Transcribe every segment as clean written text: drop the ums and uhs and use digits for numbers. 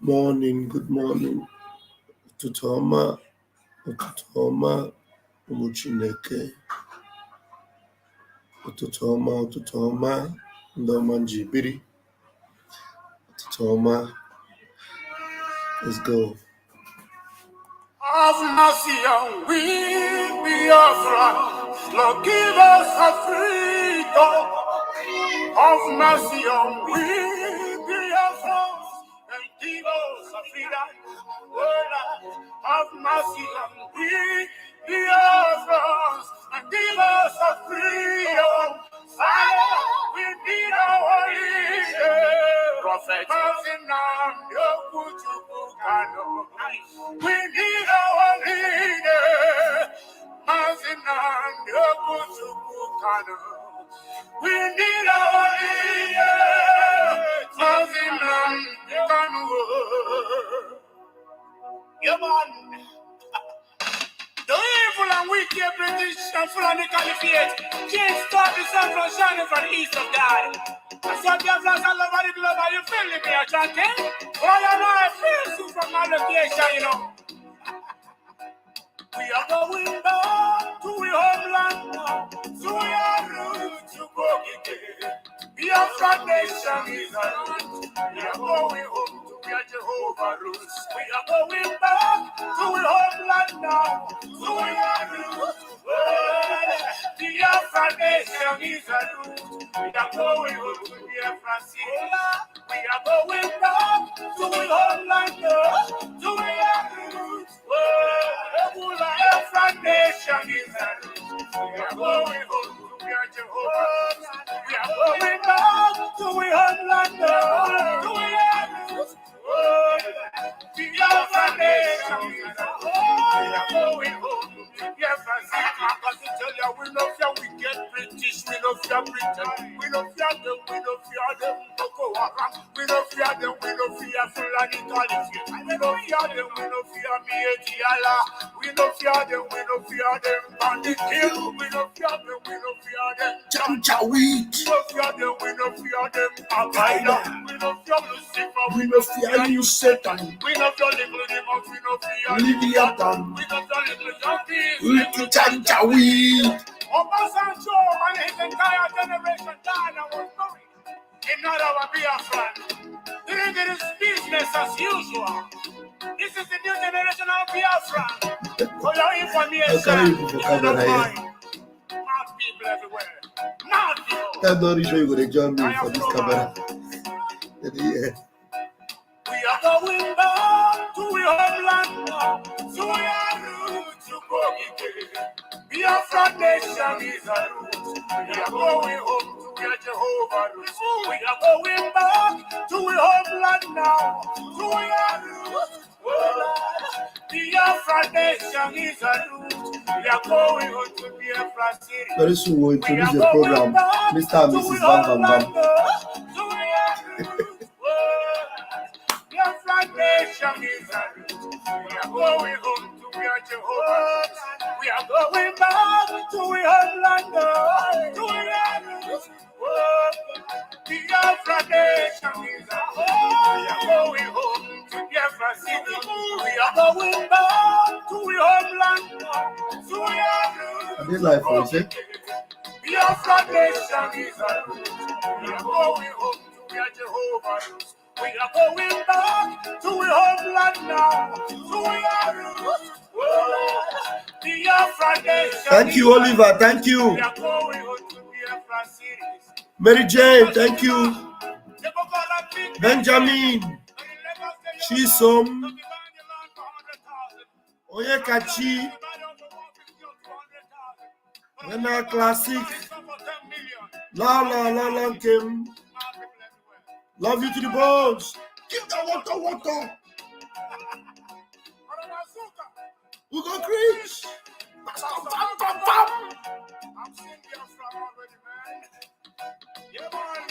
Good morning. Ututoma, Ututoma, Umuchineke, Ututoma, Ndoma Jibiri, Ututoma. Let's go. Have mercy on we, Biafra. Lord, give us a freedom. Have mercy on we, Biafra, and give us a freedom. Lord, have mercy on we, Biafra, and give us a freedom. Father, we need our leader. Prophet, Nnamdi, Ututu, Kanu. We need our leader. Mazi, Nnamdi, Ututu, Kanu. We need our leader. Mazi, Nnamdi, Kanu. Yeah, man. The evil and wicked British and Fulani Caliphate can't stop the sun from shining from the east of God. And so the flash all over the globe, are you feeling me, chanting? Well, you know, I feel so from my location, you know. We are going back to our homeland now, to our roots to go again. Biafra nation is a root. We are going home to where Jehovah rules. We are going back to our homeland now, to our roots. Biafra nation is a root. We are going home to Biafra city. We are going back to our homeland now, to our roots. Biafra nation is a root. We are going home to where Jehovah rules. We are going back to our homeland now, to our roots. Biafra nation is a root. We are going home to Biafra city. Because to tell you, we know fear we get British, we know fear Britain, we know fear them, we know fear them, Boko Haram, we know fear them, we know fear Fulani Caliphate, we know fear them, we know fear Mietiala, we know fear them, we know fear them, Bandit Kill, we know fear them, we know fear them, Janjaweed, we know fear them, we know fear them, Al-Qaeda, we know fear Lucifer, we know fear you Satan, we know fear little demons, we know fear Leviathan, we know fear little junkies, little Janjaweed. Obasanjo and his entire generation died and was buried in our Biafran. It is business as usual. This is the new generation of Biafran. For your information, you don't mind. Mad people everywhere. Mad people. I'm not sure you're going to join me for this camera. Yeah. We are going back to our homeland now, to our roots to go again. Biafra nation is a root. We are going home to where Jehovah rules. We are going back to our homeland now, to our roots. Biafra nation is a root. We are going home to Biafra city. Very soon we'll introduce the program, Mr. and Mrs. Van Van Van. To our roots. Biafra nation is a root. We are going home to where Jehovah is. We are going back to our homeland, to our roots. Biafra nation is a root. We are going home to Biafra city. We are going back to our homeland, to our roots. Are they live for a sec? Biafra nation is a root. We are going home to where Jehovah rules. We are going back to our homeland now, to our roots. Biafra nation. Thank you, Oliver. Thank you. We are going home to Biafra cities. Mary Jane, thank you. Benjamin, Chisom, Oyekachi, Nana Classic, La Kim. Love you to the bones. Give that water. We go Chris. I'm seeing Biafra already, man. Yeah, man.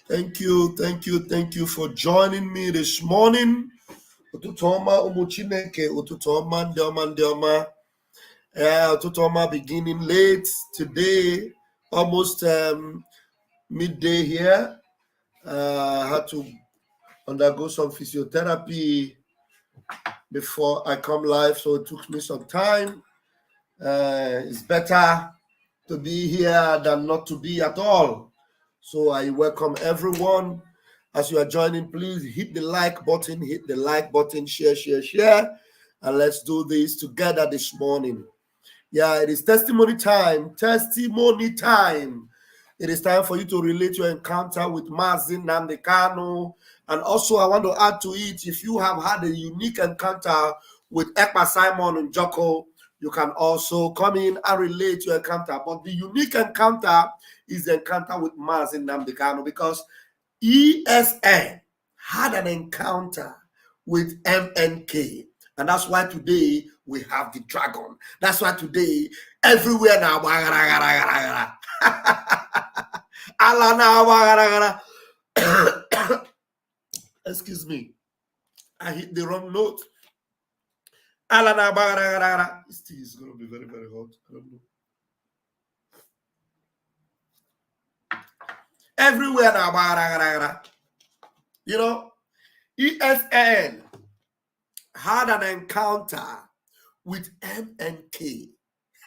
Thank you for joining me this morning. Ututoma umuchineke, ututoma ndioma. Ututoma beginning late today, almost midday here. I had to undergo some physiotherapy before I come live, so it took me some time. It's better to be here than not to be at all. So I welcome everyone. As you are joining, please hit the like button, share, and let's do this together this morning. Yeah, it is testimony time. It is time for you to relate your encounter with Mazi, Nnamdi, Kanu. And also, I want to add to it, if you have had a unique encounter with Ekpa Simon and Joko, you can also come in and relate your encounter. But the unique encounter is the encounter with Mazi, Nnamdi, Kanu, because ESN had an encounter with MNK. And that's why today we have the dragon. That's why today everywhere now. Excuse me. I hit the wrong note. This tea is going to be very, very hot. I don't know. Everywhere now. You know, ESN had an encounter with MNK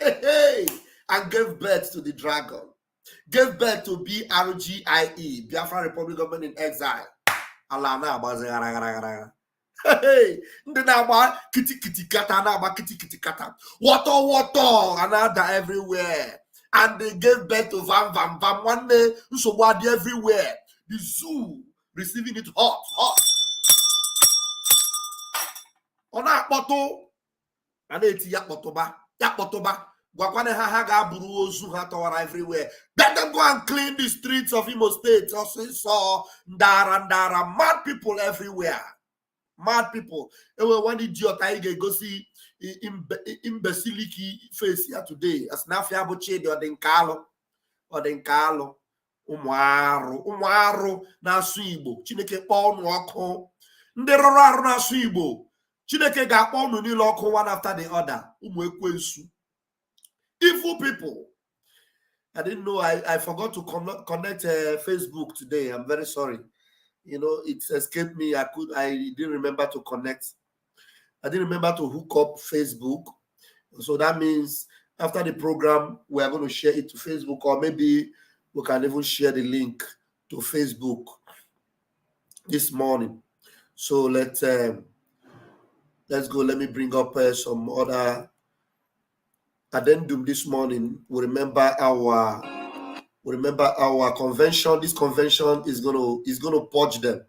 and gave birth to the dragon. Gave birth to BRGIE, Biafra Republic Government in Exile. Hey, ndị na-agba kiti kata na-agba kiti kata. Water, another everywhere. And they gave birth to vam. One day, nsogbu everywhere. The zoo receiving it hot. Ọ na-akpọtụ a na-eti ya kpọtụba gwakwana ha ga-abụrụ ozu ha tọwara everywhere. Let them go and clean the streets of Imo State. Also saw ndara mad people everywhere. Mad people. One idiot I go see imbecility face here today. As Nafia Boche Odinkalo ụmụarụ na-asụ Igbo. Chineke kpọọ ọnụ ọkụ. Ndị rụrụ arụ na-asụ Igbo. Chineke ga-akpọ unu niile ọkụ one after the other. Ụmụ ekwensu. Evil people. I didn't know. I forgot to connect Facebook today. I'm very sorry. You know, it escaped me. I didn't remember to connect. I didn't remember to hook up Facebook. So that means after the program, we are going to share it to Facebook, or maybe we can even share the link to Facebook this morning. So let's go. Let me bring up some other addendum this morning. We remember our convention. This convention is gonna purge them.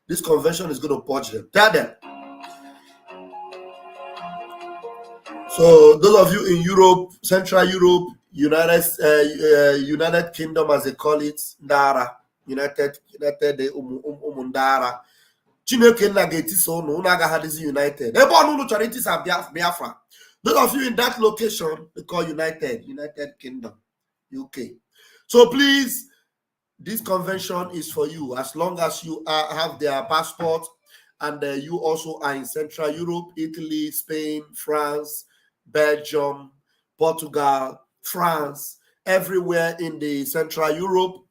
This convention is gonna purge them. Tell them. So those of you in Europe, Central Europe, United Kingdom, as they call it, Ndara, United Umundara. Chineke na geti so no na ga hadizi United. Ebe onu charities are Biafra. Those of you in that location, they call United Kingdom, UK. So please, this convention is for you as long as you have their passport and you also are in Central Europe, Italy, Spain, France, Belgium, Portugal, France, everywhere in the Central Europe.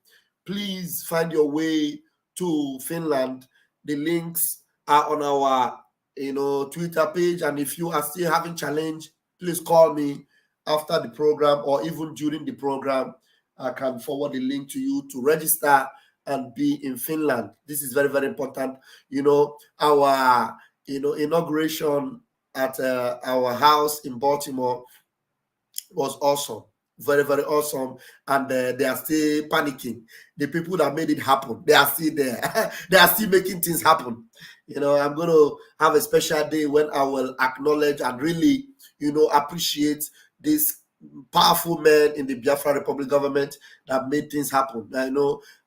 Please find your way to Finland. The links are on our Twitter page, and if you are still having challenge, please call me after the program or even during the program. I can forward the link to you to register and be in Finland. This is very, very important. Our inauguration at our house in Baltimore was awesome. Very, very awesome. And they are still panicking. The people that made it happen, they are still there. They are still making things happen. I'm going to have a special day when I will acknowledge and really, appreciate this powerful men in the Biafra Republic government that made things happen.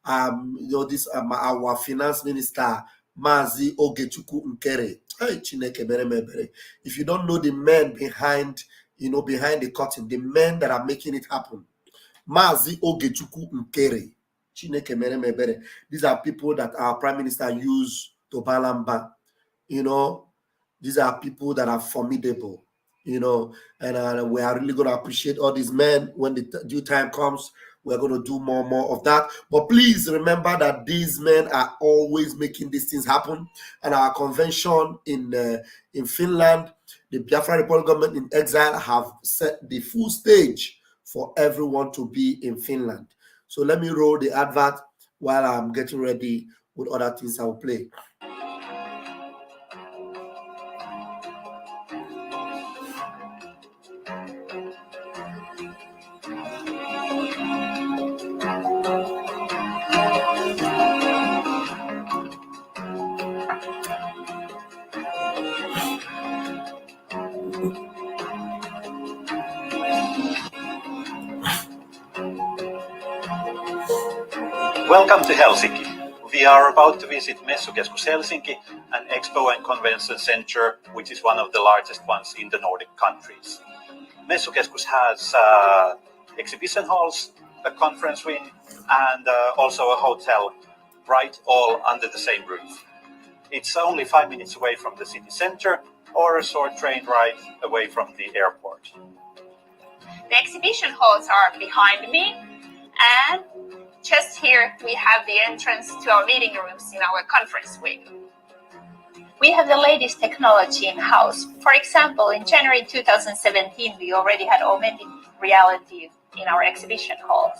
Our finance minister, Mazi Nkere. Hey, Chineke bere mebere. If you don't know the men behind the curtain, the men that are making it happen, Mazi Nkere. These are people that our Prime Minister used to balamba. You know, these are people that are formidable. You know, and we are really going to appreciate all these men when the due time comes. We're going to do more of that. But please remember that these men are always making these things happen. And our convention in Finland, the Biafra Republic government in exile have set the full stage for everyone to be in Finland. So let me roll the advert while I'm getting ready with other things I will play. Welcome to Helsinki. We are about to visit Messukeskus Helsinki, an expo and convention center, which is one of the largest ones in the Nordic countries. Messukeskus has exhibition halls, a conference wing, and also a hotel, right all under the same roof. It's only 5 minutes away from the city center, or a short train ride away from the airport. The exhibition halls are behind me, and just here we have the entrance to our meeting rooms in our conference wing. We have the latest technology in-house. For example, in January 2017, we already had augmented reality in our exhibition halls.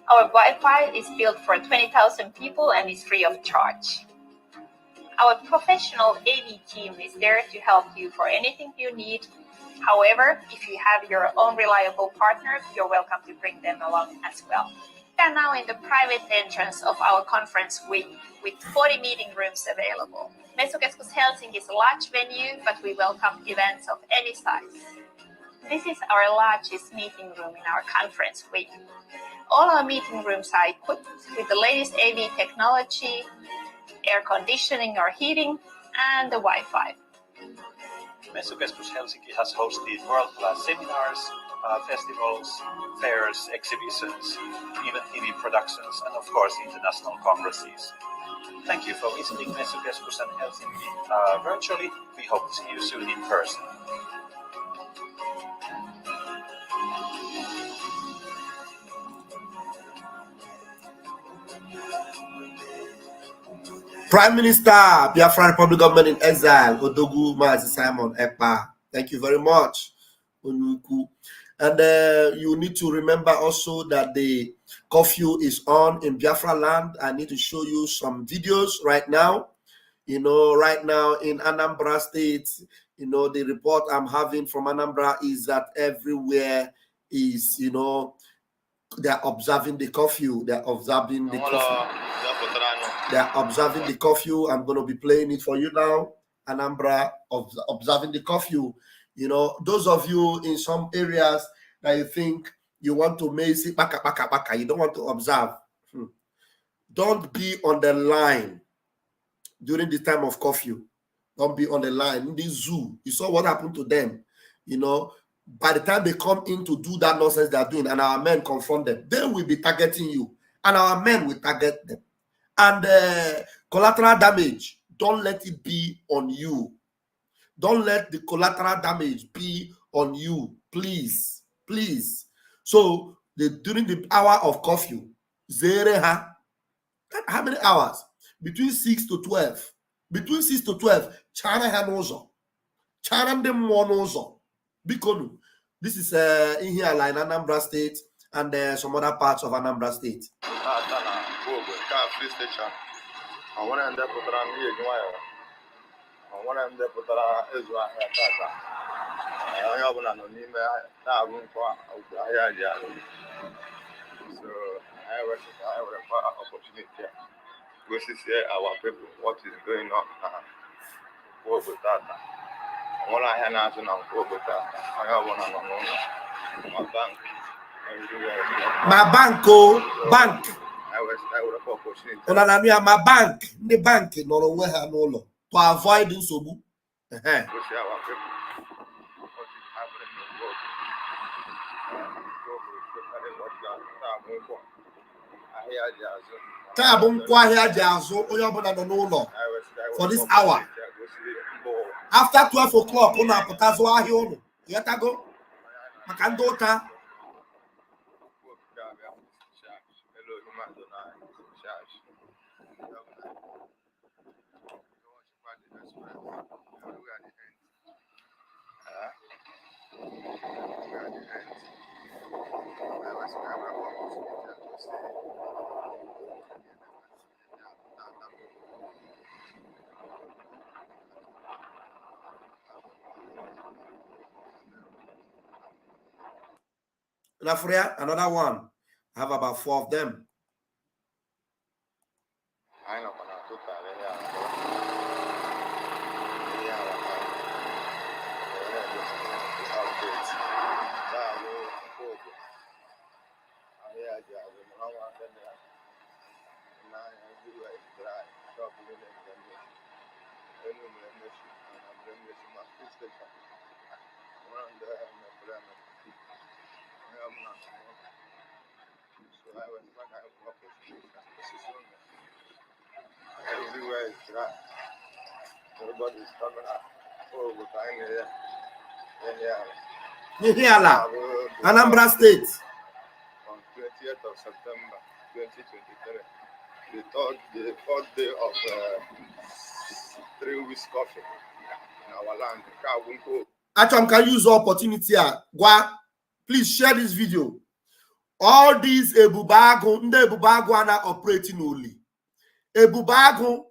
Our Wi-Fi is built for 20,000 people and is free of charge. Our professional AV team is there to help you for anything you need. However, if you have your own reliable partner, you're welcome to bring them along as well. We are now in the private entrance of our conference wing with 40 meeting rooms available. Messukeskus Helsinki is a large venue, but we welcome events of any size. This is our largest meeting room in our conference wing. All our meeting rooms are equipped with the latest AV technology, air conditioning or heating, and the Wi-Fi. Messukeskus Helsinki has hosted world-class seminars, festivals, fairs, exhibitions, even TV productions, and of course international congresses. Thank you for visiting Messukeskus and Helsinki virtually. We hope to see you soon in person. Prime Minister, Biafra Republic government in exile, Odogu Mazi Simon Epa. Thank you very much, Onuku. And you need to remember also that the curfew is on in Biafra land. I need to show you some videos right now. You know, right now in Anambra State, you know, the report I'm having from Anambra is that everywhere is, you know, they're observing the curfew. They're observing the curfew. They're observing the curfew. I'm going to be playing it for you now. Anambra observing the curfew. You know, those of you in some areas that you think you want to make it baka, you don't want to observe. Don't be on the line during the time of curfew. Don't be on the line. In the zoo, you saw what happened to them. You know, by the time they come in to do that nonsense they're doing and our men confront them, they will be targeting you and our men will target them. And collateral damage, don't let it be on you. Don't let the collateral damage be on you, please, please. So during the hour of curfew, how many hours? Between 6 to 12. Between 6 to 12, China had also. China them one also. Because this is in here like Anambra State and some other parts of Anambra State. I want to end up with I want to end up with Israel. I have an anonymous so I have an opportunity. We see our people, what is going on. Work with that. I want to have an work with that. I have one on my bank. My bank. I would have opportunity. My bank, the bank, no longer have no law to avoid this. We see our people. What is happening in the world? I for this hour. After 12 o'clock, una putazo ahiono. Yeta go. Makandota. Lafria, another one. I have about 4 of them. I know when I took that. Everywhere is dry. Everybody's coming out. Oh, we're fine here. Anambra State. On 20th of September 2023, the fourth day of 3 weeks coffee in our land. Actually, can use the opportunity here. Please share this video. All these ebubago, nde ebubago ana operating only. Ebubago,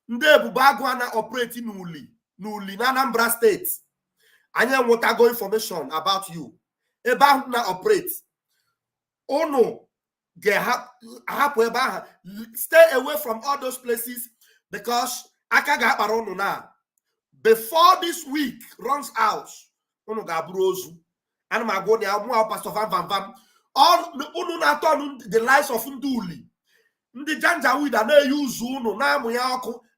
nde ebubago ana operating only. Nuli na Anambra State. Anya watago information about you. Eba na operate. Ono stay away from all those places because akaga barono na. Before this week runs out, ono gabrozu. And my go there, Pastor Van. All the lives of Nduli. Ndi Janjaweed and they use Uno. Now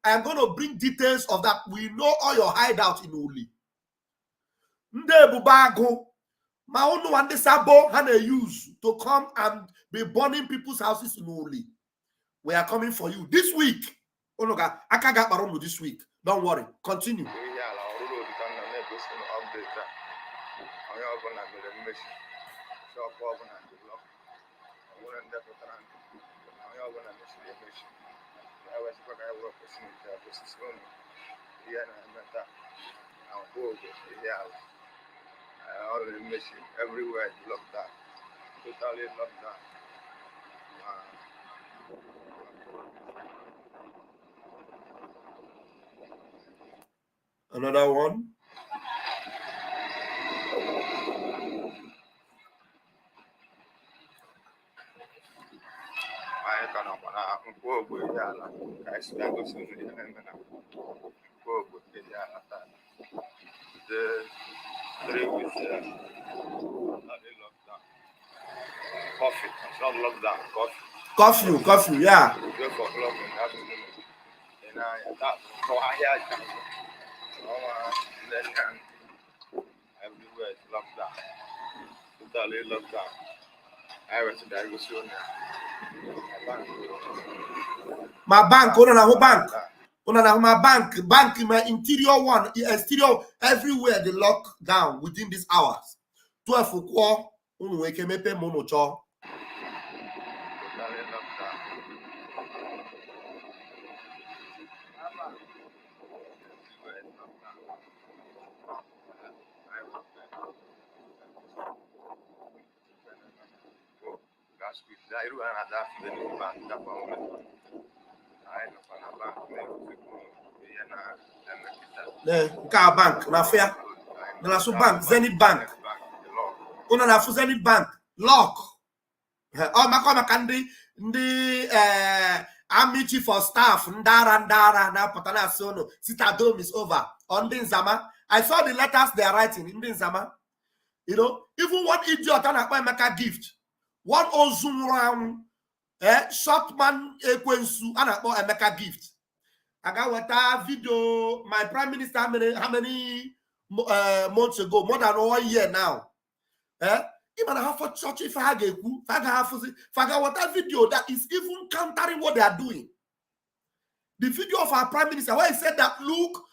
I am going to bring details of that. We know all your hideout in Uli. Nde Bubago. Maunu and the Sabo and they use to come and be burning people's houses in Uli. We are coming for you this week. Onoga, Akaga Barono this week. Don't worry. Continue. Everywhere is locked down, totally locked down. Another one. The 3 weeks coffee, it's not lockdown, Coffee, yeah. 12 o'clock in the afternoon. And everywhere is locked down, totally locked down. I went to that soon. My bank, my bank, my interior one, exterior, everywhere they lock down within these hours. 12 o'clock, unweke mepe monocho. Bank, na fair. Na so bank, Zenith Bank. Una na Zenith Bank, lock. Oh, makoma kandi ndi army chief of staff ndara na patana sono. Citadome is over. On Nzama, I saw the letters they are writing in Nzama. You know, even one idiot and a gift. One ozum short man ekwensu and a Emeka gift. I got what a video my prime minister how many months ago, more than 1 year now. Even half a church if I get what video that is even countering what they are doing. The video of our prime minister where he said that, look,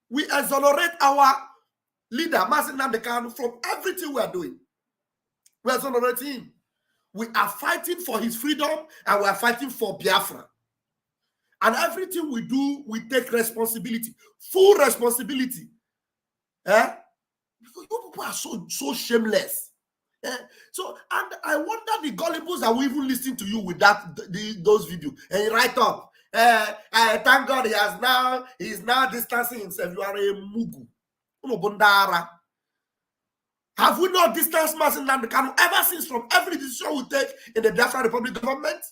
we exonerate our leader, Mazi Nnamdi Kanu, from everything we are doing. We exonerate him. We are fighting for his freedom and we are fighting for Biafra. And everything we do, we take responsibility, full responsibility. Because you people are so shameless. So, and I wonder the gullibles that will even listen to you with those videos. And you write up, thank God he is now distancing himself. You are a mugu. Have we not distanced Mazi Nnamdi Kanu ever since from every decision we take in the Biafra Republic government?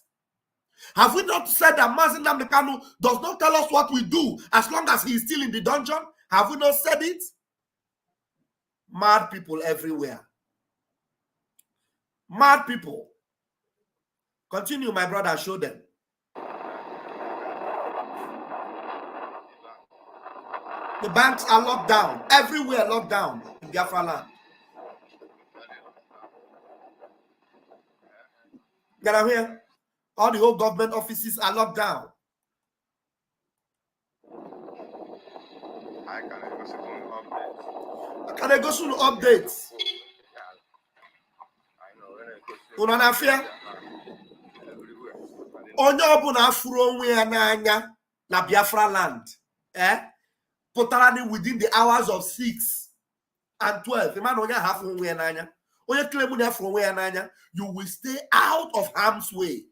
Have we not said that Mazi Nnamdi Kanu does not tell us what we do as long as he is still in the dungeon? Have we not said it? Mad people everywhere. Mad people. Continue, my brother, show them. The banks are locked down. Everywhere locked down in Biafra land. Get out here. All the whole government offices are locked down. Can I go through updates? Unanafia? Onye ọbụla afụrụ onwe ya n'anya na Biafra land. Pụtara within the hours of 6 and 12. Imagine onye hafụ onwe ya n'anya. Onye claim na afụrụ onwe ya n'anya. You will stay out of harm's way.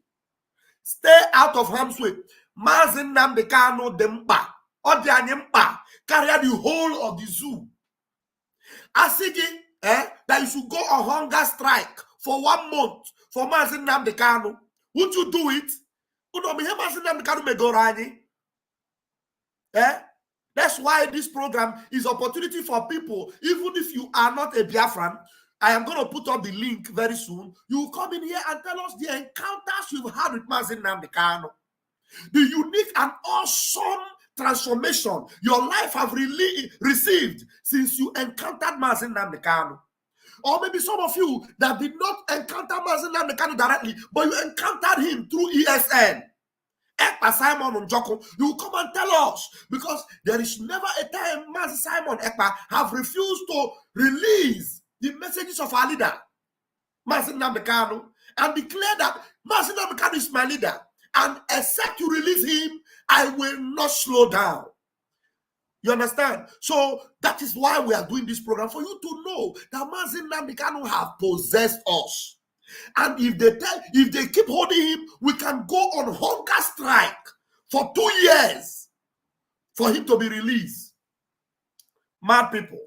Stay out of harm's way. Mazi Nnamdi Kanu dị mkpa. Ọ dị anyị mkpa. Carry the whole of the zoo. Asigi, that you should go on hunger strike for 1 month for Mazi Nnamdi Kanu. Would you do it? That's why this program is opportunity for people. Even if you are not a Biafran, I am going to put up the link very soon. You will come in here and tell us the encounters you've had with Mazi Nnamdi Kanu. The unique and awesome transformation your life have really received since you encountered Mazi Nnamdi Kanu. Or maybe some of you that did not encounter Mazi Nnamdi Kanu directly, but you encountered him through ESN. Ekpa Simon Njoko, you come and tell us, because there is never a time Mazi Simon Ekpa have refused to release the messages of our leader, Mazi Nnamdi Kanu, and declare that Mazi Nnamdi Kanu is my leader, and except you release him, I will not slow down. You understand? So that is why we are doing this program, for you to know that Mazi Nnamdi Kanu have possessed us. And if they keep holding him, we can go on hunger strike for 2 years for him to be released. Mad people.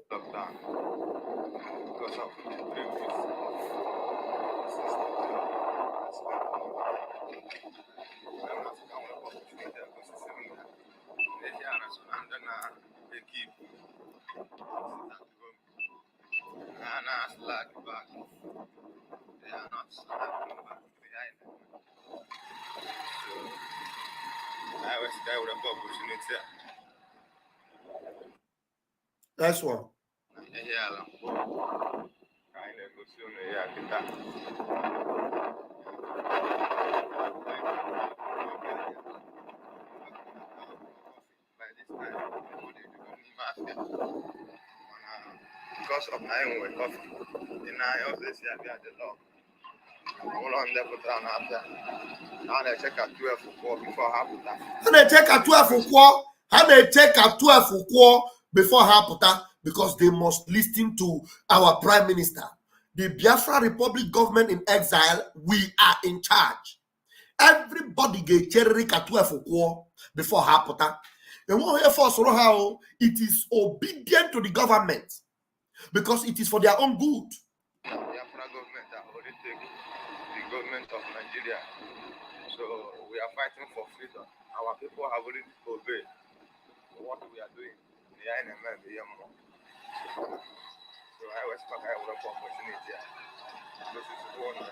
That's one. Because of my own coffee, and I also see I got the law. Hold on, level down after. Now they check at 12 before half that. And they check at 12 and they check at 12 before half that, because they must listen to our prime minister. The Biafra Republic government in exile, we are in charge. Everybody get check at 12 before half that. And what here for how it is obedient to the government, because it is for their own good. The Biafra government are already taking the government of Nigeria. So we are fighting for freedom. Our people have already obeyed what we are doing. So I was back, I would have opportunity. This is one.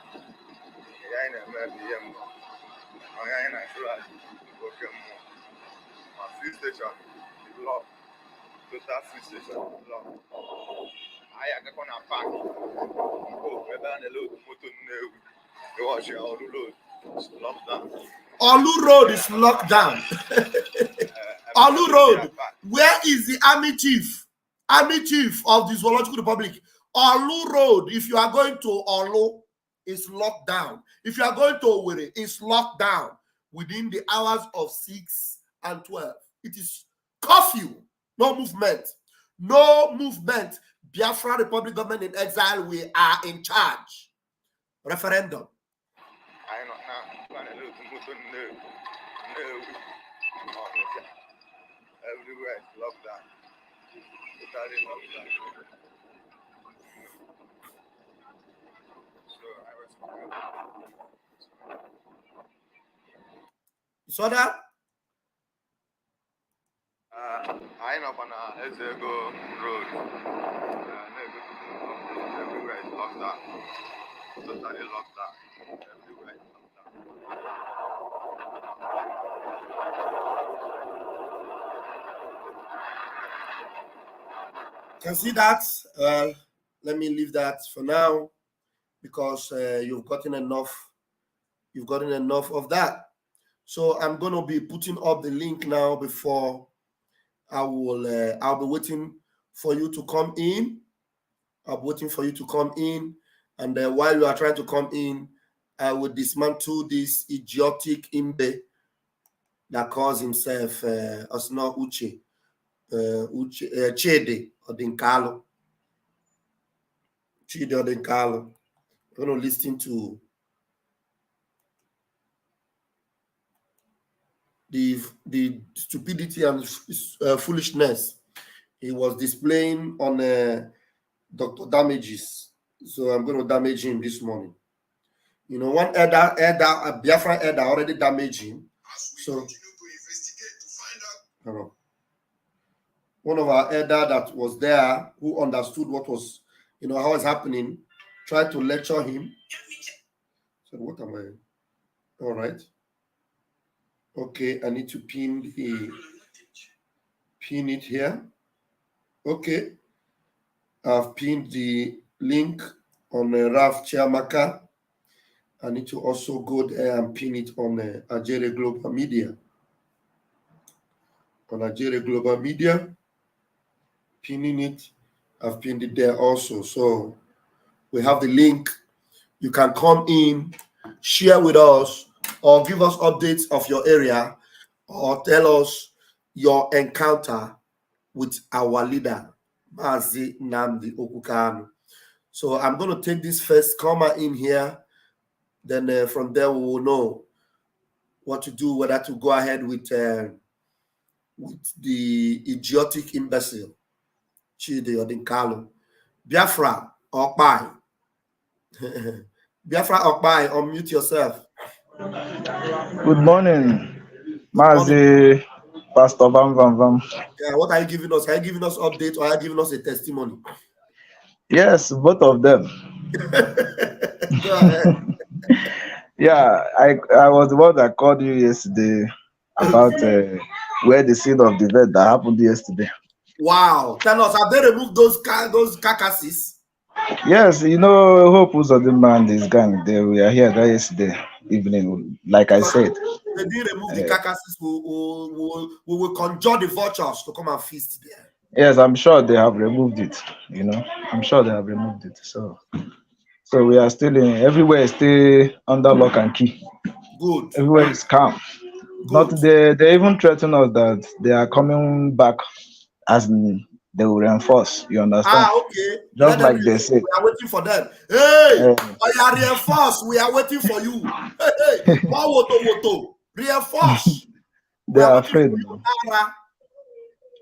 My free station is locked. Total free station is locked. I got on a pack. Olu Road is locked down. Olu Road. Where is the army chief? Army chief of the Zoological Republic. Olu Road, if you are going to Olu, is locked down. If you are going to Owerri, it's locked down within the hours of 6 and 12. It is curfew. No movement. No movement. Biafra Republic government in exile, we are in charge. Referendum. Everywhere is locked down. Totally locked down. So I was. You saw that? I know on Ezego Road. Everywhere is locked down. Totally locked down. Everywhere is locked down. Can see that? Let me leave that for now because you've gotten enough. You've gotten enough of that. So I'm going to be putting up the link now before I'll be waiting for you to come in. I'll be waiting for you to come in. And while you are trying to come in, I will dismantle this Ijiotic Imbee that calls himself Osno Uche. Chidi OdinK. Chidi OdinK. I'm going to listen to the stupidity and foolishness he was displaying on Dr. Damages. So I'm going to damage him this morning. You know, one elder, a Biafra elder already damaged him. So one of our elder that was there who understood what was, you know, how it's happening, tried to lecture him. So what am I? All right. Okay, I need to pin it here. Okay. I've pinned the link on Raf Chiamaka. I need to also go there and pin it on Nigeria Global Media. On Nigeria Global Media, pinning it. I've pinned it there also. So we have the link. You can come in, share with us, or give us updates of your area, or tell us your encounter with our leader, Mazi Nnamdi Kanu. So I'm going to take this first comma in here. Then from there we will know what to do, whether to go ahead with the idiotic imbecile, Chidi OdinK. Biafra Okpai. Biafra Okpai, unmute yourself. Good morning, Mazi, Pastor Bam Bam Bam. Yeah, what are you giving us? Are you giving us update or are you giving us a testimony? Yes, both of them. Go ahead. Yeah, I was the one that called you yesterday about where the scene of the event that happened yesterday. Wow. Tell us, have they removed those carcasses? Yes, you know, Hope was on the man, this gang. They were here that yesterday evening, like I said. They didn't remove the carcasses. We will conjure the vultures to come and feast there. Yes, I'm sure they have removed it. You know, I'm sure they have removed it. So we are still in, everywhere is still under lock and key. Good. Everywhere is calm. Good. Not they even threaten us that they are coming back as they will reinforce. You understand? Ah, okay. Just like they said. We are waiting for them. Hey, I are reinforced. We are waiting for you. Hey, reinforce. They are afraid.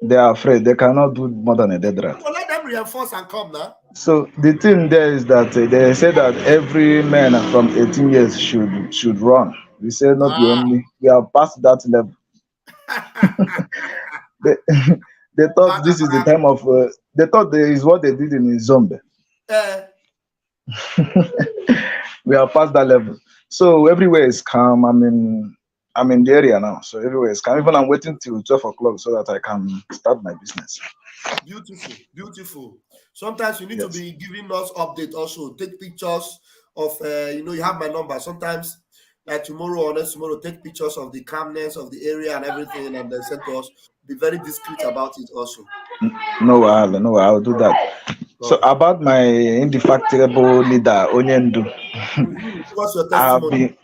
They are afraid. They cannot do more than a dead rat. Well, let them reinforce and come now. So the thing there is that they say that every man from 18 years should run. We say not the only. We have passed that level. They thought this is the time of. They thought there is what they did in Zombe. We have passed that level. So everywhere is calm. I'm in the area now, so everywhere is calm. Even I'm waiting till 12 o'clock so that I can start my business. Beautiful, beautiful. Sometimes you need to be giving us update also. Take pictures of, you have my number. Sometimes, like tomorrow or next tomorrow, take pictures of the calmness of the area and everything, and then send to us. Be very discreet about it also. No, I'll do that. So about my indefatigable leader, Onyendu, what's your testimony?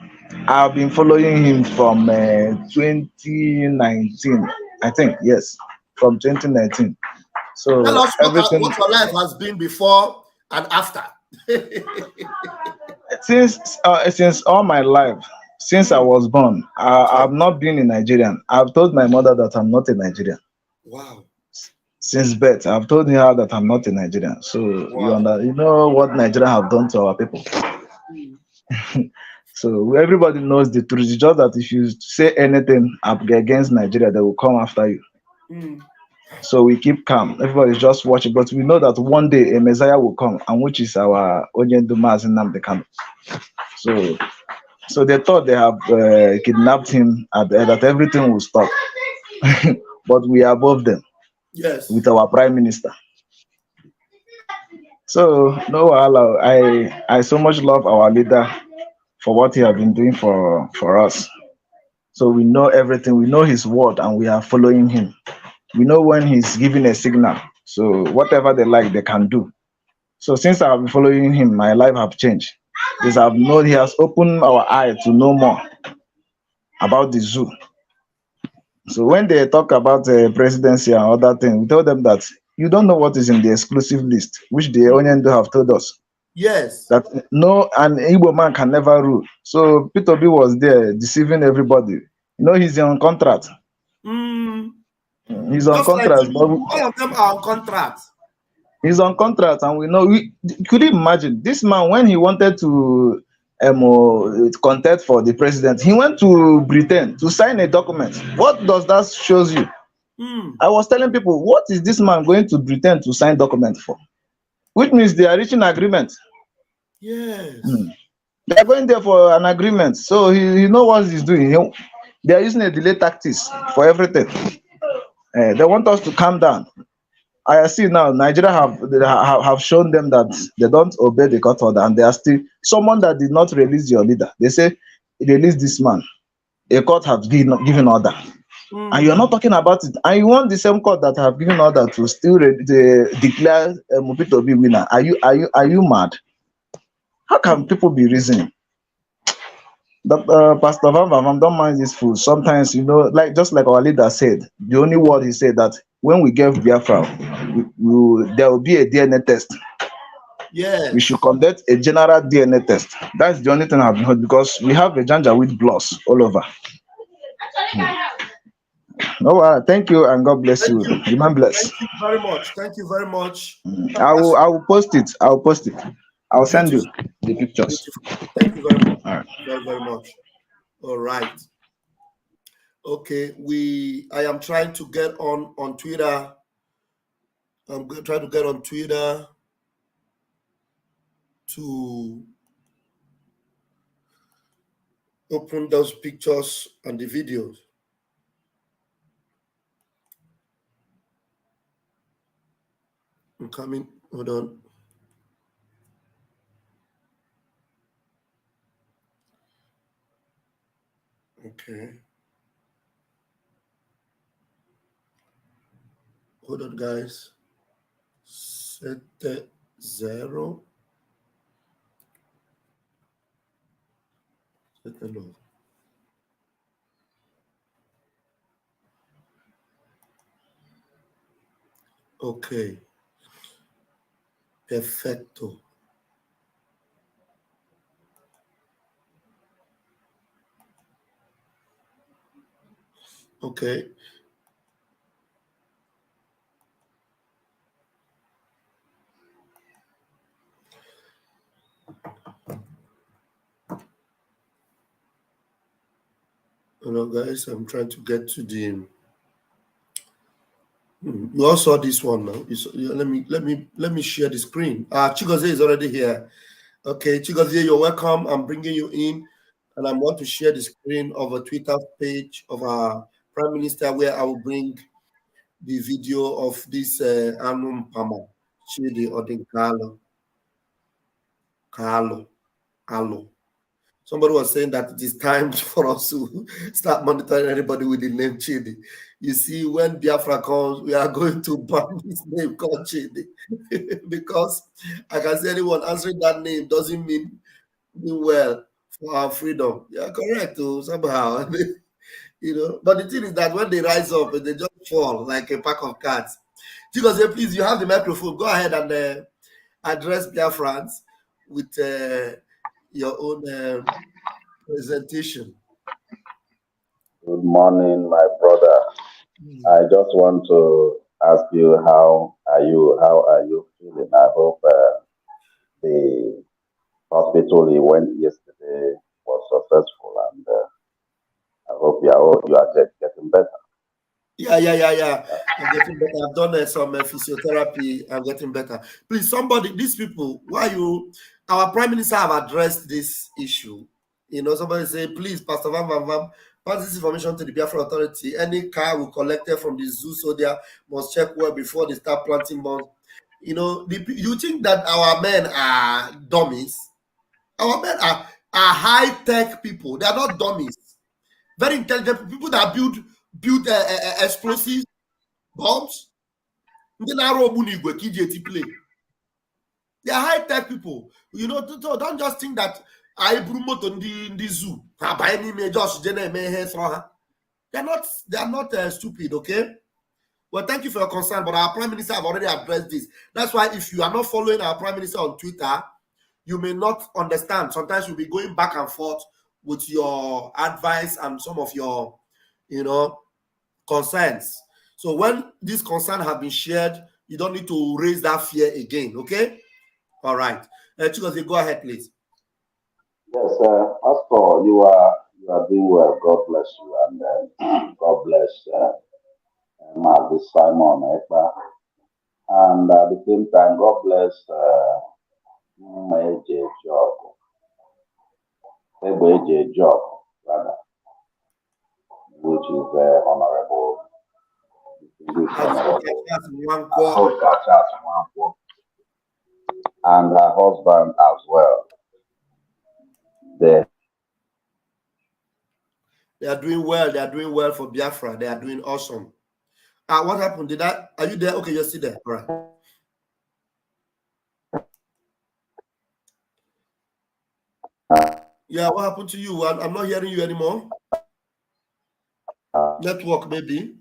I've been following him from 2019, I think. Yes, from 2019. So tell us everything what your life has been before and after. since all my life, since I was born, I've not been a Nigerian. I've told my mother that I'm not a Nigerian. Wow. Since birth, I've told her that I'm not a Nigerian. So wow. you know what Nigeria have done to our people. So everybody knows the truth. It's just that if you say anything against Nigeria, they will come after you. So we keep calm. Everybody's just watching, but we know that one day a Messiah will come, and which is our Mazi Nnamdi Kanu. So they thought they have kidnapped him, that everything will stop. But we are above them. Yes. With our prime minister. So no, I so much love our leader for what he has been doing for us. So we know everything. We know his word, and we are following him. We know when he's giving a signal. So whatever they like, they can do. So since I've been following him, my life have changed. Because I've known he has opened our eye to know more about the zoo. So when they talk about the presidency and other things, we tell them that you don't know what is in the exclusive list, which the Onyendu have told us. Yes. That no, an Igbo man can never rule. So Peter B was there deceiving everybody. He's on contract. He's on contract. Like all of them are on contract. He's on contract, and we know. Could you imagine this man when he wanted to contest for the president? He went to Britain to sign a document. What does that shows you? I was telling people, what is this man going to Britain to sign document for? Which means they are reaching agreement. Yes. They are going there for an agreement. So he knows what he's doing. They are using a delay tactics for everything. They want us to calm down. I see now Nigeria have shown them that they don't obey the court order, and they are still someone that did not release your leader. They say release this man. A court has given order. And you're not talking about it, and you want the same court that have given order to still declare Mupito to be winner. Are you mad? How can people be reasoning? Pastor Van don't mind this fool. Sometimes, just like our leader said, the only word he said that when we get Biafra, there will be a DNA test. Yes. We should conduct a general DNA test. That's the only thing I've heard, because we have a Janjaweed bloods all over. No, thank you, and God bless you. Remain blessed. Thank you very much. Thank you very much. I will post it. I'll send you the pictures. Beautiful. Thank you very much. All right. Very, very much. All right. Okay, I am trying to get on Twitter. I'm trying to get on Twitter to open those pictures and the videos. I'm coming. Hold on. Okay. Hold on, guys. Set 0. Set low. Okay. Perfecto. Okay. Hello, guys. I'm trying to get to the. You all saw this one now. Let me share the screen. Chigozie is already here. Okay, Chigozie, you're welcome. I'm bringing you in, and I want to share the screen of a Twitter page of our Prime Minister, where I will bring the video of this Anum Pama. Chidi OdinK. Carlo. Somebody was saying that it is time for us to start monitoring anybody with the name Chidi. You see, when Biafra comes, we are going to ban this name called Chidi. Because I can see anyone answering that name doesn't mean well for our freedom. Yeah, correct. Oh, somehow. But the thing is that when they rise up, they just fall like a pack of cards. Because please, you have the microphone. Go ahead and address Biafrans with your own presentation. Good morning, my brother. I just want to ask you how are you feeling? I hope the hospital you went yesterday was successful, and I hope you are getting better. Yeah. I'm getting better. I've done some physiotherapy. I'm getting better. Please, somebody, these people, our prime minister have addressed this issue. Somebody say, please, Pastor Vam, pass this information to the Biafra authority. Any car we collected from the zoo soldier must check well before they start planting bombs. You think that our men are dummies? Our men are high-tech people. They are not dummies. Very intelligent people that build explosives, bombs. They play. They are high-tech people. Don't just think that I promote on the zoo. They are not stupid, okay? Well, thank you for your concern, but our prime minister have already addressed this. That's why if you are not following our prime minister on Twitter, you may not understand. Sometimes you'll be going back and forth with your advice and some of your, concerns. So when these concerns have been shared, you don't need to raise that fear again, okay? All right. Chigozie, go ahead, please. Yes, Pastor, you are doing well. God bless you, and God bless Mazi Simon Ekpa. And at the same time, God bless AJ Job, rather, which is honorable. And her husband as well. They are doing well. They are doing well for Biafra. They are doing awesome. What happened? Are you there? Okay, you're still there. All right. Yeah, what happened to you? I'm not hearing you anymore. Network, maybe.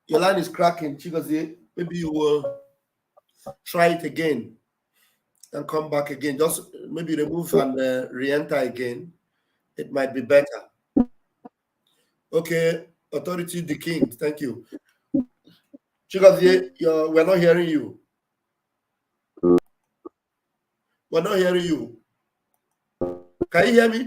Your line is cracking, Chigozie. Maybe you will try it again and come back again. Just maybe remove and re-enter again. It might be better. Okay, authority, the king. Thank you. Chigozie, we're not hearing you. We're not hearing you. Can you hear me?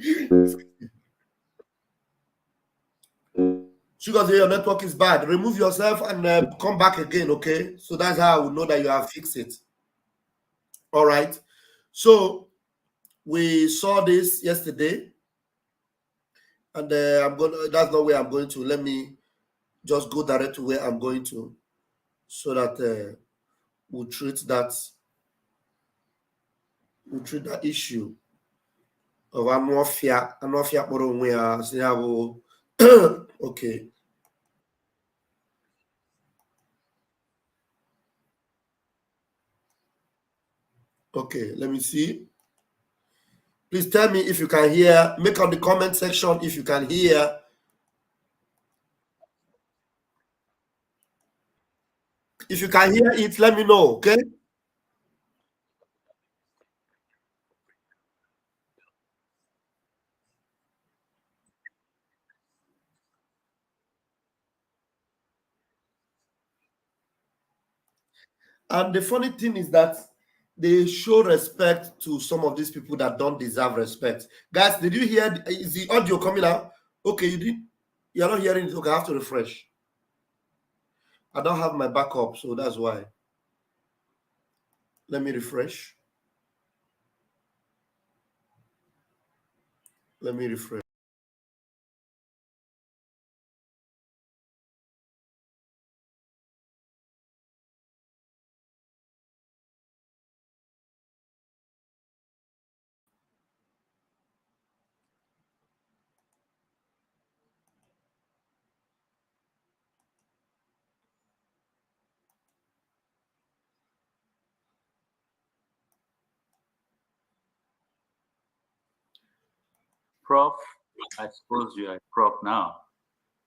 Chigozie, your network is bad. Remove yourself and come back again, okay? So that's how I will know that you have fixed it. All right. So we saw this yesterday, and that's not where I'm going to. Let me just go direct to where I'm going to, so that we'll treat that issue of Anwafia okay. Okay, let me see. Please tell me if you can hear. Make on the comment section if you can hear. If you can hear it, let me know, okay? And the funny thing is that they show respect to some of these people that don't deserve respect. Guys, did you hear? Is the audio coming out? Okay, you did. You're not hearing it. Okay, I have to refresh. I don't have my backup, so that's why. Let me refresh. Let me refresh. Prof, I suppose you are a prof now.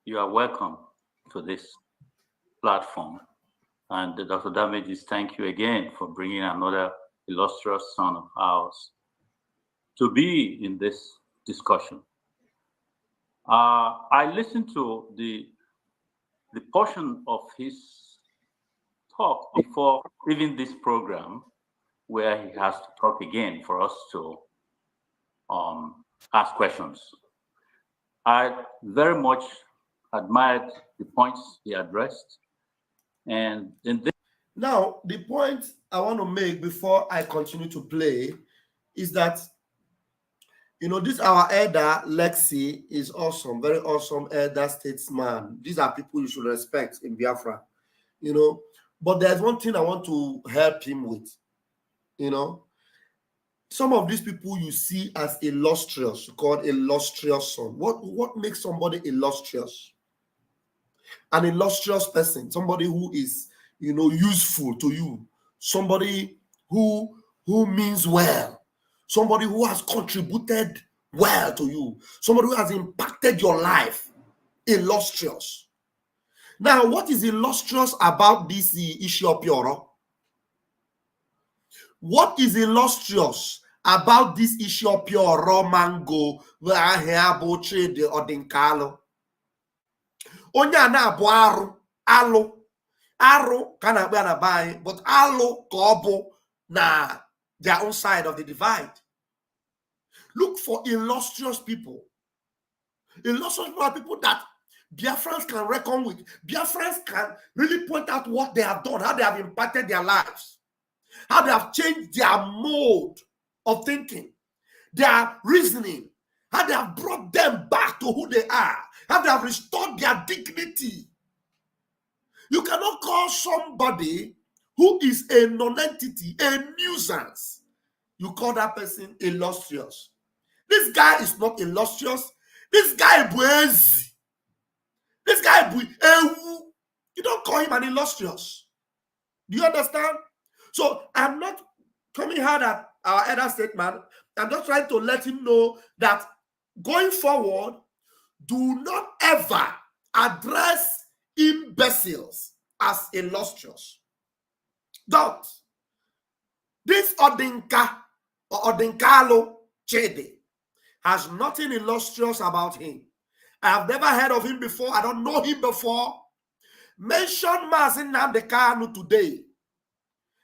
You are welcome to this platform. And Dr. Damages, thank you again for bringing another illustrious son of ours to be in this discussion. I listened to the portion of his talk before even this program, where he has to talk again for us to ask questions. I very much admired the points he addressed. And in this now, the point I want to make before I continue to play is that, you know, this our elder Lexi is awesome, very awesome elder statesman. These are people you should respect in Biafra, you know. But there's one thing I want to help him with, you know. Some of these people you see as illustrious, called illustrious son. What makes somebody illustrious? An illustrious person, somebody who is, you know, useful to you, somebody who means well, somebody who has contributed well to you, somebody who has impacted your life. Illustrious. Now, what is illustrious about this issue of Pioro? What is illustrious about this issue of Pioro Mango Ijiotic OdinK? Onye a na-abụ arụ ka na-akpa na be, but alụ ka ọ bụ na their own side of the divide. Look for illustrious people. Illustrious people are people that Biafrans can reckon with. Biafrans can really point out what they have done, how they have impacted their lives, how they have changed their mode of thinking, their reasoning, how they have brought them back to who they are, how they have restored their dignity. You cannot call somebody who is a non-entity, a nuisance. You call that person illustrious. This guy is not illustrious. This guy is This guy you don't call him an illustrious. Do you understand? So I'm not coming hard at our elder statement. I'm just trying to let him know that going forward, do not ever address imbeciles as illustrious. Don't. This OdinK or OdinK Chidi has nothing illustrious about him. I have never heard of him before. I don't know him before. Mention Mazi Nnamdi Kanu today.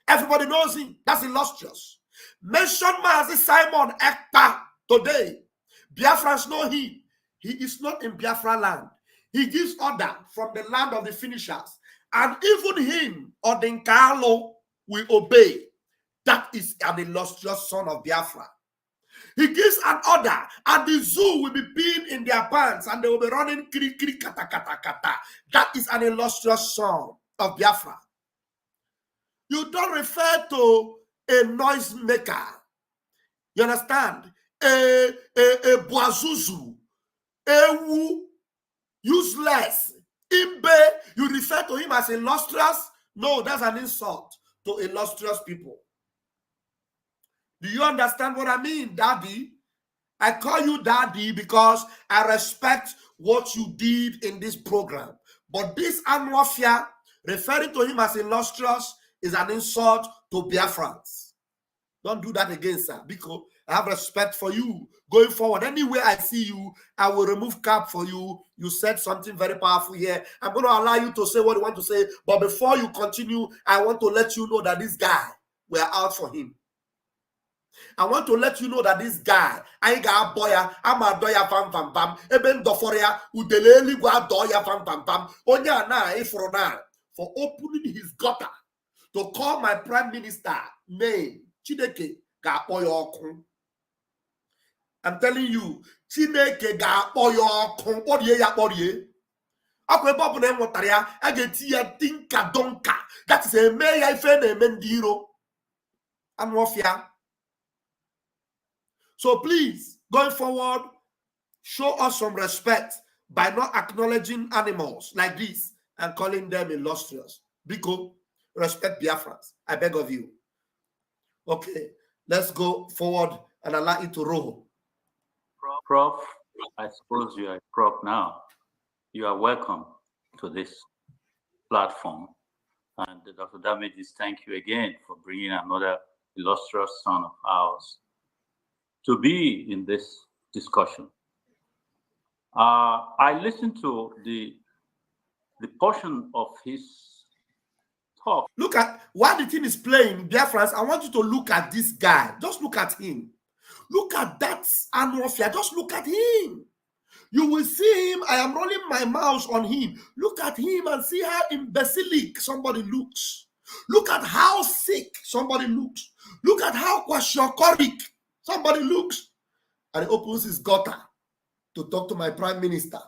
Everybody knows him. That's illustrious. Mention Mazi Simon Ekpa today. Biafrans know him. He is not in Biafra land. He gives order from the land of the finishers. And even him, OdinK, will obey. That is an illustrious son of Biafra. He gives an order, and the zoo will be peeing in their pants, and they will be running kiri kiri kata kata kata. That is an illustrious son of Biafra. You don't refer to a noise maker. You understand? A boazuzu, a useless, Imbee. You refer to him as illustrious? No, that's an insult to illustrious people. Do you understand what I mean, Daddy? I call you Daddy because I respect what you did in this program. But this Anwafia, referring to him as illustrious, is an insult to Biafrans. Don't do that again, sir, because I have respect for you. Going forward, anywhere I see you, I will remove cap for you. You said something very powerful here. I'm going to allow you to say what you want to say. But before you continue, I want to let you know that this guy, we are out for him. I want to let you know that this guy, I got boya, I'm a doya fam fam fam, eben doforia, udeleli gwa doya fam fam fam, onya na ifrona, for opening his gutter to call my prime minister name, Chineke ga boya okun. I'm telling you, Chineke ga boya okun, odie ya odie. Akwe babu na enwotaria, ageti ya tinka donka, that is a meya ife na emendiro. Anwofia. So please, going forward, show us some respect by not acknowledging animals like this and calling them illustrious. Because respect Biafrans. I beg of you. Okay, let's go forward and allow it to roll. Prof, I suppose you are a prof now. You are welcome to this platform. And Dr. Damages, thank you again for bringing another illustrious son of ours to be in this discussion. I listened to the portion of his talk. Look at while the thing is playing, dear friends. I want you to look at this guy. Just look at him. Look at that annual fair. Just look at him. You will see him. I am rolling my mouse on him. Look at him and see how imbecilic somebody looks. Look at how sick somebody looks. Look at how kwashiorkoric somebody looks. And he opens his gutter to talk to my prime minister.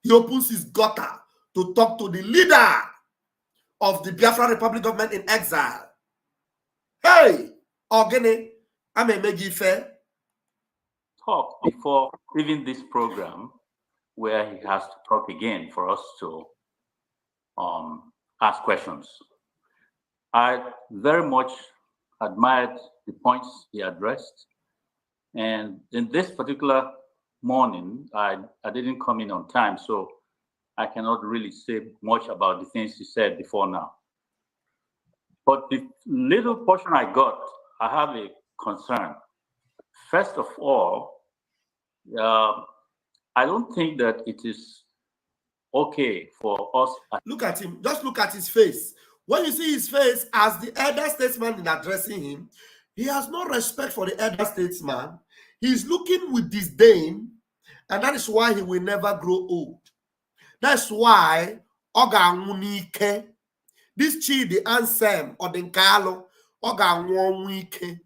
He opens his gutter to talk to the leader of the Biafra Republic government in exile. Hey, Ogene, I'm a Megife. Talk before even this program, where he has to talk again for us to ask questions. I very much admired the points he addressed. And in this particular morning, I didn't come in on time, so I cannot really say much about the things he said before now. But the little portion I got, I have a concern. First of all, I don't think that it is okay for us. Look at him. Just look at his face. When you see his face as the elder statesman in addressing him, he has no respect for the elder statesman. He's looking with disdain, and that is why he will never grow old. That's why Oganwunike, this Chidi Ansem OdinK Oganwunike.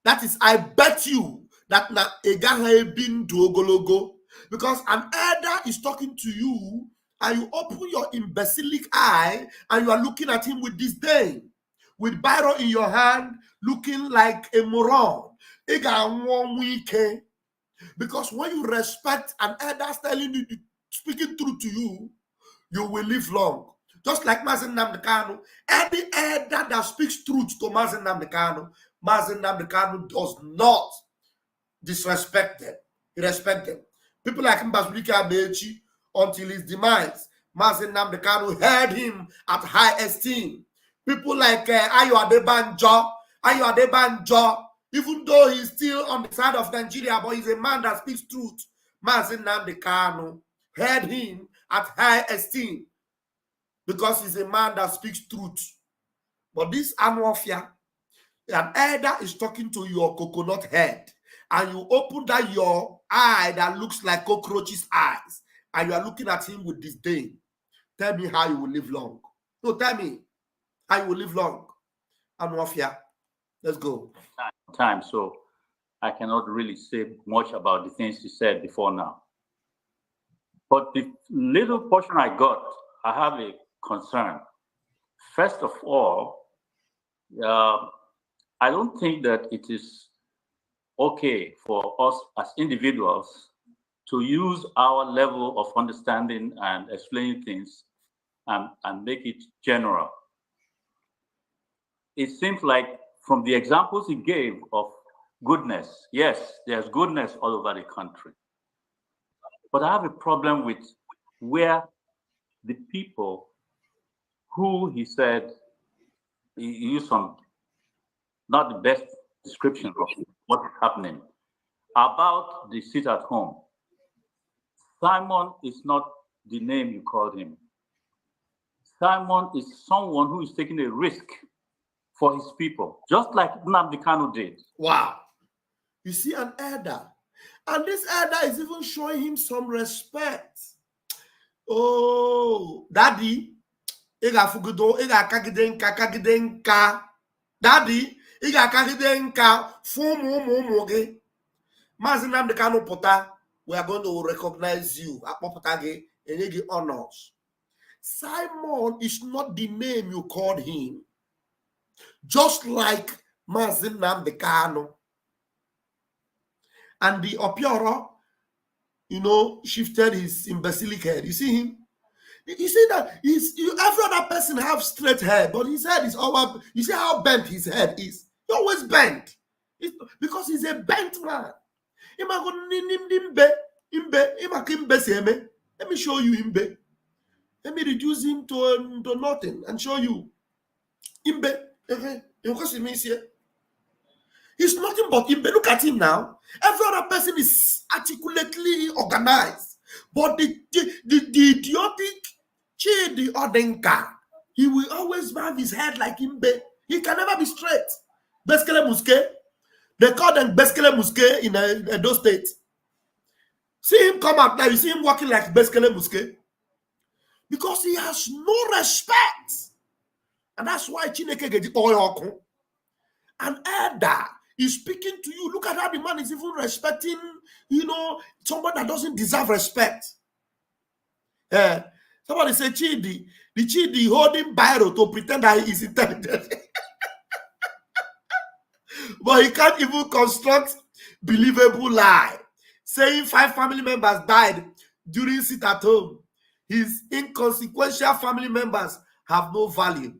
That is, I bet you that na egaha bin duogologo, because an elder is talking to you and you open your imbecilic eye and you are looking at him with disdain, with Biro in your hand, looking like a moron. Because when you respect an elder telling you, speaking truth to you, you will live long. Just like Mazi Nnamdi, any elder that speaks truth to Mazi Nnamdi does not disrespect them. He respects them. People like Mbazulika Amechi, until his demise, Mazi Nnamdi held him at high esteem. People like Ayo Adebanjo, even though he's still on the side of Nigeria, but he's a man that speaks truth, Mazi Nnamdi held him at high esteem because he's a man that speaks truth. But this Anwafia, an elder is talking to your coconut head, and you open that your eye that looks like cockroach's eyes, and you are looking at him with disdain. Tell me how you will live long. No, tell me how you will live long. Anwafia, let's go. Time, so I cannot really say much about the things he said before now. But the little portion I got, I have a concern. First of all, I don't think that it is okay for us as individuals to use our level of understanding and explaining things and make it general. It seems like from the examples he gave of goodness, yes, there's goodness all over the country. But I have a problem with where the people who he said, he used some, not the best description of what's happening, about the sit at home. Simon is not the name you called him. Simon is someone who is taking a risk for his people, just like Nnamdi Kanu did. Wow. You see an elder, and this elder is even showing him some respect. Oh, Daddy, Daddy, Mazi Nnamdi Kanu pota, we are going to recognize you. And give honors. Simon is not the name you called him. Just like Mazi Nnamdi Kanu. And the Opiora, shifted his imbecilic head. You see him? You see that every other person have straight head, but his head is always, you see how bent his head is? He's always bent. Because he's a bent man. Let me show you Imbee. Let me reduce him to nothing and show you Imbee. He's nothing but Imbee. Look at him now. Every other person is articulately organized. But the idiotic Chidi OdinK, he will always have his head like Imbee. He can never be straight. Beskele Muske. They call them Beskele Muske in those states. See him come out now. You see him walking like Beskele Muske. Because he has no respect. And that's why Chineke get the an elder is speaking to you. Look at how the man is even respecting, someone that doesn't deserve respect. Somebody say Chidi, the Chidi holding Biro to pretend that he is intelligent. But he can't even construct believable lie. Saying 5 family members died during sit at home. His inconsequential family members have no value.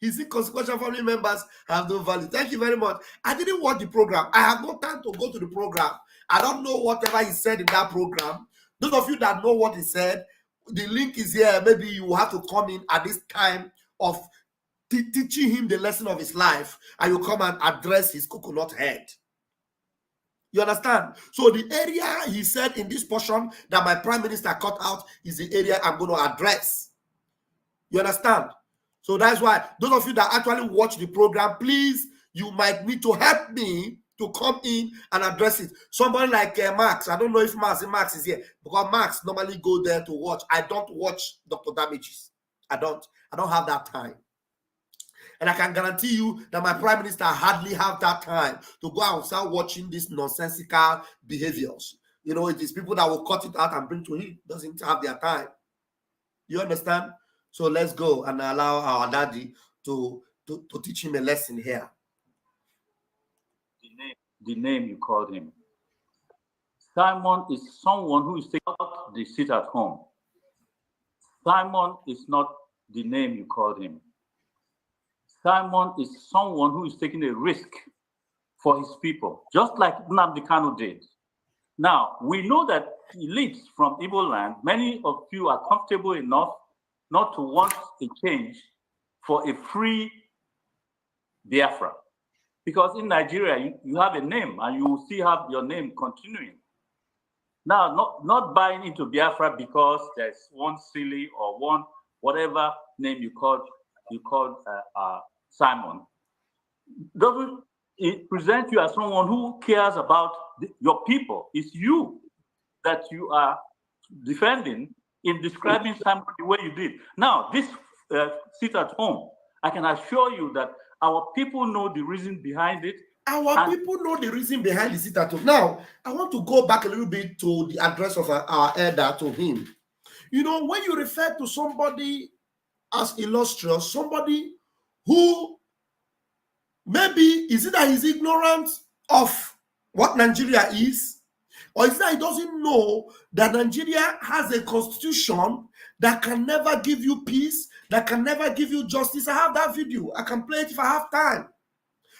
His inconsequential family members have no value. Thank you very much. I didn't watch the program. I have no time to go to the program. I don't know whatever he said in that program. Those of you that know what he said, the link is here. Maybe you will have to come in at this time of teaching him the lesson of his life, and you come and address his coconut head. You understand? So the area he said in this portion that my prime minister cut out is the area I'm going to address. You understand? So that's why those of you that actually watch the program, please, you might need to help me to come in and address it. Somebody like Max, I don't know if Max is here, because Max normally go there to watch. I don't watch Dr. Damages. I don't have that time. And I can guarantee you that my prime minister hardly have that time to go out and start watching these nonsensical behaviors. It is people that will cut it out and bring to him. Doesn't have their time. You understand? So let's go and allow our daddy to teach him a lesson here. The name you called him. Simon is someone who is taking out the seat at home. Simon is not the name you called him. Simon is someone who is taking a risk for his people, just like Nnamdi Kanu did. Now, we know that elites from Igbo land, many of you are comfortable enough not to want a change for a free Biafra. Because in Nigeria, you have a name and you will still have your name continuing. Now, not buying into Biafra because there's one silly or one whatever name you called Simon. Doesn't it present you as someone who cares about your people? It's you that you are defending in describing Simon the way you did. Now, this sit at home, I can assure you that our people know the reason behind it. Our people know the reason behind the sit at home. Now, I want to go back a little bit to the address of our elder to him. When you refer to somebody as illustrious, somebody who maybe is it that he's ignorant of what Nigeria is, or is it that he doesn't know that Nigeria has a constitution that can never give you peace, that can never give you justice? I have that video. I can play it if I have time.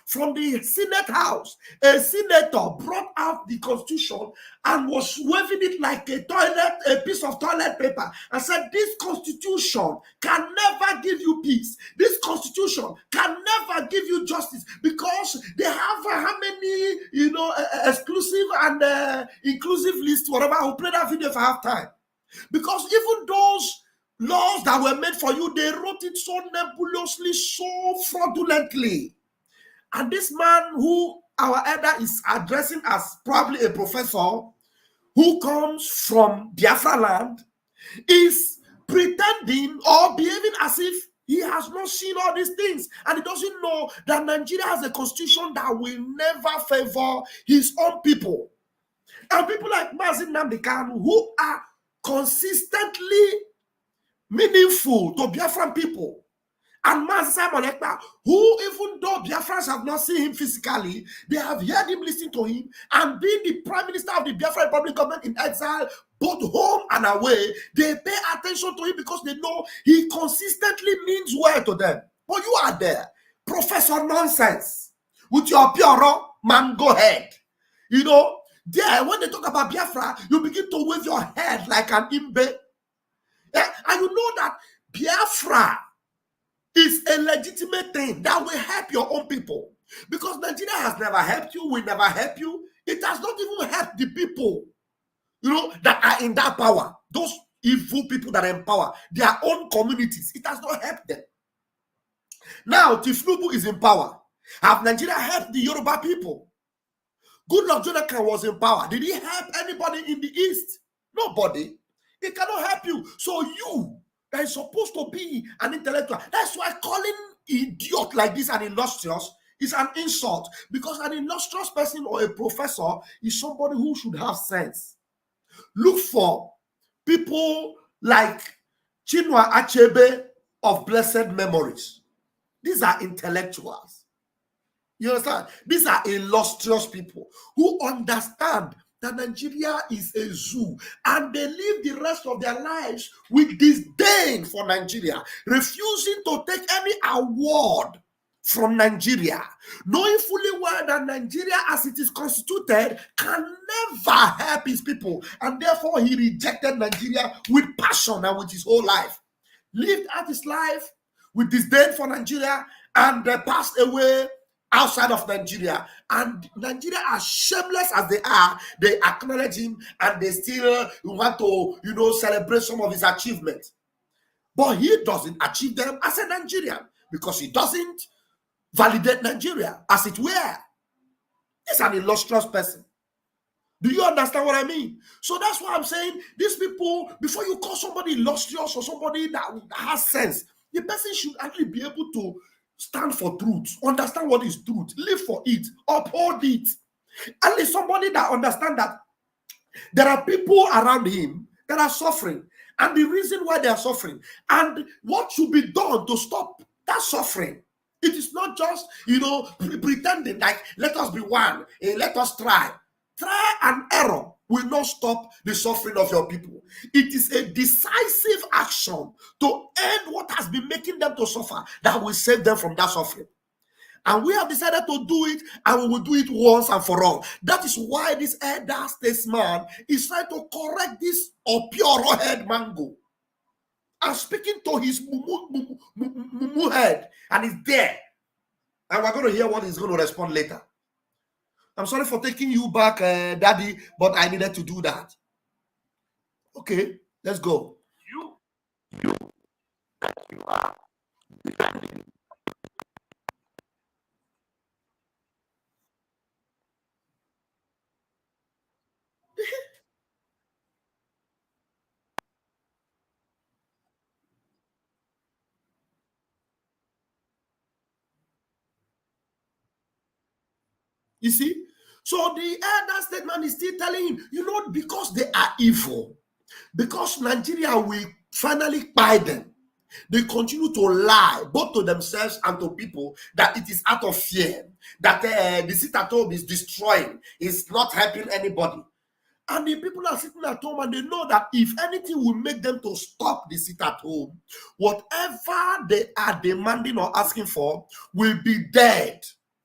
From the Senate House, a senator brought out the constitution and was waving it like a piece of toilet paper and said, this constitution can never give you peace. This constitution can never give you justice because they have how many, exclusive and inclusive lists, whatever. I'll play that video if I have time. Because even those laws that were made for you, they wrote it so nebulously, so fraudulently. And this man who our elder is addressing as probably a professor who comes from Biafra land is pretending or behaving as if he has not seen all these things. And he doesn't know that Nigeria has a constitution that will never favor his own people. And people like Mazi Nnamdi Kanu, who are consistently meaningful to Biafran people. And Mazi Simon Ekpa, who even though Biafrans have not seen him physically, they have heard him listen to him, and being the Prime Minister of the Biafra Republic government in exile, both home and away, they pay attention to him because they know he consistently means well to them. But you are there, Professor Nonsense, with your pure man, go ahead. There, when they talk about Biafra, you begin to wave your head like an Imbee. Yeah? And you know that Biafra is a legitimate thing that will help your own people. Because Nigeria has never helped you, will never help you. It has not even helped the people, that are in that power. Those evil people that are in power, their own communities. It has not helped them. Now, Tifnubu is in power. Have Nigeria helped the Yoruba people? Goodluck Jonathan was in power. Did he help anybody in the East? Nobody. He cannot help you. So you, that is supposed to be an intellectual, that's why calling idiot like this an illustrious is an insult. Because an illustrious person or a professor is somebody who should have sense. Look for people like Chinua Achebe of blessed memories. These are intellectuals. You understand? These are illustrious people who understand that Nigeria is a zoo, and they live the rest of their lives with disdain for Nigeria, refusing to take any award from Nigeria, knowing fully well that Nigeria as it is constituted can never help his people, and therefore he rejected Nigeria with passion and with his whole life, lived out his life with disdain for Nigeria, and passed away outside of Nigeria. And Nigeria, as shameless as they are, they acknowledge him and they still want to, celebrate some of his achievements. But he doesn't achieve them as a Nigerian because he doesn't validate Nigeria as it were. He's an illustrious person. Do you understand what I mean? So that's why I'm saying these people, before you call somebody illustrious or somebody that has sense, the person should actually be able to stand for truth, understand what is truth, live for it, uphold it. At least somebody that understands that there are people around him that are suffering, and the reason why they are suffering, and what should be done to stop that suffering. It is not just, pretending like, let us be one, let us try. Try and error will not stop the suffering of your people. It is a decisive action to end what has been making them to suffer that will save them from that suffering. And we have decided to do it, and we will do it once and for all. That is why this elder statesman is trying to correct this pure head mango. I'm speaking to his mumu head, and it's there. And we're going to hear what he's going to respond later. I'm sorry for taking you back, Daddy, but I needed to do that. Okay, let's go. You are defending. You see? So the elder statement is still telling him, because they are evil, because Nigeria will finally buy them, they continue to lie both to themselves and to people that it is out of fear, that the sit at home is destroying, is not helping anybody. And the people are sitting at home and they know that if anything will make them to stop the sit at home, whatever they are demanding or asking for will be dead.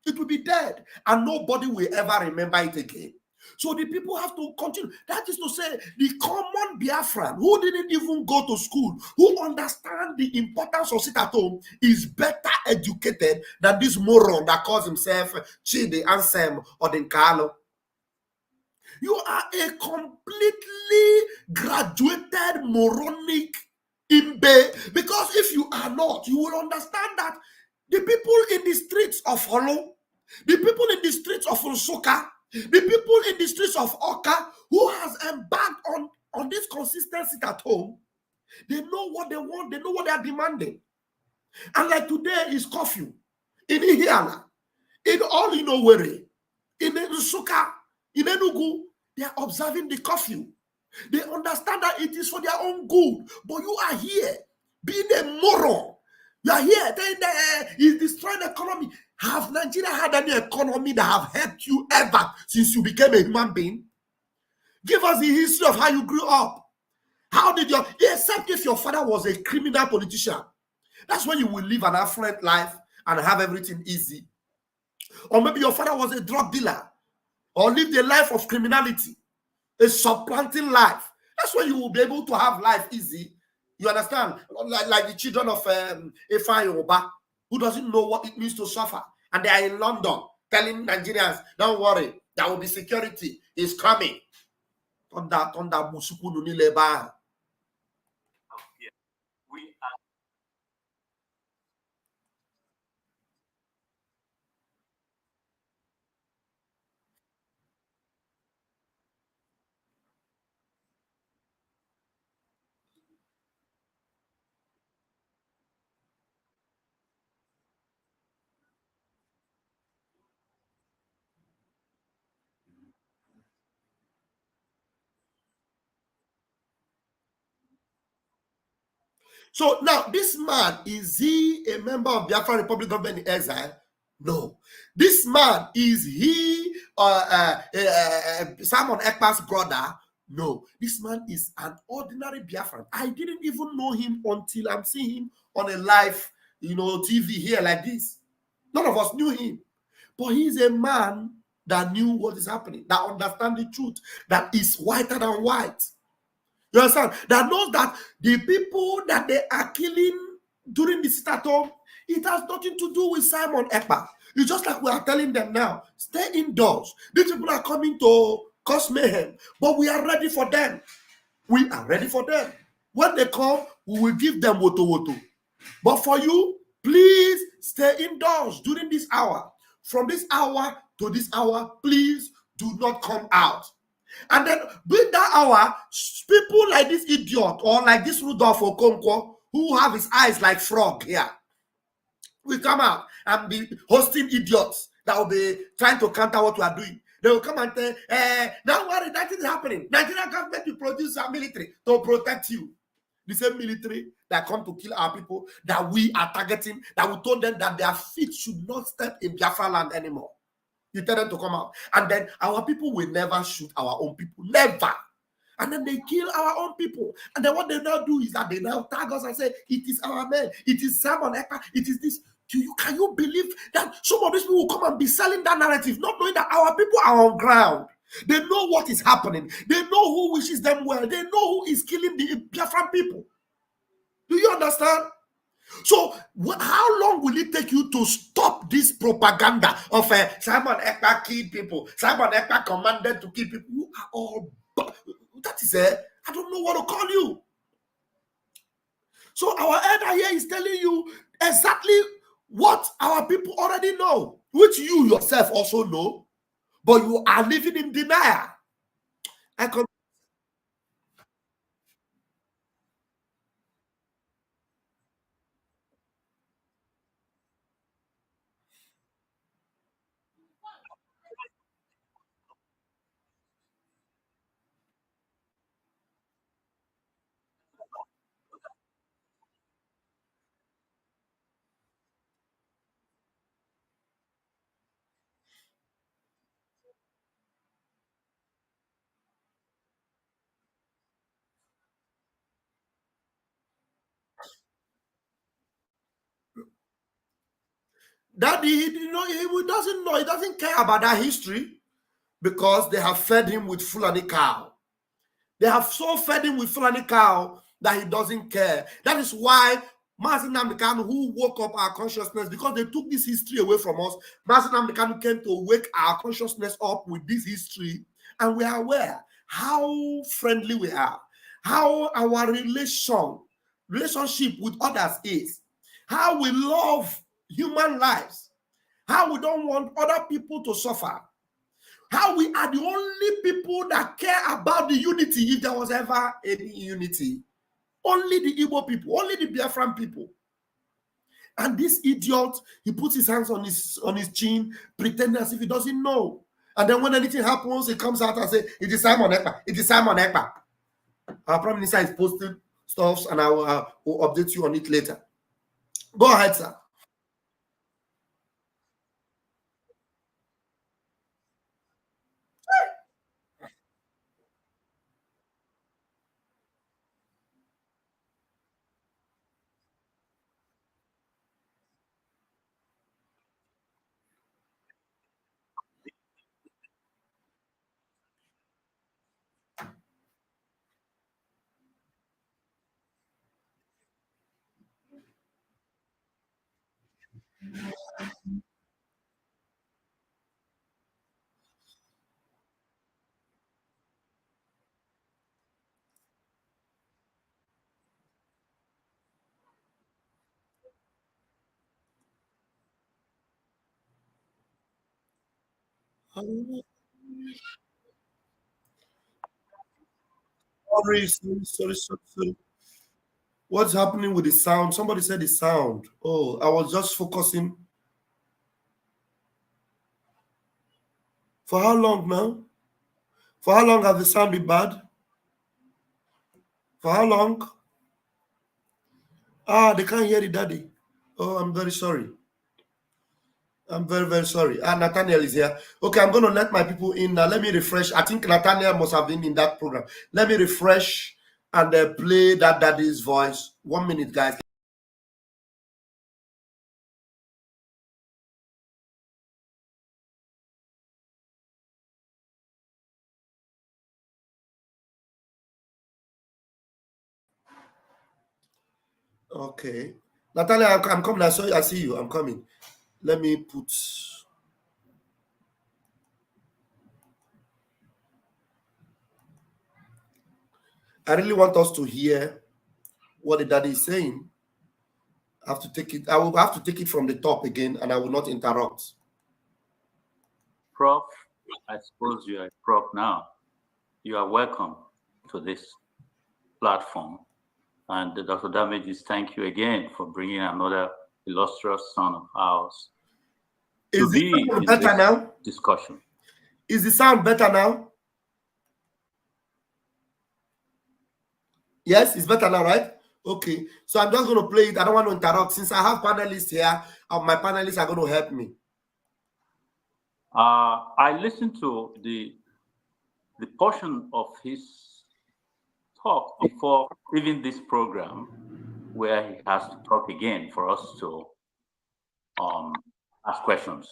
It will be dead, and nobody will ever remember it again. So the people have to continue. That is to say, the common Biafran who didn't even go to school, who understand the importance of sit at home, is better educated than this moron that calls himself Chidi OdinK. You are a completely graduated moronic Imbee, because if you are not, you will understand that the people in the streets of Holo, the people in the streets of Nsukka, the people in the streets of Oka, who has embarked on this consistency at home, they know what they want, they know what they are demanding. And like today is curfew in Ihiala, in all Inowere, in Nsukka, in Enugu, they are observing the curfew. They understand that it is for their own good. But you are here being a moron. You are here saying that he's destroying the economy. Have Nigeria had any economy that have helped you ever since you became a human being? Give us the history of how you grew up. How did your, except if your father was a criminal politician, that's when you will live an affluent life and have everything easy. Or maybe your father was a drug dealer. or live the life of criminality, a supplanting life. That's when you will be able to have life easy. You understand? Like the children of Efai Oba, who doesn't know what it means to suffer. And they are in London telling Nigerians, don't worry, there will be security. It's coming. Thunder, musuku nunileba. We are. So now, this man, is he a member of Biafra Republic government in exile? No. This man, is he Simon Ekpa's brother? No. This man is an ordinary Biafran. I didn't even know him until I'm seeing him on a live, TV here like this. None of us knew him. But he's a man that knew what is happening, that understands the truth, that is whiter than white. You understand? That knows that the people that they are killing during the start-up, it has nothing to do with Simon Ekpa. It's just like we are telling them now, stay indoors. These people are coming to cause mayhem, but we are ready for them. We are ready for them. When they come, we will give them woto. But for you, please stay indoors during this hour. From this hour to this hour, please do not come out. And then during that hour, people like this idiot or like this Rudolph Okonkwo, who have his eyes like frog here, will come out and be hosting idiots that will be trying to counter what we are doing. They will come and say, don't worry, that is happening. Nigerian government will produce our military to protect you. The same military that come to kill our people, that we are targeting, that we told them that their feet should not step in Biafra land anymore. You tell them to come out. And then our people will never shoot our own people. Never. And then they kill our own people. And then what they now do is that they now tag us and say, it is our men. It is Simon Ekpa. It is this. Can you believe that some of these people will come and be selling that narrative, not knowing that our people are on ground? They know what is happening. They know who wishes them well. They know who is killing the Biafran people. Do you understand? So, how long will it take you to stop this propaganda of Simon Ekpa killed people? Simon Ekpa commanded to kill people. You are all, that is I don't know what to call you. So, our elder here is telling you exactly what our people already know, which you yourself also know, but you are living in denial. That he doesn't know, he doesn't care about that history because they have fed him with Fulani cow. They have so fed him with Fulani cow that he doesn't care. That is why Mazi Nnamdi Kanu, who woke up our consciousness, because they took this history away from us, Mazi Nnamdi Kanu came to wake our consciousness up with this history, and we are aware how friendly we are, how our relationship with others is, how we love human lives, how we don't want other people to suffer, how we are the only people that care about the unity if there was ever any unity. Only the Igbo people, only the Biafran people. And this idiot, he puts his hands on his chin, pretending as if he doesn't know. And then when anything happens, he comes out and says, it is Simon Ekpa. It is Simon Ekpa. Our Prime Minister is posting stuff, and I will update you on it later. Go ahead, sir. Sorry. What's happening with the sound? Somebody said the sound. Oh, I was just focusing. For how long now? For how long has the sound been bad? For how long? Ah, they can't hear the daddy. Oh, I'm very sorry. I'm very, very sorry. Ah, Nathaniel is here. Okay, I'm going to let my people in now. Let me refresh. I think Nathaniel must have been in that program. Let me refresh and play that daddy's voice. 1 minute, guys. Okay. Natalia, I'm coming. I see you. I'm coming. Let me put... I really want us to hear what the daddy is saying. I have to take it. I will have to take it from the top again, and I will not interrupt. Prof, I suppose you are Prof now. You are welcome to this platform. And Dr. Damages, thank you again for bringing another illustrious son of ours to be in better now? Discussion. Is the sound better now? Yes, it's better now, right? Okay. So I'm just going to play it. I don't want to interrupt. Since I have panelists here, my panelists are going to help me. I listened to the portion of his talk before even this program, where he has to talk again for us to ask questions.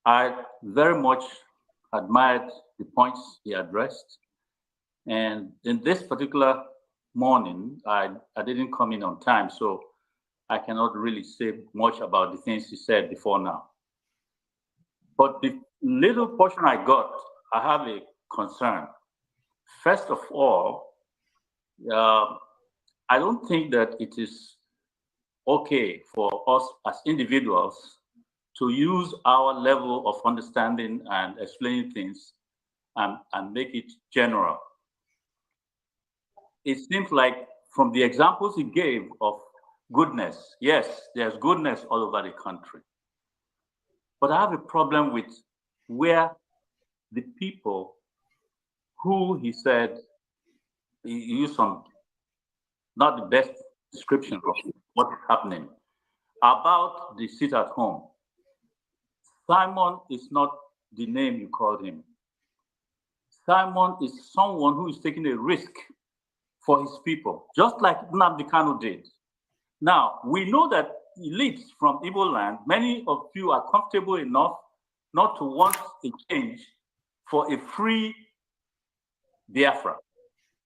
I very much admired the points he addressed. And in this particular morning, I didn't come in on time, so I cannot really say much about the things he said before now. But the little portion I got, I have a concern. First of all, I don't think that it is okay for us as individuals to use our level of understanding and explaining things and make it general. It seems like from the examples he gave of goodness, yes, there's goodness all over the country. But I have a problem with where the people who he said, he used some, not the best description of what is happening, about the sit at home. Simon is not the name you called him. Simon is someone who is taking a risk for his people, just like Nnamdi Kanu did. Now, we know that elites from Igbo land, many of you are comfortable enough not to want a change for a free Biafra.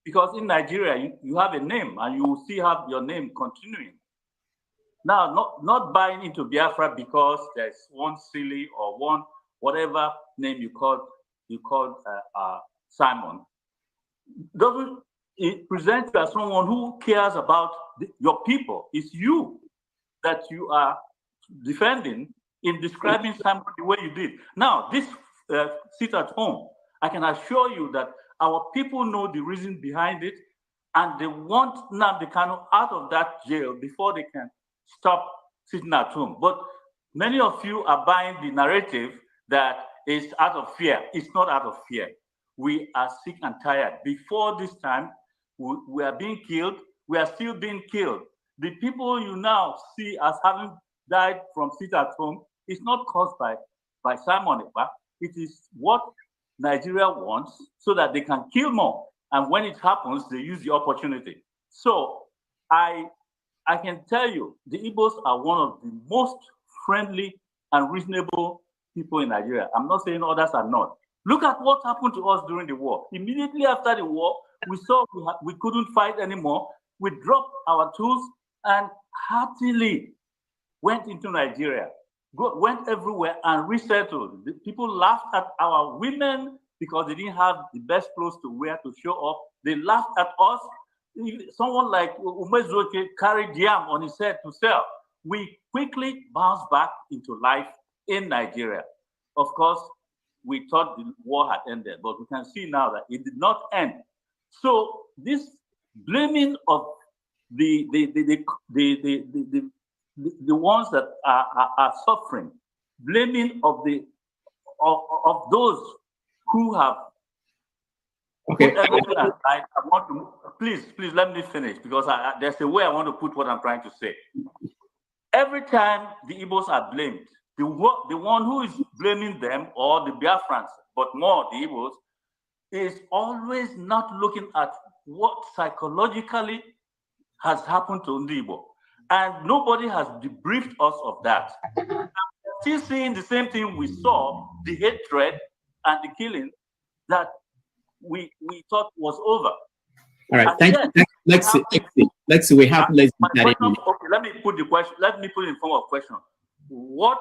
Because in Nigeria, you have a name and you will still have your name continuing. Now, not buying into Biafra because there's one silly or one whatever name you called Simon, doesn't it present you as someone who cares about your people. It's you that you are defending in describing Simon the way you did. Now, this sit at home, I can assure you that our people know the reason behind it, and they want Nnamdi Kanu out of that jail before they can stop sitting at home. But many of you are buying the narrative that it's out of fear. It's not out of fear. We are sick and tired. Before this time, we are being killed. We are still being killed. The people you now see as having died from sit at home is not caused by Simon Ekpa. It is what Nigeria wants so that they can kill more. And when it happens, they use the opportunity. So I can tell you, the Igbos are one of the most friendly and reasonable people in Nigeria. I'm not saying others are not. Look at what happened to us during the war. Immediately after the war, we saw we couldn't fight anymore. We dropped our tools and heartily went into Nigeria, went everywhere and resettled. The people laughed at our women because they didn't have the best clothes to wear to show off. They laughed at us. Someone like Umezuoke carried yam on his head to sell. We quickly bounced back into life in Nigeria. Of course, we thought the war had ended, but we can see now that it did not end. So this blaming of the ones that are suffering, blaming of those who have put everything aside. I want to please let me finish, because there's a way I want to put what I'm trying to say. Every time the Igbos are blamed, the one who is blaming them, or the Biafrans, but more the Igbos, is always not looking at what psychologically has happened to Igbo. And nobody has debriefed us of that. We're still seeing the same thing we saw, the hatred and the killing that we thought was over. All right, thank you. Let's see. We have less than 30 minutes. Okay, let me put the question. Let me put it in form of question. What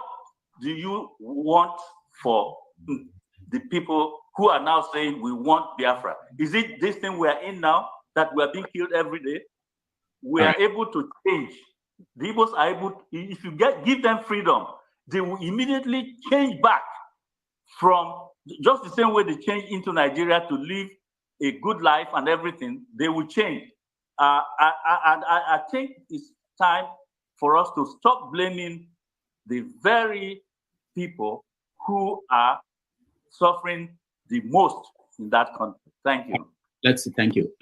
do you want for the people who are now saying we want Biafra? Is it this thing we are in now, that we are being killed every day? We are able to change. The Igbos are able. If you give them freedom, they will immediately change back from just the same way they changed into Nigeria to live a good life and everything. They will change. I think it's time for us to stop blaming the very people who are suffering the most in that country. Thank you. Let's see. Thank you.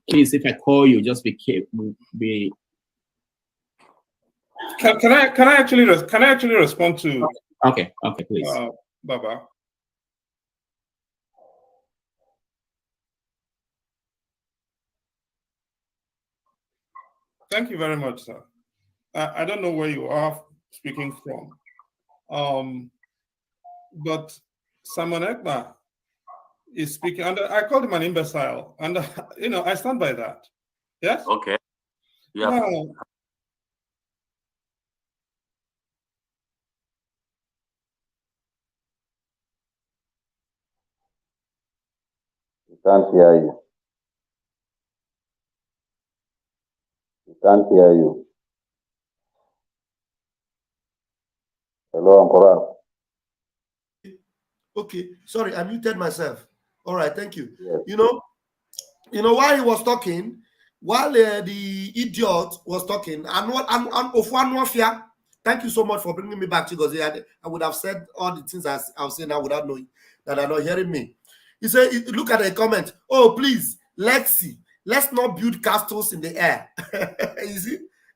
Please, if I call you, just be. Can I actually respond to? Okay, please. Baba. Thank you very much, sir. I don't know where you are speaking from, but Simon Ekpa is speaking, and I called him an imbecile, and I stand by that. Yes. Okay. Yeah. Now, We can't hear you. We can't hear you. Hello, Uncle. Okay, sorry, I muted myself. All right, thank you. Yes. You know, while he was talking, while the idiot was talking, thank you so much for bringing me back, because I would have said all the things I was saying now without knowing that they're not hearing me. He said, look at the comment. Oh, please, let's not build castles in the air.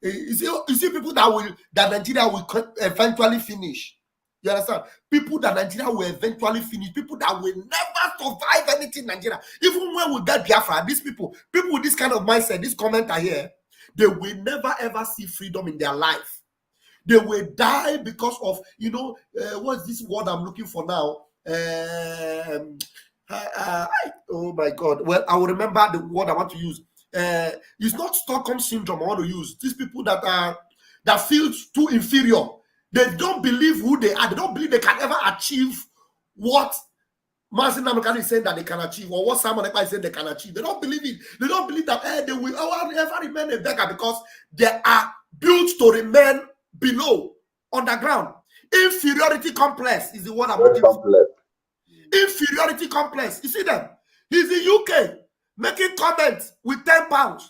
You see people that Nigeria will eventually finish. You understand? People that Nigeria will eventually finish. People that will never survive anything in Nigeria. Even when we get Biafra, these people with this kind of mindset, this commenter here, they will never ever see freedom in their life. They will die because of, what's this word I'm looking for now? Oh my God. Well, I will remember the word I want to use. It's not Stockholm syndrome I want to use. These people that feel too inferior. They don't believe who they are. They don't believe they can ever achieve what Mazi is saying that they can achieve, or what Simon Ekpa is saying they can achieve. They don't believe it. They don't believe that they will ever remain a beggar, because they are built to remain below, underground. Inferiority complex is the word I'm looking for. Inferiority complex. You see them? He's in UK making comments with £10.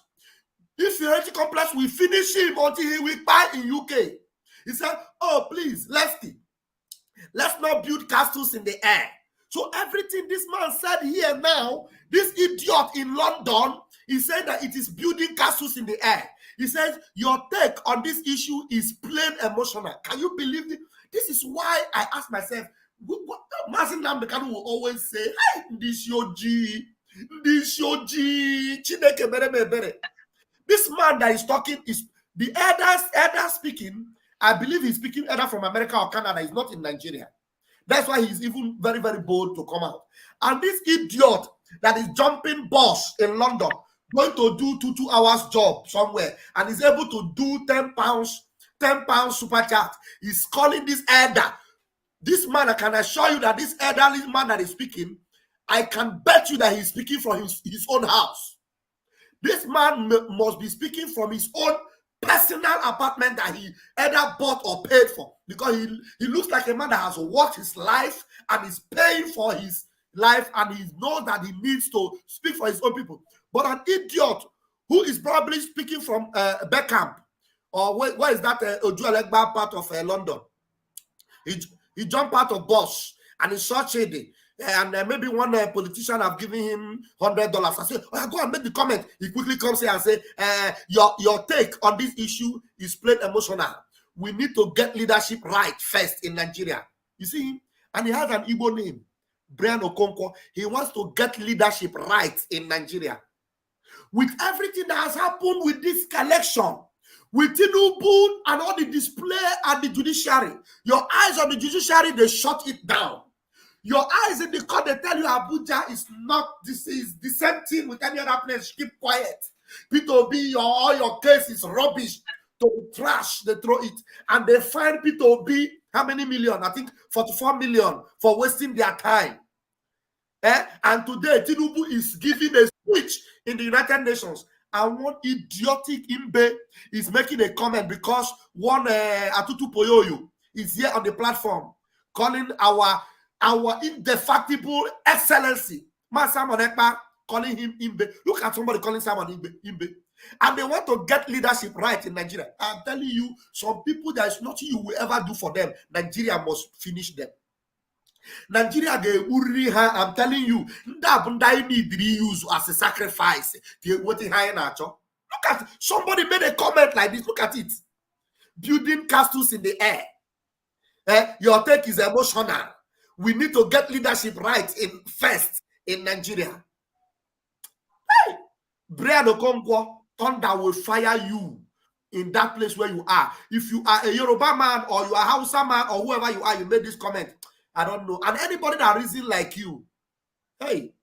Inferiority complex will finish him until he will buy in UK. He said, oh, please, let's not build castles in the air. So everything this man said here now, this idiot in London, he said that it is building castles in the air. He says, your take on this issue is plain emotional. Can you believe it? This is why I ask myself, Mazi Nnamdi Kanu will always say, hey, this yoji, Chineke bere. This man that is talking is the elder speaking. I believe he's speaking either from America or Canada. He's not in Nigeria. That's why he's even very, very bold to come out. And this idiot that is jumping bus in London, going to do 2 hours job somewhere, and is able to do £10 super chat. He's calling this elder. This man, I can assure you that this elderly man that is speaking, I can bet you that he's speaking from his own house. This man must be speaking from his own personal apartment that he either bought or paid for, because he looks like a man that has worked his life and is paying for his life, and he knows that he needs to speak for his own people. But an idiot who is probably speaking from Beckham, or where is that Ojuelegba part of London? He jumped out of bus and he saw shady. And maybe one politician have given him $100. I say, oh, go and make the comment. He quickly comes here and say, your take on this issue is plain emotional. We need to get leadership right first in Nigeria. You see him? And he has an Igbo name, Brian Okonkwo. He wants to get leadership right in Nigeria. With everything that has happened with this collection, with Tinubu and all the display at the judiciary, your eyes on the judiciary, they shut it down. Your eyes in the court, they tell you Abuja is not, this is the same thing with any other place. Keep quiet. P2B, all your case is rubbish, to trash, they throw it. And they find P2B, how many million? I think 44 million for wasting their time. And today, Tinubu is giving a speech in the United Nations. And one Ijiotic Imbee is making a comment because one Ututu Poyoyo is here on the platform calling our indefatigable excellency, Man Simon Ekpa, calling him Imbee. Look at somebody calling someone Imbee. And they want to get leadership right in Nigeria. I'm telling you, some people, there is nothing you will ever do for them. Nigeria must finish them. Nigeria, I'm telling you, that need to use as a sacrifice. Look at, somebody made a comment like this. Look at it. Building castles in the air. Your take is emotional. We need to get leadership right first in Nigeria. Hey! Brian Okonkwo, thunder will fire you in that place where you are. If you are a Yoruba man or you are Hausa man or whoever you are, you made this comment. I don't know. And anybody that reason like you, hey,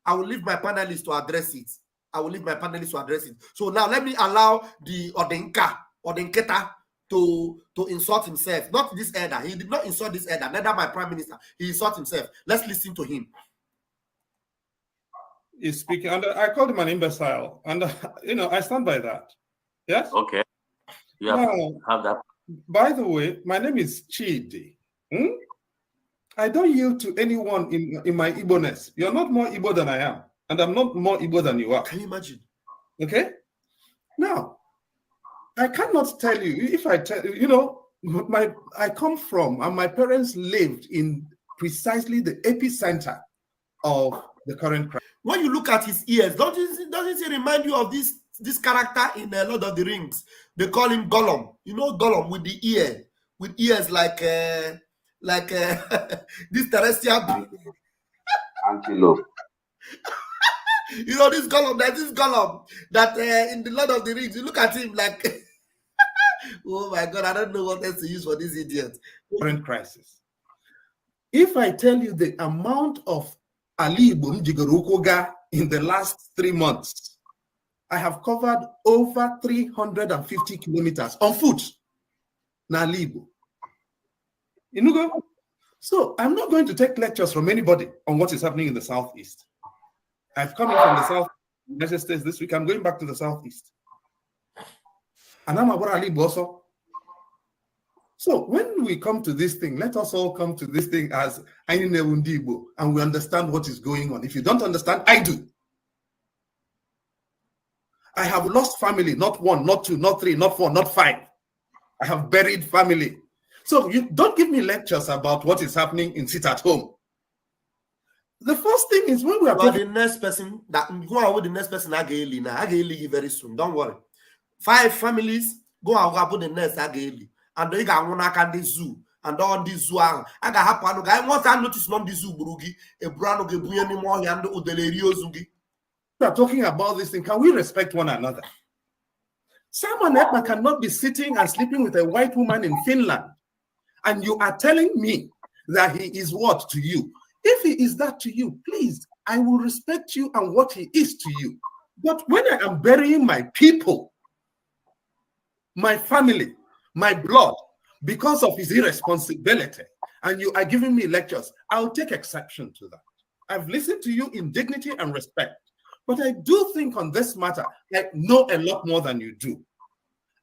I will leave my panelists to address it. So now let me allow the Odinketa to insult himself. Not this elder. He did not insult this elder, neither my prime minister. He insulted himself. Let's listen to him. He's speaking, and I called him an imbecile. And, I stand by that. Yes? Okay. You have that. By the way, my name is Chidi. I don't yield to anyone in my Igbo-ness. You're not more Igbo than I am. And I'm not more Igbo than you are. Can you imagine? Okay? Now, I cannot tell you, if I tell you, I come from, and my parents lived in precisely the epicenter of the current crisis. When you look at his ears, doesn't it remind you of this character in Lord of the Rings? They call him Gollum. You know Gollum with the ear, with ears like this terrestrial antelope. You know this Gollum, that in the Lord of the Rings, you look at him like, oh my God, I don't know what else to use for this idiot. Current crisis. If I tell you the amount of Ali Jigarukoga in the last 3 months, I have covered over 350 kilometers on foot. Nalibu. So I'm not going to take lectures from anybody on what is happening in the Southeast. I've come in from the South United States this week. I'm going back to the Southeast. And I'm about Ali Boso. So when we come to this thing, let us all come to this thing as Ainewundibo, and we understand what is going on. If you don't understand, I do. I have lost family, not 1, not 2, not 3, not 4, not 5. I have buried family. So you don't give me lectures about what is happening in sit at home. The first thing is when we are the next person that go out with the next person Ageli now. Ageli very soon. Don't worry. 5 families go out with the next Ageli. And they got one at the zoo. And on this zoo, I got happen. I want to notice on the zoo burugi a brand of Gabriel more and Udelerio Zugi. We are talking about this thing. Can we respect one another? Simon Ekpa cannot be sitting and sleeping with a white woman in Finland. And you are telling me that he is what to you? If he is that to you, please, I will respect you and what he is to you. But when I am burying my people, my family, my blood, because of his irresponsibility, and you are giving me lectures, I'll take exception to that. I've listened to you in dignity and respect. But I do think on this matter, I know a lot more than you do.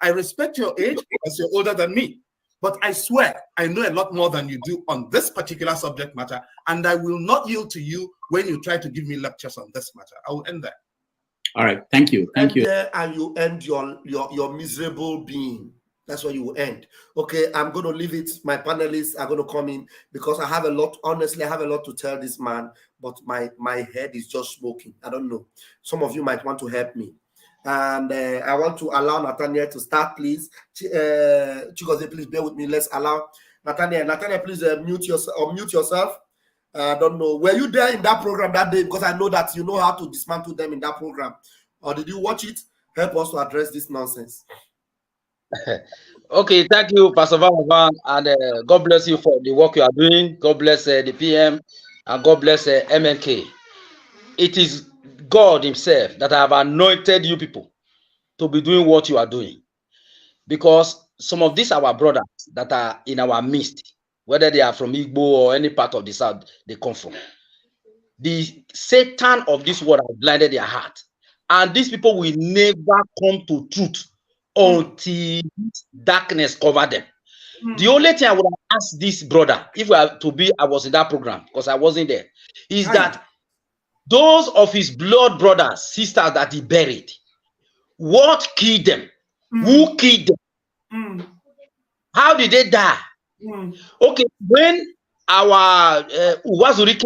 I respect your age because you're older than me. But I swear, I know a lot more than you do on this particular subject matter, and I will not yield to you when you try to give me lectures on this matter. I will end there. All right, thank you. Thank you. There and you end your miserable being. That's where you will end. Okay, I'm going to leave it. My panelists are going to come in because I have a lot, honestly, I have a lot to tell this man, but my head is just smoking. I don't know. Some of you might want to help me. And I want to allow Nathaniel to start, please. Chigozie, please bear with me. Let's allow Nathaniel. Nathaniel, please mute yourself. I don't know. Were you there in that program that day? Because I know that you know how to dismantle them in that program. Or did you watch it? Help us to address this nonsense. Okay, thank you, Pastor Van, and God bless you for the work you are doing. God bless the PM, and God bless MNK. It is God himself that have anointed you people to be doing what you are doing, because some of these our brothers that are in our midst, whether they are from Igbo or any part of the South they come from, the Satan of this world has blinded their heart, and these people will never come to truth until darkness cover them. The only thing I would ask this brother, if I was in that program, because I wasn't there, is that those of his blood brothers, sisters that he buried, what killed them? Who killed them? How did they die? Okay, when our Uwazurike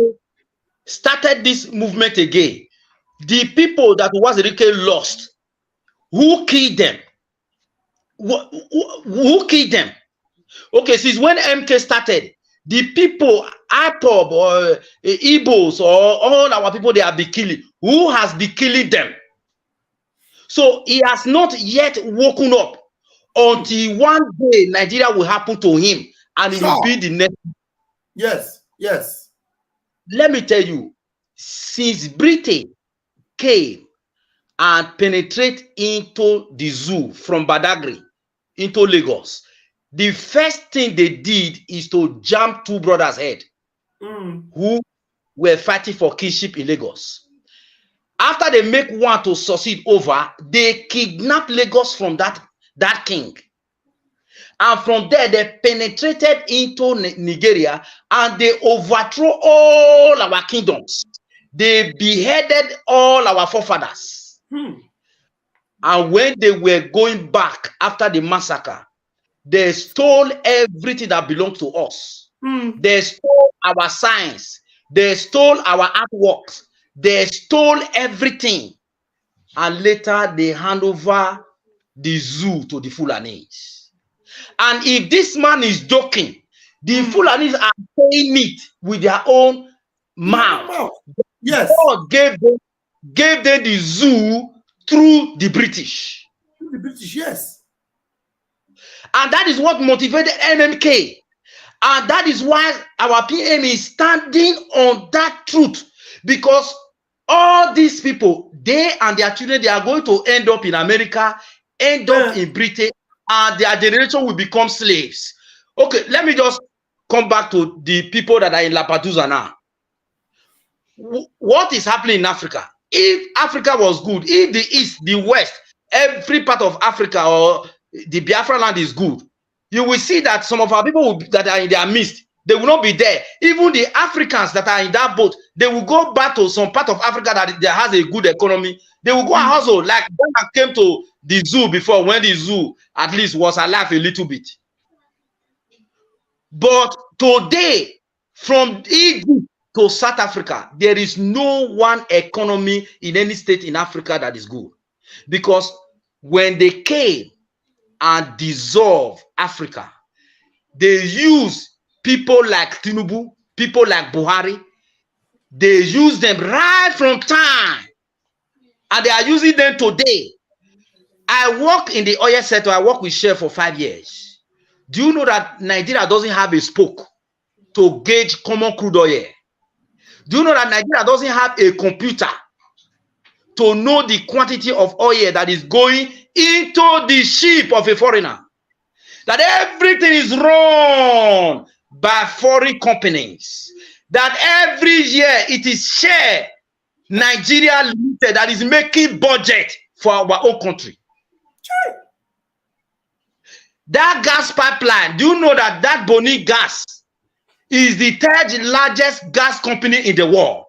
started this movement again, the people that Uwazurike lost, who killed them? Who killed them? Okay, since when MK started, the people, IPOB or Igbos or all our people, they have been killing. Who has been killing them? So he has not yet woken up until one day Nigeria will happen to him and it will be the next. Yes, yes. Let me tell you, since Britain came and penetrate into the zoo from Badagry into Lagos, the first thing they did is to jam two brothers' head who were fighting for kingship in Lagos. After they make one to succeed over, they kidnap Lagos from that king. And from there, they penetrated into Nigeria and they overthrew all our kingdoms. They beheaded all our forefathers. And when they were going back after the massacre, they stole everything that belonged to us. They stole our science. They stole our artworks. They stole everything. And later they hand over the zoo to the Fulanis. And if this man is joking, the Fulanis are saying it with their own mouth. Yes. God gave them the zoo through the British. The British, yes. And that is what motivated MNK. And that is why our PM is standing on that truth. Because all these people, they and their children, they are going to end up in America, end up in Britain, and their generation will become slaves. Okay, let me just come back to the people that are in Lapadusa now. What is happening in Africa? If Africa was good, if the East, the West, every part of Africa or the Biafra land is good, you will see that some of our people that are in their midst, they will not be there. Even the Africans that are in that boat, they will go back to some part of Africa that has a good economy. They will go and hustle. Like Ghana came to the zoo before, when the zoo at least was alive a little bit. But today, from Egypt to South Africa, there is no one economy in any state in Africa that is good. Because when they came and dissolved Africa, they used people like Tinubu, people like Buhari. They use them right from time, and they are using them today. I work in the oil sector. I work with Shell for 5 years. Do you know that Nigeria doesn't have a spoke to gauge common crude oil? Do you know that Nigeria doesn't have a computer to know the quantity of oil that is going into the ship of a foreigner? That everything is run by foreign companies. That every year it is Shell Nigeria Limited that is making budget for our own country. That gas pipeline, do you know that that Boni Gas is the third largest gas company in the world?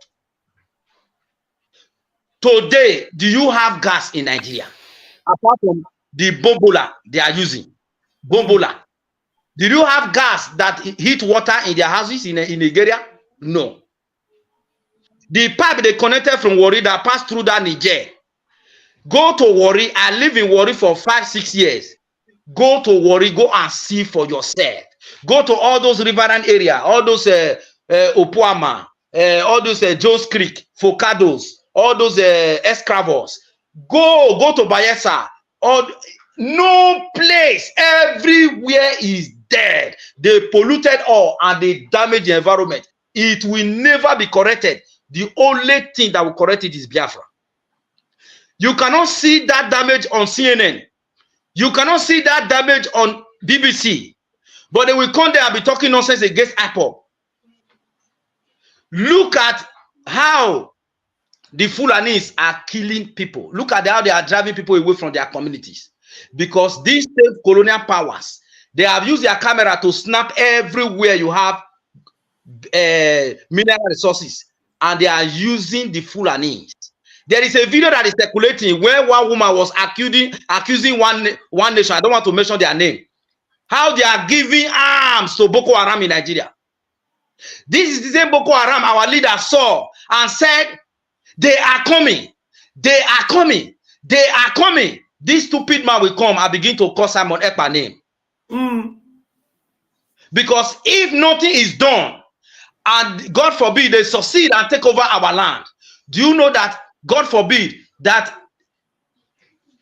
Today, do you have gas in Nigeria? Apart from the bombola they are using. Bombola. Did you have gas that heat water in their houses in Nigeria? No. The pipe they connected from Warri that passed through that Niger. Go to Warri. I live in Warri for 5-6 years. Go to Warri. Go and see for yourself. Go to all those riverine area, all those Opuama, all those Jones Creek, Focados, all those Escravos. Go to Bayelsa. No place, everywhere is dead. They polluted all and they damaged the environment. It will never be corrected. The only thing that will correct it is Biafra. You cannot see that damage on CNN. You cannot see that damage on BBC. But they will come there and be talking nonsense against Apple. Look at how the Fulanis are killing people. Look at how they are driving people away from their communities. Because these same colonial powers, they have used their camera to snap everywhere you have mineral resources. And they are using the Fulanis. There is a video that is circulating where one woman was accusing one nation. I don't want to mention their name. How they are giving arms to Boko Haram in Nigeria. This is the same Boko Haram our leader saw and said, they are coming. They are coming. They are coming. This stupid man will come and begin to call Simon Ekpa name. Because if nothing is done, and God forbid they succeed and take over our land, do you know that God forbid that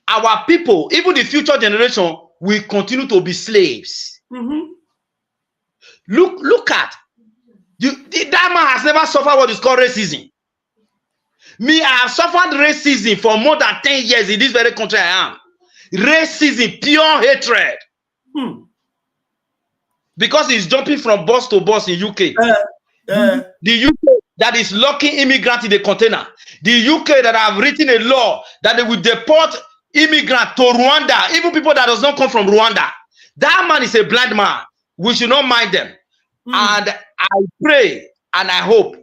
our people, even the future generation, will continue to be slaves? Look at that man has never suffered what is called racism. Me, I have suffered racism for more than 10 years in this very country I am. Racism, pure hatred. Because he's jumping from bus to bus in UK. The UK that is locking immigrants in the container. The UK that have written a law that they will deport immigrants to Rwanda, even people that does not come from Rwanda. That man is a blind man. We should not mind them. And I pray and I hope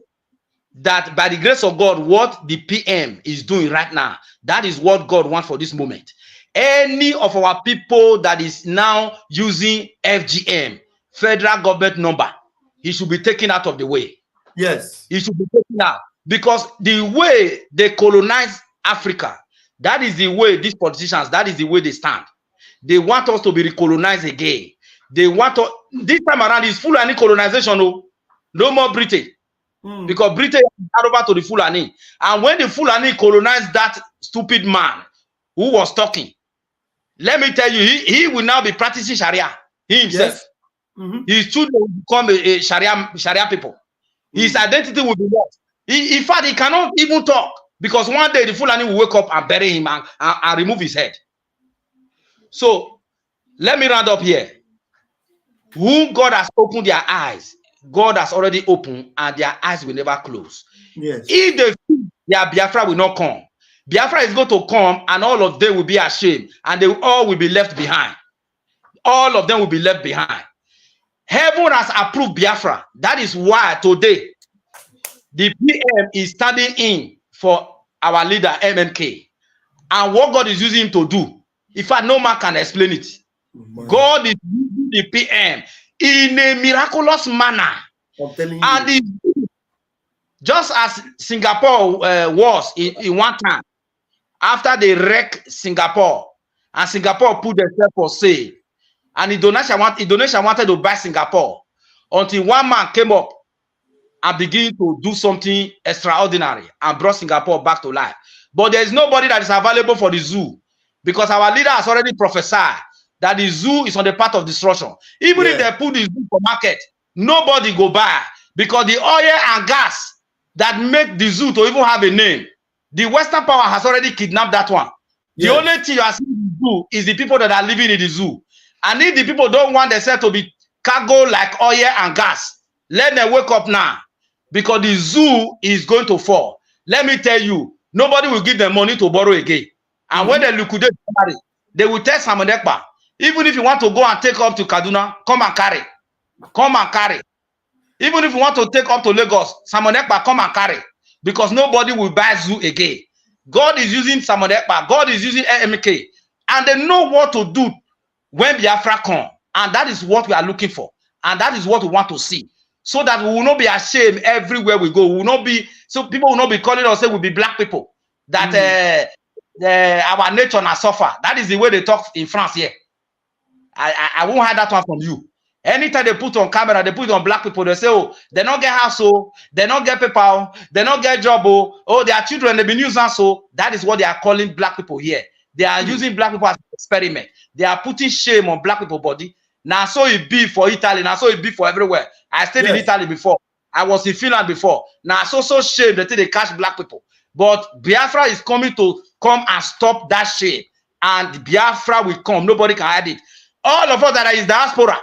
that by the grace of God, what the PM is doing right now, that is what God wants for this moment. Any of our people that is now using FGM, federal government number, he should be taken out of the way. Yes. He should be taken out. Because the way they colonize Africa, that is the way these politicians, that is the way they stand. They want us to be recolonized again. They want to, this time around is Fulani colonization. No more Britain. Because Britain is over to the Fulani. And when the Fulani colonized that stupid man who was talking, let me tell you, he will now be practicing Sharia. He himself. Yes. His children will become a Sharia people. His identity will be lost. In fact, he cannot even talk. Because one day the Fulani will wake up and bury him and remove his head. So, let me round up here. Whom God has opened their eyes, God has already opened, and their eyes will never close. Yes. If they think their Biafra will not come, Biafra is going to come, and all of them will be ashamed, and they all will be left behind. All of them will be left behind. Heaven has approved Biafra. That is why today the PM is standing in for our leader MNK, and what God is using him to do. In fact, no man can explain it. God is using the PM in a miraculous manner. And just as Singapore was in one time, after they wrecked Singapore, and Singapore put themselves for sale, and Indonesia wanted to buy Singapore, until one man came up and began to do something extraordinary and brought Singapore back to life. But there is nobody that is available for the zoo, because our leader has already prophesied that the zoo is on the path of destruction. Even if they put the zoo for market, nobody go buy, because the oil and gas that make the zoo to even have a name, the Western power has already kidnapped that one. The only thing you are seeing in the zoo is the people that are living in the zoo. And if the people don't want themselves to be cargo like oil and gas, let them wake up now, because the zoo is going to fall. Let me tell you, nobody will give them money to borrow again. And when they liquidate somebody, they will tell Simon Ekpa Even if you want to go and take up to Kaduna, come and carry. Come and carry. Even if you want to take up to Lagos, Simon Ekpa, come and carry. Because nobody will buy zoo again. God is using Simon Ekpa. God is using MNK. And they know what to do when Biafra come. And that is what we are looking for. And that is what we want to see. So that we will not be ashamed everywhere we go. We will not be, so people will not be calling us, say we'll be black people. That our nature has suffer. That is the way they talk in France here. I won't hide that one from you. Anytime they put on camera, they put on black people, they say, oh, they don't get house, oh, they don't get paper, they don't get job, oh, their children, they be using so. That is what they are calling black people here. They are using black people as an experiment. They are putting shame on black people body. Now, so it be for Italy, now so it be for everywhere. I stayed in Italy before. I was in Finland before. Now, so shame that they catch black people. But Biafra is coming to come and stop that shame. And Biafra will come. Nobody can hide it. All of us that are in diaspora,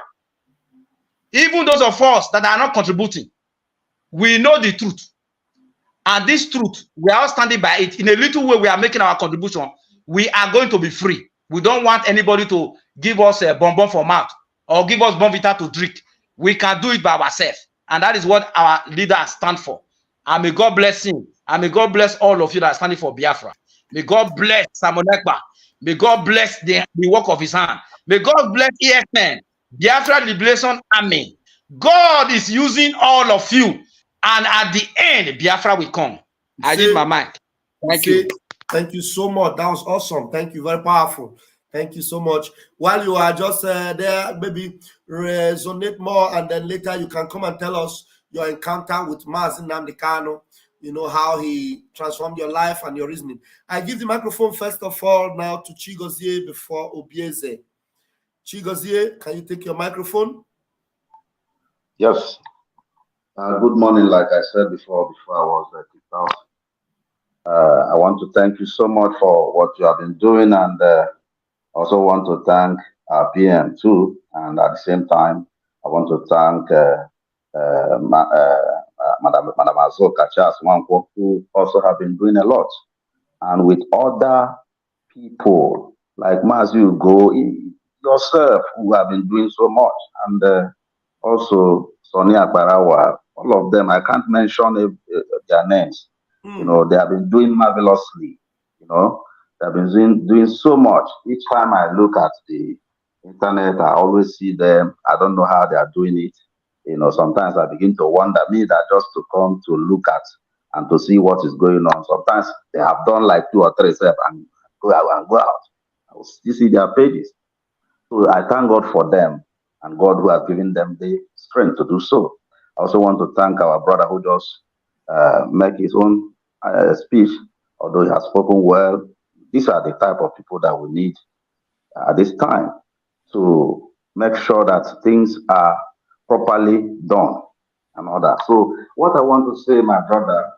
even those of us that are not contributing, we know the truth. And this truth, we are all standing by it. In a little way, we are making our contribution. We are going to be free. We don't want anybody to give us a bonbon for mouth or give us bonvita to drink. We can do it by ourselves. And that is what our leaders stand for. And may God bless him. And may God bless all of you that are standing for Biafra. May God bless Simon Ekpa. May God bless the work of his hand. May God bless ESN, Biafra Liberation Army. God is using all of you. And at the end, Biafra will come. I did my mic. Thank you. Thank you so much. That was awesome. Thank you. Very powerful. Thank you so much. While you are just there, maybe resonate more, and then later you can come and tell us your encounter with Mazi Nnamdi Kanu. You know, how he transformed your life and your reasoning. I give the microphone first of all now to Chigozie before Obieze. Chigozie, can you take your microphone? Yes. Good morning. Like I said before I was kicked out. I want to thank you so much for what you have been doing, and also want to thank our PM too. And at the same time, I want to thank Madam Azoka Charles Wankwo, who also have been doing a lot. And with other people like Mazi Ugo, yourself, who have been doing so much, and also Sonia Barawa, all of them, I can't mention their names. You know, they have been doing marvelously. You know, they have been doing so much. Each time I look at the internet, I always see them. I don't know how they are doing it. You know, sometimes I begin to wonder, me that just to come to look at and to see what is going on. Sometimes they have done like 2 or 3 steps and go out. I will still see their pages. So I thank God for them and God who has given them the strength to do so. I also want to thank our brother who just make his own speech, although he has spoken well. These are the type of people that we need at this time to make sure that things are properly done and all that. So what I want to say, my brother,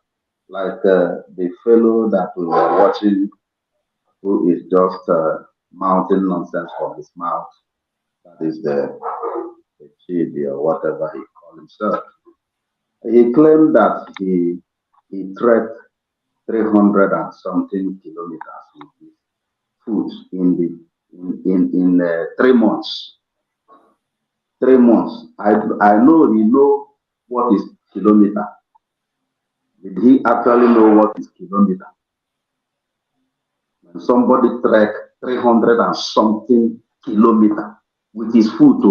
like the fellow that we were watching, who is just mounting nonsense from his mouth, that is the Chidi or whatever he called himself. He claimed that he trekked 300 and something kilometers with his foot in 3 months. 3 months. I know he know what is kilometer. Did he actually know what is kilometer? When somebody trek 300 and something kilometers with his foot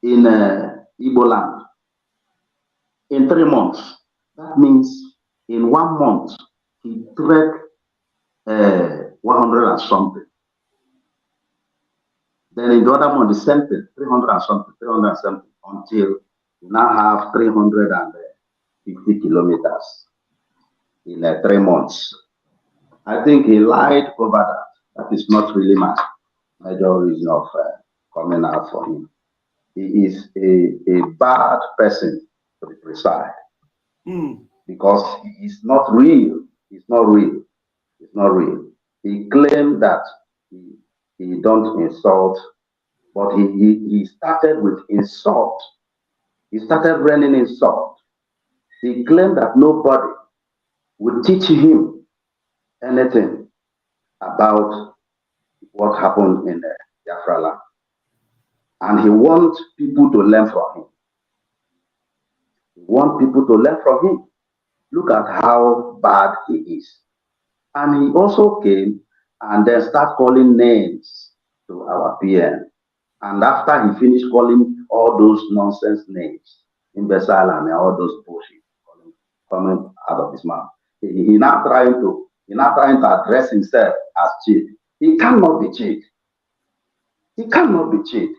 in Igbo land in 3 months, that means in 1 month he trekked 100 and something. Then in the other month, the same thing, 300 and something, until you now have 350 kilometers in 3 months. I think he lied over that. That is not really my major reason of coming out for him. He is a bad person, to be precise, because he is not real. It's not real. It's not real. He claimed that he don't insult, but he started with insult. He started raining insult. He claimed that nobody would teach him anything about what happened in Biafra land. And he wants people to learn from him. He wants people to learn from him. Look at how bad he is. And he also came and then start calling names to our PM. And after he finished calling all those nonsense names, imbecile and all those bullshit coming out of his mouth, he now trying to address himself as cheat. He cannot be cheat. He cannot be cheat.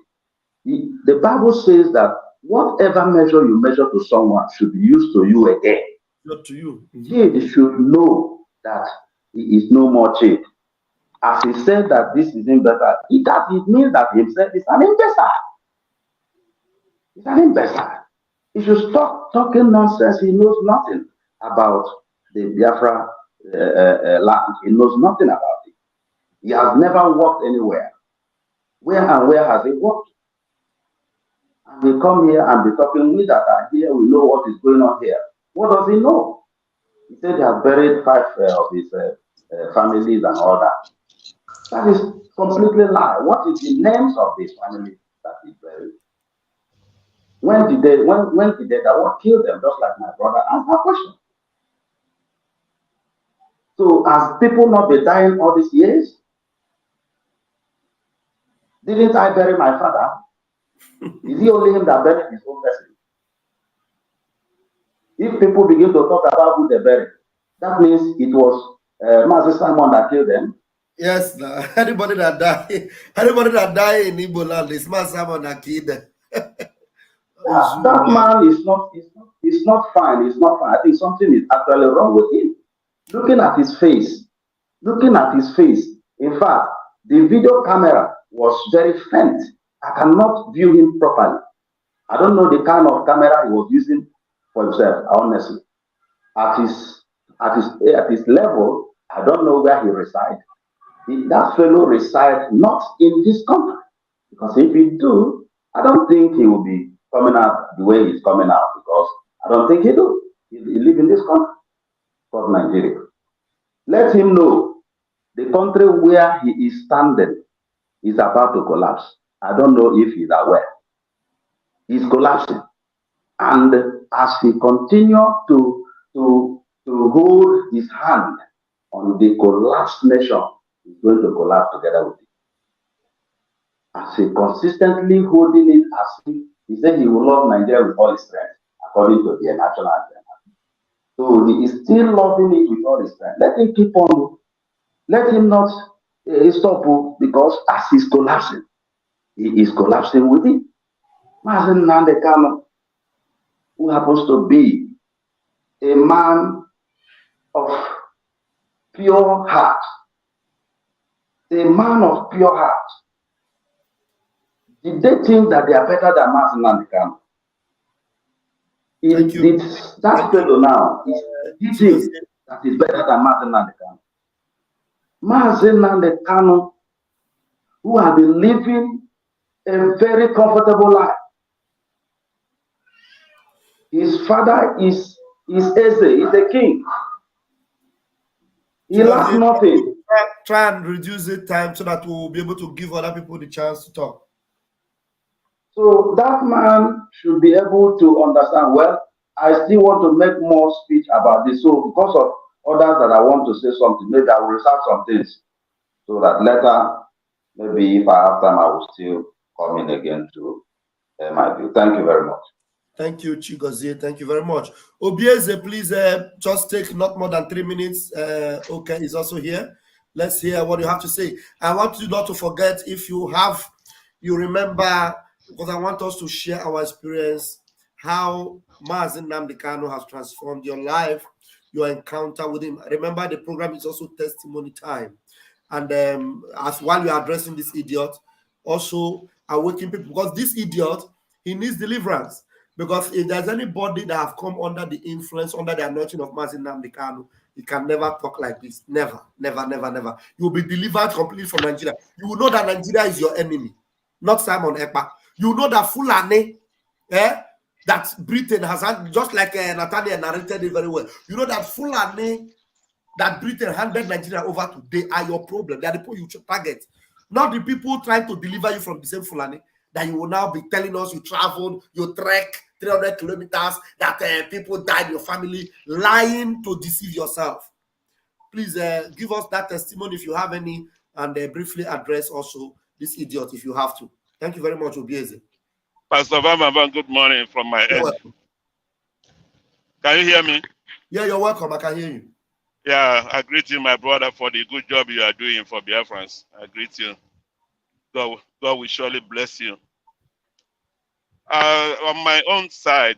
The Bible says that whatever measure you measure to someone should be used to you again. Not to you. He should know that he is no more cheat. As he said that this is imbecile, it means that himself is an imbecile. He's an imbecile. He should stop talking nonsense. He knows nothing about the Biafra land. He knows nothing about it. He has never worked anywhere. Where has he worked? And we come here and be talking, we that are here, we know what is going on here. What does he know? He said he has buried 5 of his families and all that. That is completely lie. What is the names of these families that he buried? When did they what killed them? Just like my brother asked that question. So has people not been dying all these years? Didn't I bury my father? Is it only him that buried his own person? If people begin to talk about who they buried, that means it was Mazi Simon that killed them. Yes, anybody that die in Igbo land is Mazi Simon that killed them. That man is not fine. It's not fine. I think something is actually wrong with him. Looking at his face. In fact, the video camera was very faint. I cannot view him properly. I don't know the kind of camera he was using for himself, honestly. At his level, I don't know where he resides. That fellow resides not in this country. Because if he do, I don't think he will be coming out the way he's coming out, because I don't think he do. He live in this country called Nigeria. Let him know the country where he is standing is about to collapse. I don't know if he's aware. He's collapsing. And as he continues to hold his hand on the collapsed nation, he's going to collapse together with it. As he consistently holding it, as he said he will love Nigeria with all his strength, according to the national anthem. So he is still loving it with all his strength. Let him keep on. Let him not stop, because as he's collapsing, he is collapsing with it. Mazi Nnamdi Kanu, who happens to be a man of pure heart, did they think that they are better than Mazi Nnamdi Kanu? That fellow now, he thinks that is better than Mazi Nnamdi Kanu. Mazi Nnamdi Kanu, who has been living a very comfortable life. His father is Eze, he's a king. He lacks nothing. Try and reduce the time so that we'll be able to give other people the chance to talk. So that man should be able to understand, well, I still want to make more speech about this. So because of others that I want to say something, maybe I will reserve some things so that later, maybe if I have time, I will still come in again to my view. Thank you very much. Thank you, Chigozie. Thank you very much. Obieze, please just take not more than 3 minutes. Okay, he's also here. Let's hear what you have to say. I want you not to forget, if you remember, because I want us to share our experience, how Mazi Nnamdi Kanu has transformed your life, your encounter with him. Remember, the program is also testimony time. And as while you're addressing this idiot, also awakening people, because this idiot, he needs deliverance. Because if there's anybody that have come under the influence, under the anointing of Mazi Nnamdi Kanu, he can never talk like this. Never, never, never, never. You will be delivered completely from Nigeria. You will know that Nigeria is your enemy, not Simon Ekpa. You know that Fulani, that Britain has had, just like Natalia narrated it very well. You know that Fulani, that Britain handed Nigeria over to, they are your problem. They are the people you should target not the people trying to deliver you from the same Fulani, that you will now be telling us you traveled, you trek 300 kilometers, that people died in your family, lying to deceive yourself. Please give us that testimony if you have any, and briefly address also this idiot if you have to. Thank you very much, Obieze. Pastor Van, good morning from my end. Welcome. Can you hear me? Yeah, you're welcome. I can hear you. Yeah, I greet you, my brother, for the good job you are doing for Biafrans. I greet you. God will surely bless you. On my own side,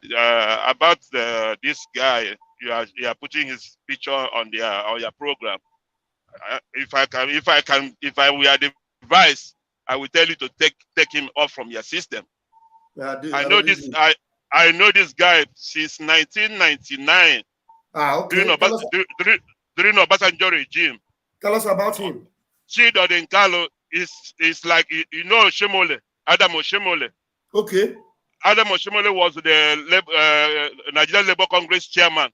about this guy, you are putting his picture on your program. If I were the vice, I will tell you to take him off from your system. I know this guy since 1999. Okay. During Obasanjo regime. Tell us about him. Chidi OdinK is like, you know, Shemole, Adam Oshemole. Okay. Adam Oshemole was the Nigerian Labour Congress chairman.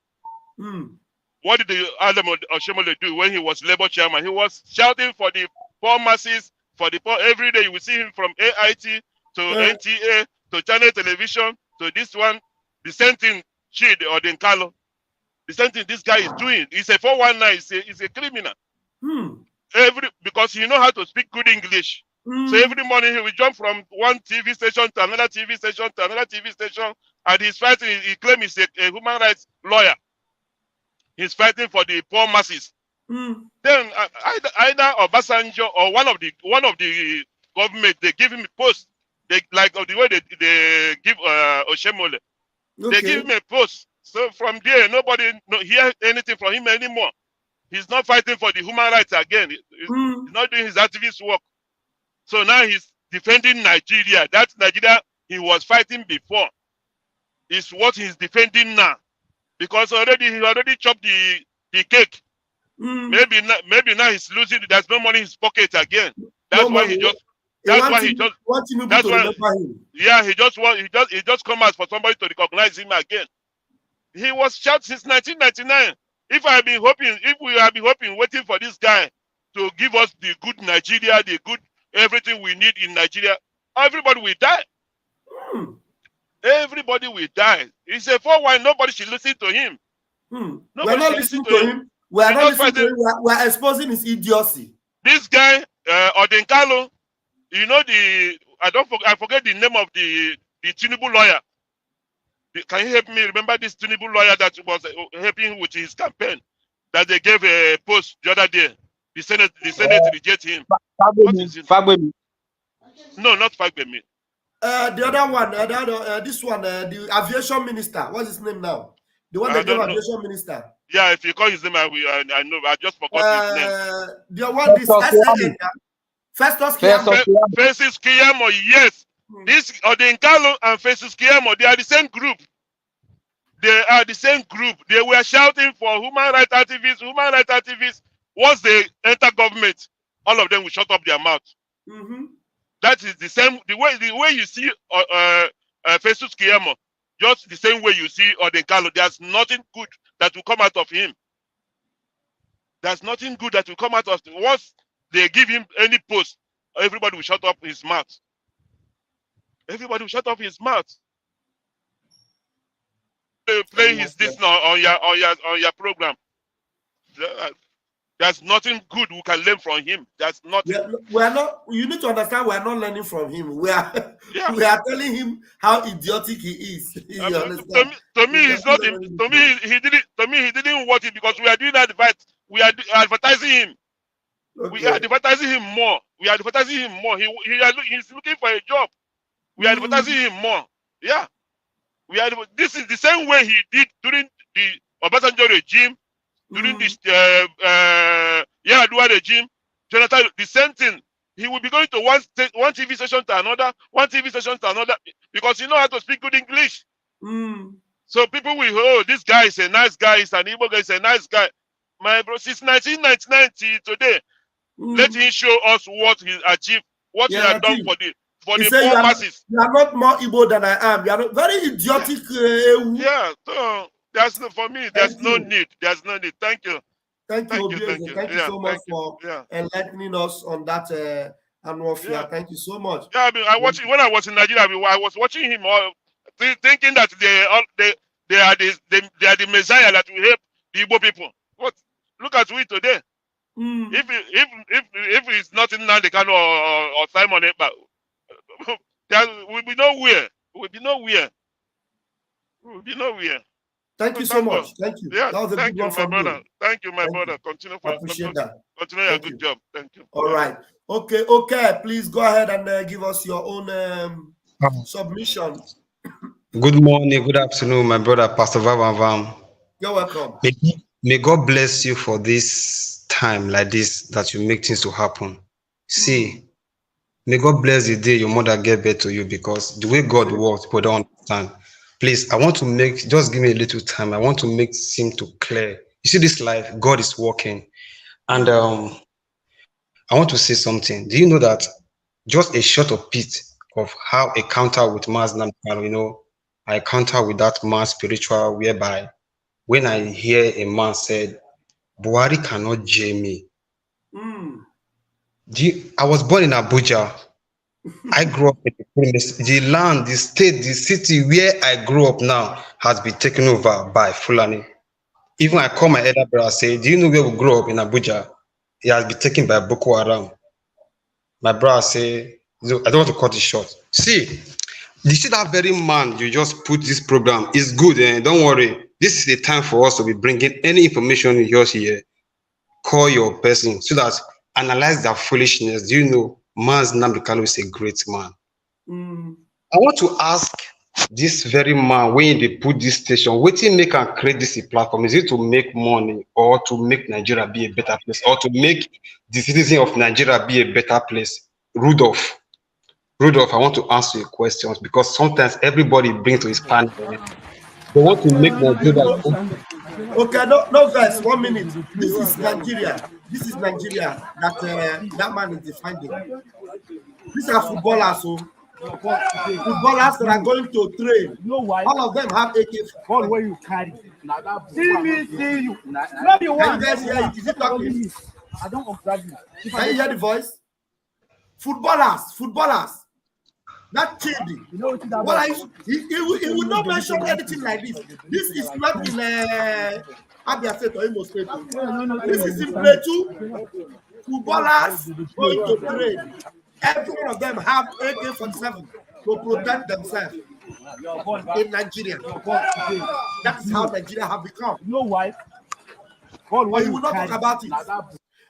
What did Adam Oshemole do when he was Labour chairman? He was shouting for the poor masses, for the poor. Every day you will see him from AIT to NTA to Channel Television to this one. The same thing Chidi OdinK. The same thing this guy is doing. He's a 419. He's a criminal. Because he knows how to speak good English. So every morning he will jump from one TV station to another TV station to another TV station, and he's fighting. He claims he's a human rights lawyer. He's fighting for the poor masses. Then either Obasanjo or one of the government, they give him a post. They like the way they give Oshemole. They give him a post. So from there, nobody hear anything from him anymore. He's not fighting for the human rights again. He's not doing his activist work. So now he's defending Nigeria. That Nigeria he was fighting before is what he's defending now. Because he already chopped the cake. Maybe now he's losing. There's no money in his pocket again. That's why he just. Yeah, he just come out for somebody to recognize him again. He was shot since 1999. If we have been hoping, waiting for this guy to give us the good Nigeria, the good everything we need in Nigeria, everybody will die. Everybody will die. He's a 4-1. Nobody should listen to him. We're not listening to him. We are not listening to him. We are exposing his idiocy. This guy, OdinK, you know I forget the name of the Tinubu lawyer. Can you help me remember this Tinubu lawyer that was helping with his campaign? That they gave a post the other day. The Senate rejected him. Fagbemi. No, not Fagbemi. The other one, this one, the aviation minister. What's his name now? The one that gave aviation minister. Yeah, if you call his name, I know. I just forgot his name. The one, this SN, Festus Keyamo, yes. This OdinK and Festus Keyamo, they are the same group. They were shouting for human rights activists. Once they enter government, all of them will shut up their mouth. That is the same. The way you see Festus Keyamo, just the same way you see OdinK. There's nothing good that will come out of him. There's nothing good that will come out of him. Once they give him any post, everybody will shut up his mouth. Everybody will shut up his mouth. Play his this now on your program. There's nothing good we can learn from him. There's nothing. We are not. You need to understand. We are not learning from him. We are telling him how idiotic he is. To me, he's not. To me, he didn't want it because we are doing advert. We are advertising him. We are advertising him more. He's looking for a job. We are advertising him more. Yeah. This is the same way he did during the Obasanjo regime, during this Yaradua regime. Jonathan, the same thing. He will be going to one TV station to another, because he knows how to speak good English. So people will, this guy is a nice guy, he's an Igbo guy, he's a nice guy. My bro, since 1999 till today, let him show us what he achieved, what he had done for the poor masses. You are not more Igbo than I am. You are very idiotic. So there's for me. There's no need. Thank you. Thank you so much for enlightening us on that Anwofia, thank you so much. Yeah, I mean, when I was in Nigeria, I was watching him all thinking that they are the Messiah that will help the Igbo people. What? Look at we today. If it's not in Nnamdi Kanu or Simon Ekpa, we'll be nowhere. We'll be nowhere. We'll be nowhere. Thank you so much. Thank you. Yeah, That was a thank good one you, my from brother. you. Thank you, my Thank brother. you. Continue I appreciate that. Continue your good job. Thank you. All right. Okay. Please go ahead and give us your own submission. Good morning, good afternoon, my brother, Pastor Vam. You're welcome. May God bless you for this time like this that you make things to happen. See, may God bless the day your mother gave birth to you, because the way God works, people don't understand. Please, I want to just give me a little time. I want to make things to clear. You see, this life, God is working. And I want to say something. Do you know that just a short of bit of how a counter with Mazi, I counter with that man spiritual, whereby when I hear a man said, Buhari cannot jail me. I was born in Abuja. I grew up in the land, the state, the city where I grew up now has been taken over by Fulani. Even I call my elder brother, say, do you know where we grew up in Abuja? It has been taken by Boko Haram. My brother say, I don't want to cut it short. See, you see that very man you just put this program is good, and don't worry. This is the time for us to be bringing any information you just hear. Call your person so that analyze that foolishness. Do you know Mazi Nnamdi Kanu is a great man? I want to ask this very man when they put this station, what he make and create this platform? Is it to make money, or to make Nigeria be a better place, or to make the citizen of Nigeria be a better place? Rudolph, I want to answer your questions, because sometimes everybody brings to his panel. They want to make Nigeria. Okay, no guys, 1 minute. This is Nigeria. That man is defining. These are footballers, so footballers that are going to train. All of them have AK. Ball where you carry. See you. Not the one. Can you guys hear it? Is it talking? I don't observe you. Can you hear the voice? Footballers. That Chidi. He will not mention anything like this. This is not in Abia State or Imo State. This is in Plateau. Footballers going to train. Every one of them have AK-47 to protect themselves in Nigeria. That is how Nigeria have become. You know why? But you will not talk about it.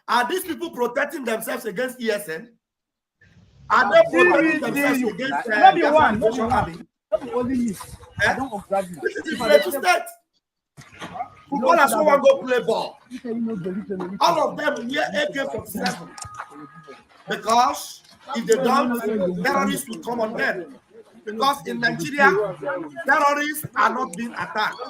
Are these people protecting themselves against ESN? Are they protecting themselves against the army? I don't observe you. This is the Plateau State. Footballers who want to go play ball. All of them wear AK-47 because if they don't, terrorists will come on them. Because in Nigeria, terrorists are not being attacked.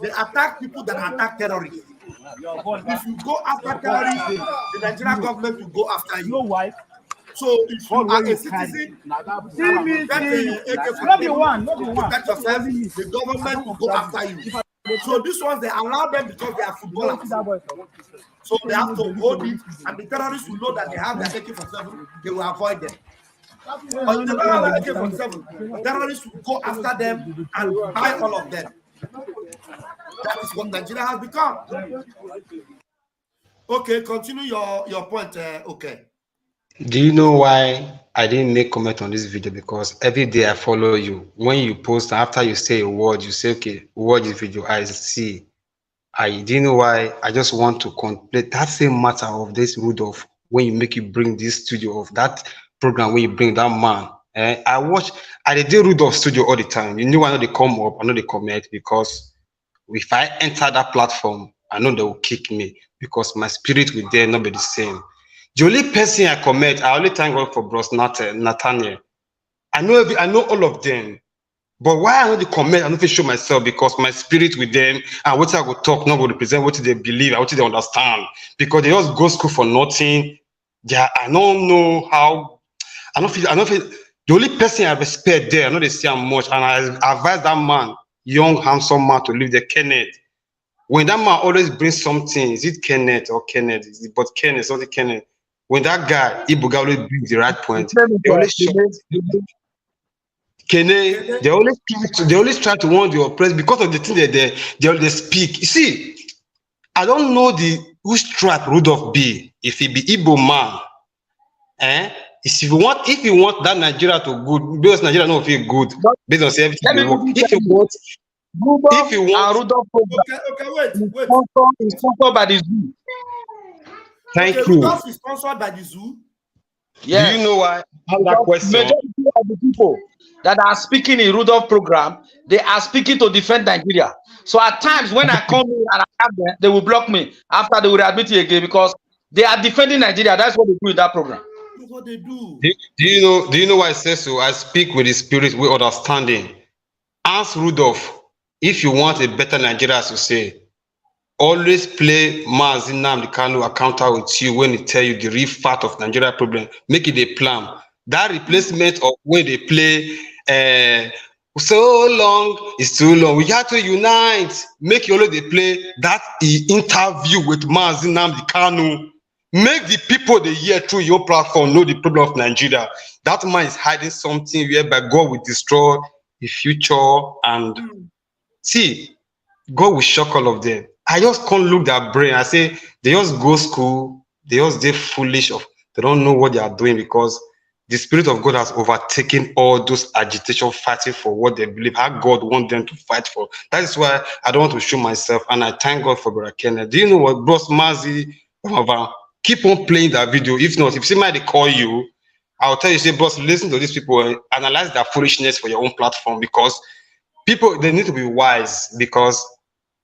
They attack people that attack terrorists. If you go after terrorists, the Nigerian government will go after you. You know why? So if you are a citizen, protect yourself, the government will go after you. So these ones, they allow them because they are footballers. So they have to hold it, and the terrorists will know that they have their AK-47, they will avoid them. But if they don't have AK-47, terrorists will go after them and buy all of them. That is what Nigeria has become. Okay, continue your point, okay. Do you know why I didn't make comment on this video? Because every day I follow you. When you post, after you say a word, you say, okay, watch this video, I see. I didn't know why. I just want to complete that same matter of this Rudolph. When you bring this studio of that program, when you bring that man. I did Rudolph studio all the time. You know, I know they come up, I know they comment, because if I enter that platform, I know they will kick me because my spirit with them not be the same. The only person I comment, I only thank God for Bros Nathaniel. I know all of them. But why I know the comment, I don't show myself, because my spirit with them and what I go talk, not go represent what they believe and what they understand. Because they just go school for nothing. Yeah, I don't know how. I don't feel the only person I respect there, I know they see how much, and I advise that man, young, handsome man, to leave the Kenneth. When that man always brings something, is it Kenneth or Kenneth? But Kenneth, not the Kenneth. when that guy Ibuga always brings the right point, they always they always try to warn the oppressed because of the thing that they speak. You see, I don't know which tribe Rudolph be. If he be Igbo man, if you want that Nigeria to good, because Nigeria don't feel good based on everything they work. If you want Rudolph, wait. It's sponsored by the zoo. Thank you. Rudolph is sponsored by the zoo. Yes. Do you know why? I have that question. Majority of the people that are speaking in Rudolph program, they are speaking to defend Nigeria. So at times when I come in and I have them, they will block me after they will admit it again because they are defending Nigeria. That's what they do in that program. That's what they do. Do you know why I say so? I speak with the spirit, with understanding. Ask Rudolph, if you want a better Nigeria, as you say, always play Mazi Nnamdi Kanu encounter with you when he tell you the real fact of Nigeria problem. Make it a plan. That replacement of when they play so long is too long. We have to unite. Make you always play that interview with Mazi Nnamdi Kanu. Make the people they hear through your platform know the problem of Nigeria. That man is hiding something whereby God will destroy the future and see, God will shock all of them. I just can't look their brain. I say they just go school, they just they foolish of they don't know what they are doing because the spirit of God has overtaken all those agitation fighting for what they believe, how God wants them to fight for. That is why I don't want to show myself, and I thank God for Brother Kenneth. Do you know what, Bros Mazi? Keep on playing that video. If not, if somebody call you, I'll tell you, say, Bros, listen to these people and analyze their foolishness for your own platform because people, they need to be wise because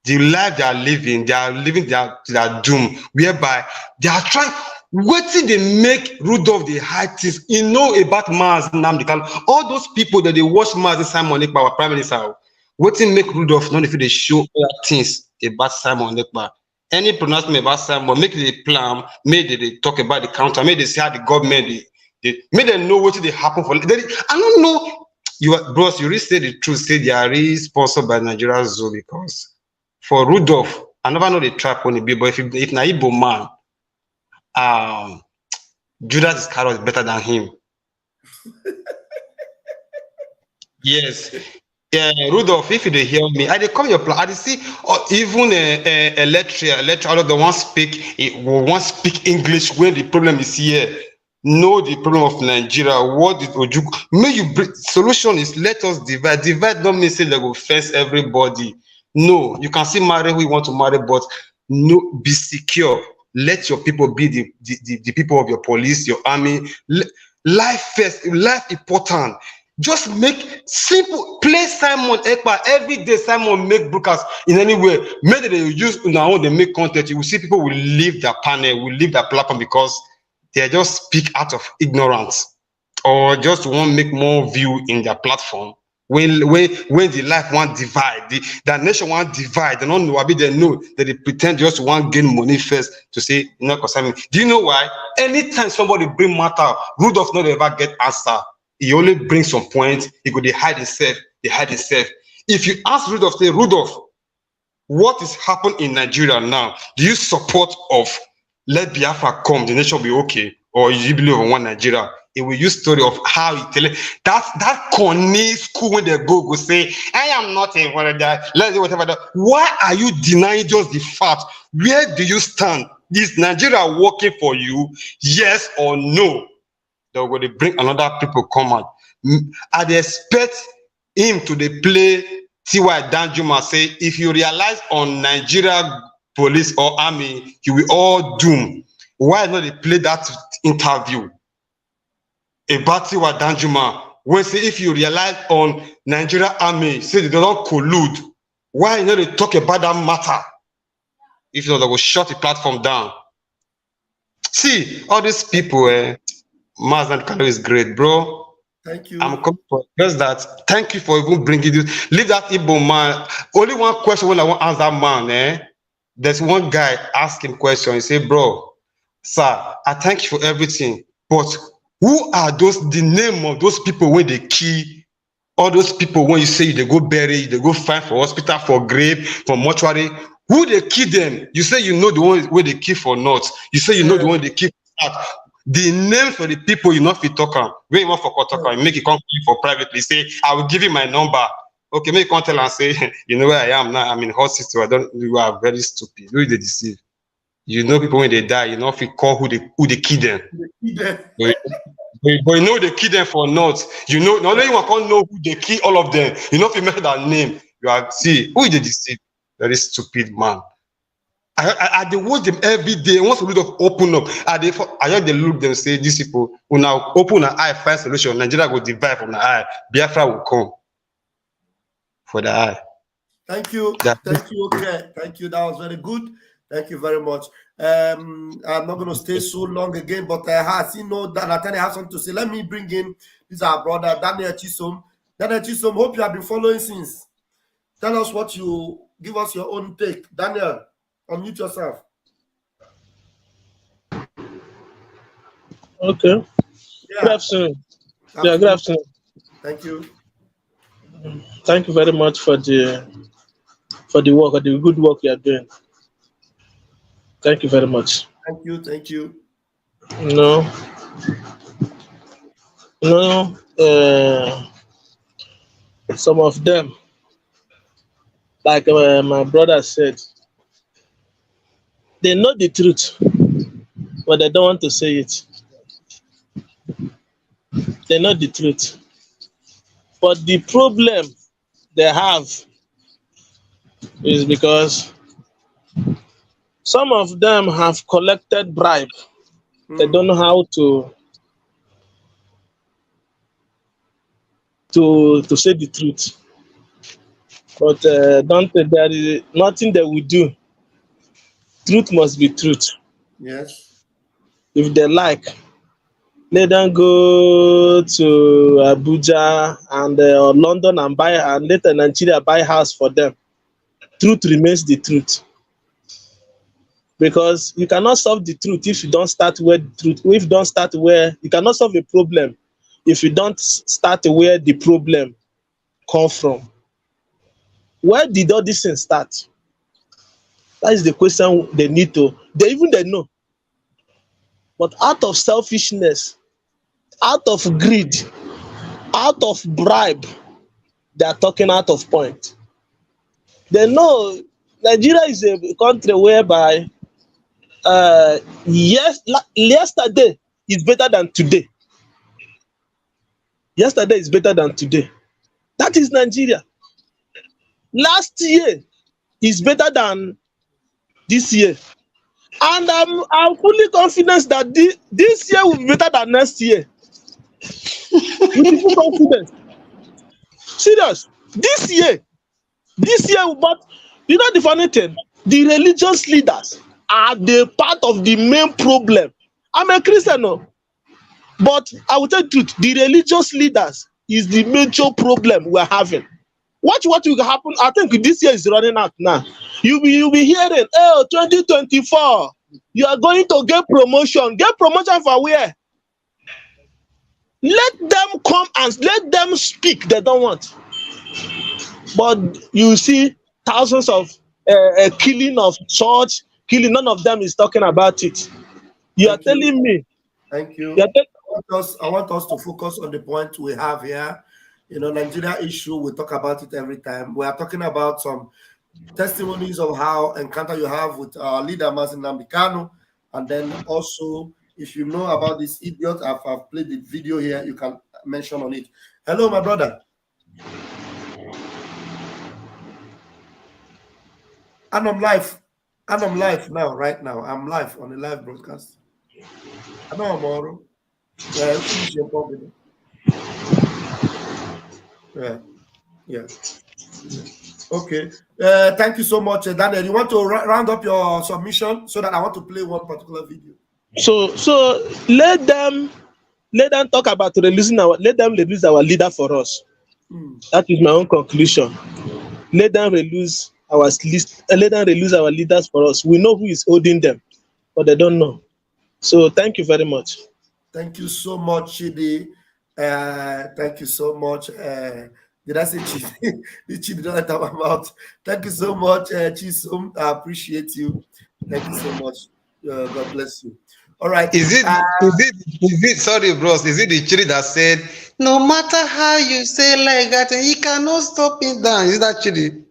the life they are living their doom, whereby they are trying. What did they make Rudolph the artist? You know about Mazi Nnamdi Kanu. All those people that they watch Mazi Simon Ekpa, our prime minister. What did make Rudolph not if they show other things about Simon Ekpa? Any pronouncement about Simon, make the plan, make they talk about the counter, make they say how the government they make them know what they happen for. I don't know. Bros, you really say the truth. Say they are really sponsored by Nigeria Zoo because for Rudolph, I never know the trap on the be, but if na Igbo man. Judas Iscariot is better than him. Yes. Rudolph, if you dey hear me, I dey come your plan. I dey see even a lecturer, all of them want speak English when the problem is here. Know the problem of Nigeria. What is Ojukwu? May you bring solution is let us divide. Divide don't mean say they go fence everybody. No, you can still marry who you want to marry, but no, be secure. Let your people be the people of your police, your army. Life first, life important. Just make simple. Play Simon Ekpa every day. Simon make broadcast in any way. Maybe they use now they make content. You will see people will leave their panel, will leave their platform because they just speak out of ignorance or just want to make more view in their platform. When the life want divide, that nation want divide, they don't know what they know that they pretend just want gain money first to say no concern. Do you know why? Anytime somebody bring matter, Rudolph not ever get answer. He only brings some point. He could hide himself. If you ask Rudolph, say Rudolph, what is happening in Nigeria now? Do you support of let Biafra come, the nation will be okay, or you believe in one Nigeria? It will use story of how he tell it. That Connie school when they go say, I am not a one of that. Let's do whatever that. Why are you denying just the fact? Where do you stand? Is Nigeria working for you? Yes or no? They're going to bring another people come out. I expect him to play T.Y. Danjuma say, if you realize on Nigeria police or army, you will all doom. Why not they play that interview? About T.Y. Danjuma, when say if you realize on Nigeria army, say they don't collude. Why not they talk about that matter? If not, they will shut the platform down. See, all these people, Mazi Kanu is great, bro. Thank you. I'm coming for just that. Thank you for even bringing this. Leave that Igbo man. Only one question when I want to ask that man, There's one guy asking question. He say, bro, sir, I thank you for everything, but who are the name of those people when they kill? All those people when you say they go bury, they go find for hospital, for grave, for mortuary. Who they kill them? You say you know the one where they kill for not. You say you know the one they kill for not. the name for the people you not fit talk am. When you want for talk am, make it come for privately. Say, I will give you my number. Okay, make you come tell and say, you know where I am now. I'm in hospital. I don't. You are very stupid. Who they deceive? You know people when they die, you know if you call who they kill them. But you know they kill them for not. You know, not only you can't know who they kill all of them. You know if you mention that name, you are see who they deceive. Very stupid man. I they watch them every day. Once we look open up, I hear they look them say these people who now open an eye, find solution. Nigeria will divide from the eye. Biafra will come for the eye. Thank you. Thank you. Okay. Thank you. That was very good. Thank you very much. I'm not going to stay so long again, but I see that Nathaniel has something to say. Let me bring in this our brother Daniel Chisom. Daniel Chisom, hope you have been following since. Tell us what you give us your own take. Daniel, unmute yourself. Okay. Yeah. Good afternoon. Yeah, good afternoon. Thank you. Thank you very much for the work, or the good work you are doing. Thank you very much. Thank you. Thank you. Some of them, like my brother said, they know the truth, but they don't want to say it. They know the truth. But the problem they have is because some of them have collected bribe. They don't know how to say the truth. But there is nothing that we do. Truth must be truth. Yes. If they like, let them go to Abuja and or London and buy, and let Nigeria buy house for them. Truth remains the truth. Because you cannot solve the truth if you don't start where the truth. If you don't start where, you cannot solve a problem if you don't start where the problem come from. Where did all this thing start? That is the question they need to. They know. But out of selfishness, out of greed, out of bribe, they are talking out of point. They know Nigeria is a country whereby yesterday is better than today. Yesterday is better than today. That is Nigeria. Last year is better than this year. And I'm fully confident that this year will be better than next year. With full confidence. Serious. This year, but you know the funny thing, the religious leaders are the part of the main problem. I'm a Christian, no, but I will tell you the truth, the religious leaders is the major problem we're having. Watch what will happen. I think this year is running out now. You'll be hearing, oh, 2024, you are going to get promotion. Get promotion for where? Let them come and let them speak. They don't want. But you see thousands of killing of church, killing. None of them is talking about it. You are telling me. Thank you. I want us to focus on the point we have here. You know, Nigeria issue, we talk about it every time. We are talking about some testimonies of how encounter you have with our leader, Mazi Nnamdi Kanu. And then also, if you know about this idiot, I've played the video here, you can mention on it. Hello, my brother. And I'm live. And I'm live now, right now. I'm live on a live broadcast. I know I'm all. Yeah. Okay. Thank you so much, Daniel. You want to round up your submission so that I want to play one particular video? So let them talk about releasing let them release our leader for us. That is my own conclusion. Let them release our list. Let them release our leaders for us. We know who is holding them, but they don't know. So thank you very much. Thank you so much, Chidi. Thank you so much. Did I say Chidi? Chidi don't let my mouth. Thank you so much, Chisum. I appreciate you. Thank you so much. God bless you. All right. Is it sorry, bros? Is it the Chidi that said, no matter how you say like that, he cannot stop it down? Is that Chidi?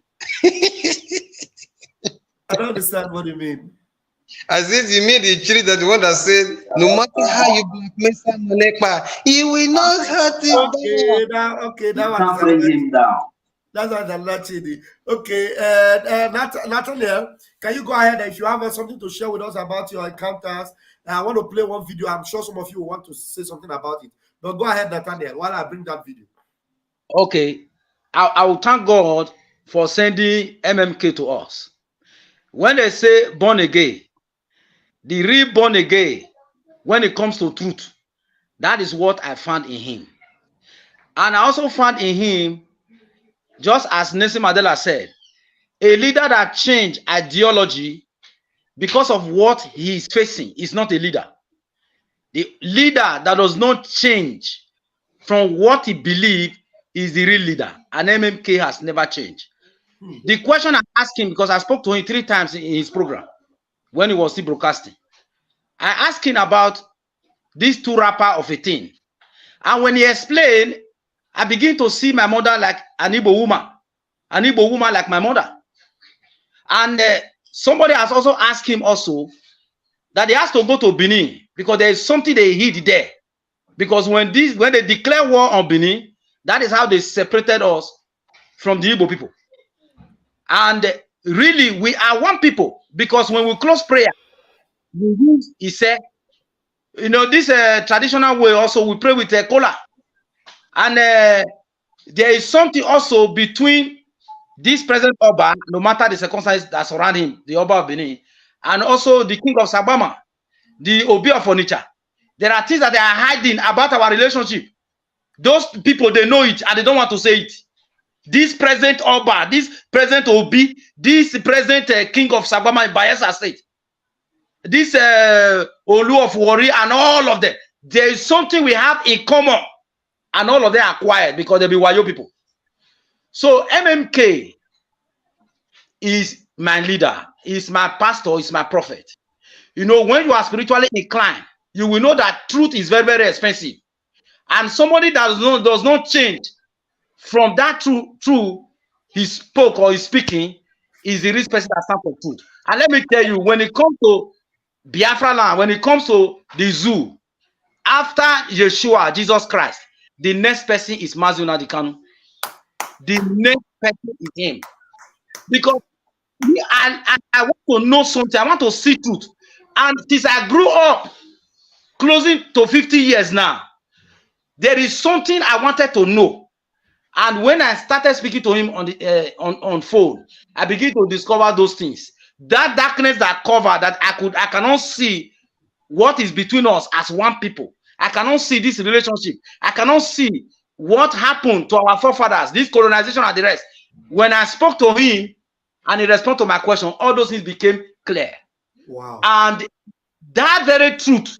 I don't understand what you mean. I said you mean the Chidi that the one that said, no matter how you blackmail Simon Ekpa, he will not hurt him down. That one is bring him down. That's another Chidi. Okay, Nathaniel, can you go ahead if you have something to share with us about your encounters? I want to play one video. I'm sure some of you want to say something about it. But go ahead, Nathaniel, while I bring that video. Okay, I will thank God for sending MNK to us. When they say born again, the real born again, when it comes to truth, that is what I found in him. And I also found in him, just as Nelson Mandela said, a leader that changed ideology because of what he is facing is not a leader. The leader that does not change from what he believes is the real leader. And MNK has never changed. The question I asked him, because I spoke to him 3 times in his program when he was still broadcasting, I asked him about these 2 rappers of a thing. And when he explained, I begin to see my mother like an Igbo woman like my mother. And somebody has also asked him also that he has to go to Benin because there is something they hid there. Because when they declare war on Benin, that is how they separated us from the Igbo people. And really, we are one people, because when we close prayer, he said, you know, this traditional way also, we pray with a cola. And there is something also between this present Oba, no matter the circumstances that surround him, the Oba of Benin, and also the King of Sabama, the Obi of Onitsha. There are things that they are hiding about our relationship. Those people, they know it and they don't want to say it. This present Oba, this present Obi, this present King of Sabama in Bayelsa State, this Olu of Wari, and all of them, there is something we have in common, and all of them are quiet because they be Wayo people. So MNK is my leader, is my pastor, is my prophet. You know, when you are spiritually inclined, you will know that truth is very, very expensive. And somebody that does not change from that truth he spoke or is speaking is the real person that stands for truth. And let me tell you, when it comes to Biafra land, when it comes to the zoo, after Yeshua, Jesus Christ, the next person is Mazi Kanu. The next person is him. Because I want to know something, I want to see truth. And since I grew up, closing to 50 years now, there is something I wanted to know. And when I started speaking to him on the on phone, I began to discover those things. That darkness that covered, that I cannot see what is between us as one people. I cannot see this relationship. I cannot see what happened to our forefathers, this colonization and the rest. When I spoke to him and he responded to my question, all those things became clear. Wow. And that very truth,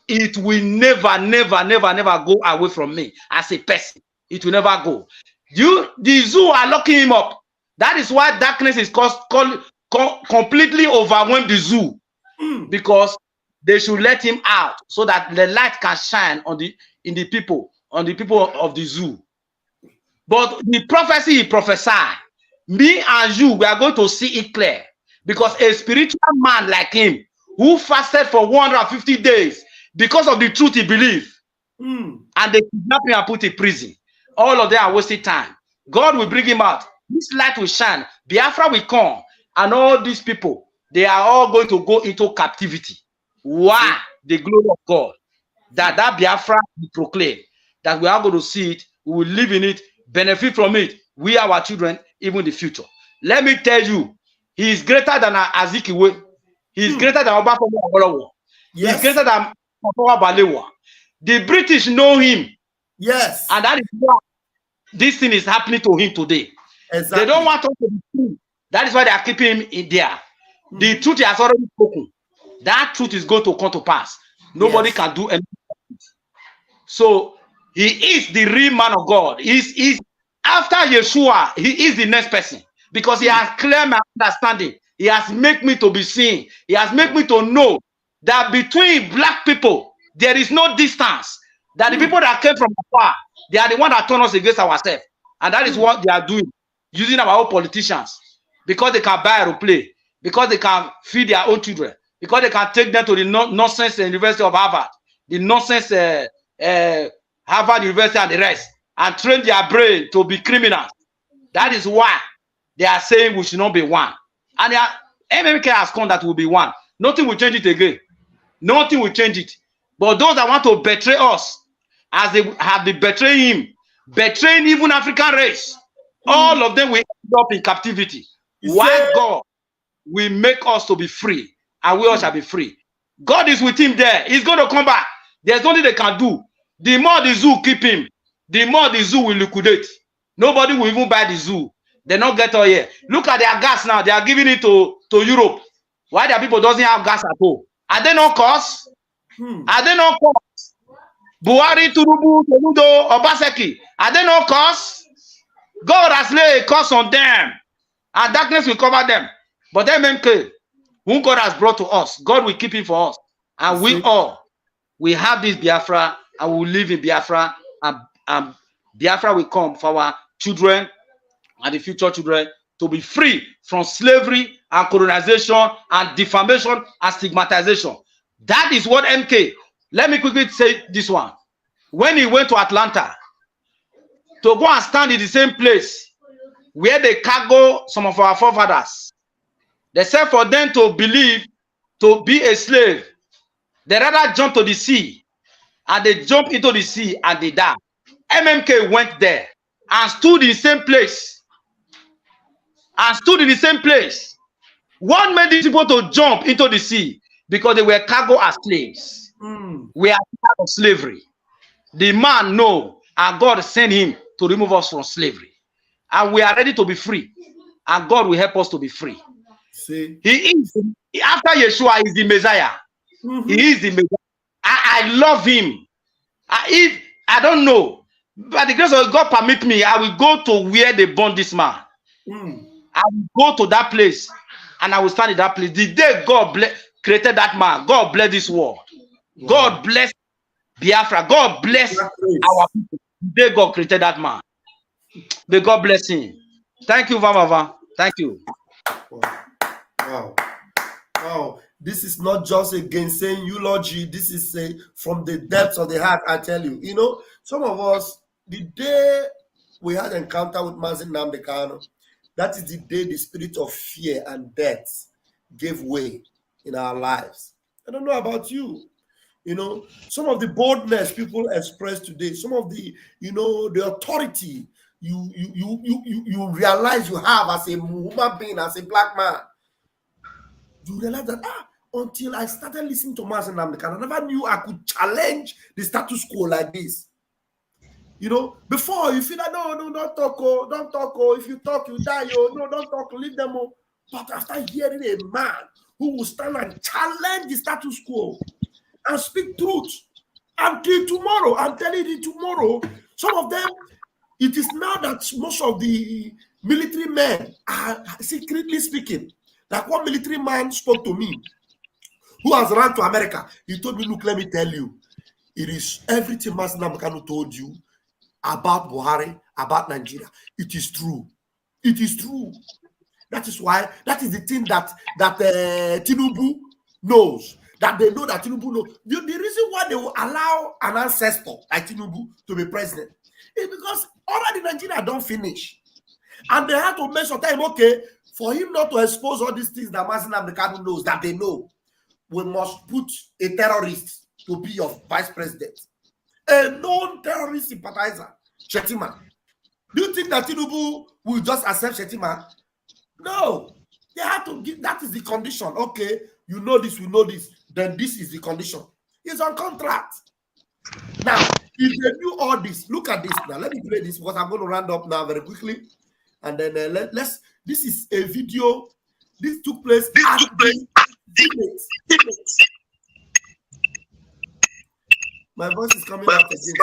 it will never, never, never, never go away from me as a person. It will never go. The zoo are locking him up. That is why darkness is completely overwhelmed the zoo, because they should let him out so that the light can shine on the people of the zoo. But the prophecy he prophesied, me and you, we are going to see it clear, because a spiritual man like him who fasted for 150 days because of the truth he believed, and they kidnapped him and put in prison. All of them are wasting time. God will bring him out. This light will shine. Biafra will come, and all these people, they are all going to go into captivity. Why? The glory of God. That Biafra will proclaim, that we are going to see it, we will live in it, benefit from it, we, our children, even in the future. Let me tell you, he is greater than Azikiwe. He is greater than Obafemi Awolowo. He is greater than Tafawa Balewa. The British know him. Yes. And that is why this thing is happening to him today. Exactly. They don't want us to be free. That is why they are keeping him in there. The truth he has already spoken. That truth is going to come to pass. Nobody can do anything. So he is the real man of God. He's after Yeshua, he is the next person, because he has cleared my understanding. He has made me to be seen. He has made me to know that between black people, there is no distance. That the people that came from afar, they are the ones that turn us against ourselves. And that is what they are doing, using our own politicians. Because they can buy a aeroplane, because they can feed their own children, because they can take them to the nonsense University of Harvard, the nonsense Harvard University and the rest, and train their brain to be criminals. That is why they are saying we should not be one. And MNK has come that will be one. Nothing will change it again. Nothing will change it. But those that want to betray us, as they have been betraying him, betraying even African race, all of them will end up in captivity. Why God will make us to be free, and we all shall be free. God is with him there. He's going to come back. There's nothing they can do. The more the zoo keep him, the more the zoo will liquidate. Nobody will even buy the zoo. They not get all here. Look at their gas now. They are giving it to Europe. Why their people doesn't have gas at all? Are they not cost? Are they not cost? Buhari, Tinubu, Soludo, Obaseki. Are they not cost? God has laid a curse on them, and darkness will cover them. But MNK, whom God has brought to us, God will keep him for us. And we all, we have this Biafra, and we will live in Biafra, and Biafra will come for our children and the future children to be free from slavery and colonization and defamation and stigmatization. That is what MK. Let me quickly say this one. When he went to Atlanta to go and stand in the same place where they cargo some of our forefathers, they said for them to believe to be a slave, they rather jump to the sea, and they jump into the sea and they die. MNK went there and stood in the same place. And stood in the same place. What made these people to jump into the sea? Because they were cargo as slaves. We are part of slavery. The man know, and God sent him to remove us from slavery. And we are ready to be free. And God will help us to be free. See? He is, after Yeshua, he is the Messiah. He is the Messiah. I love him. If I don't know, but the grace of God permit me, I will go to where they born this man. I will go to that place and I will stand in that place. The day God created that man, God bless this world. Wow. God bless Biafra. God bless our people. The day God created that man. May God bless him. Thank you, Vavava. Thank you. Wow. Wow. This is not just against saying eulogy. This is from the depths of the heart, I tell you. You know, some of us, the day we had an encounter with Mazi Nnamdi Kanu, that is the day the spirit of fear and death gave way in our lives. I don't know about you. You know, some of the boldness people express today, some of the, you know, the authority you realize you have as a human being, as a black man. You realize that, until I started listening to Mazi Nnamdi Kanu, I never knew I could challenge the status quo like this. You know, before you feel like, no, don't talk, don't talk, if you talk, you die, no, don't talk, leave them. But after hearing a man who will stand and challenge the status quo and speak truth until tomorrow, I'm telling you, tomorrow, some of them, it is now that most of the military men are secretly speaking. Like one military man spoke to me who has run to America. He told me, look, let me tell you, it is everything Mazi Nnamdi Kanu told you about Buhari, about Nigeria. It is true. It is true. That is why, that is the thing that Tinubu knows. That they know that Tinubu knows. The reason why they will allow an ancestor like Tinubu to be president is because already Nigeria don't finish. And they had to make some time, okay, for him not to expose all these things that Mazi Nnamdi Kanu knows, that they know, we must put a terrorist to be your vice president. A known terrorist sympathizer, Shetima. Do you think that Tinubu will just accept Shetima? No. They have to give, that is the condition. Okay, you know this, we know this, then this is the condition. It's on contract. Now, if they do all this, look at this now. Let me play this because I'm going to round up now very quickly. And then let's, this is a video. This took place at the my voice is coming out again.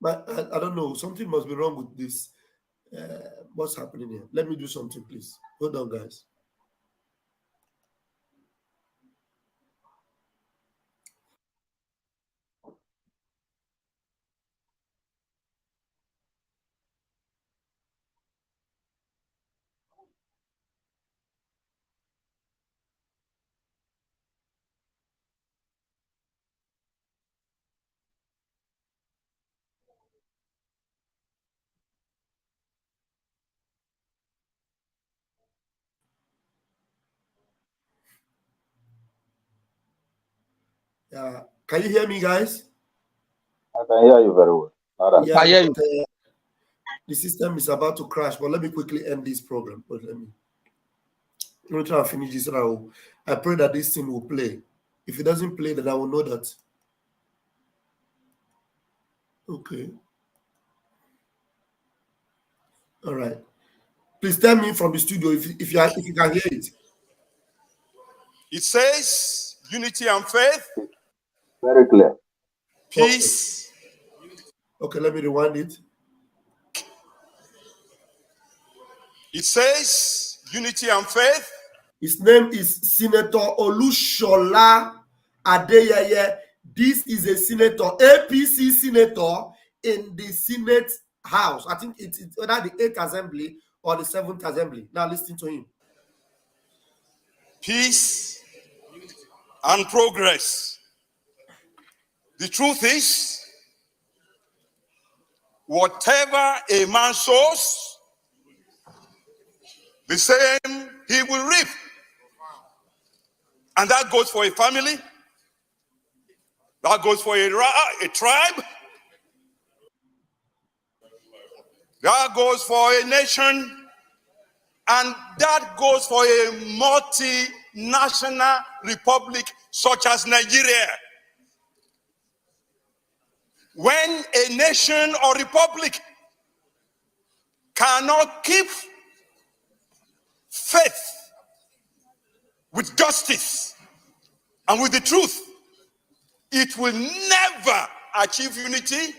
But I don't know. Something must be wrong with this. What's happening here? Let me do something, please. Hold on, guys. Can you hear me, guys? I can hear you very well. Yeah, but, the system is about to crash, but let me quickly end this program. But let me try to finish this. I pray that this thing will play. If it doesn't play, then I will know that. Okay. All right. Please tell me from the studio if you can hear it. It says unity and faith. Very clear. Peace. Okay, let me rewind it. It says unity and faith. His name is Senator Olushola Adeyeye. This is a senator, APC senator in the Senate House. I think it's either the 8th Assembly or the 7th Assembly. Now listen to him. Peace and progress. The truth is, whatever a man sows, the same he will reap. And that goes for a family, that goes for a tribe, that goes for a nation, and that goes for a multinational republic such as Nigeria. When a nation or republic cannot keep faith with justice and with the truth, it will never achieve unity.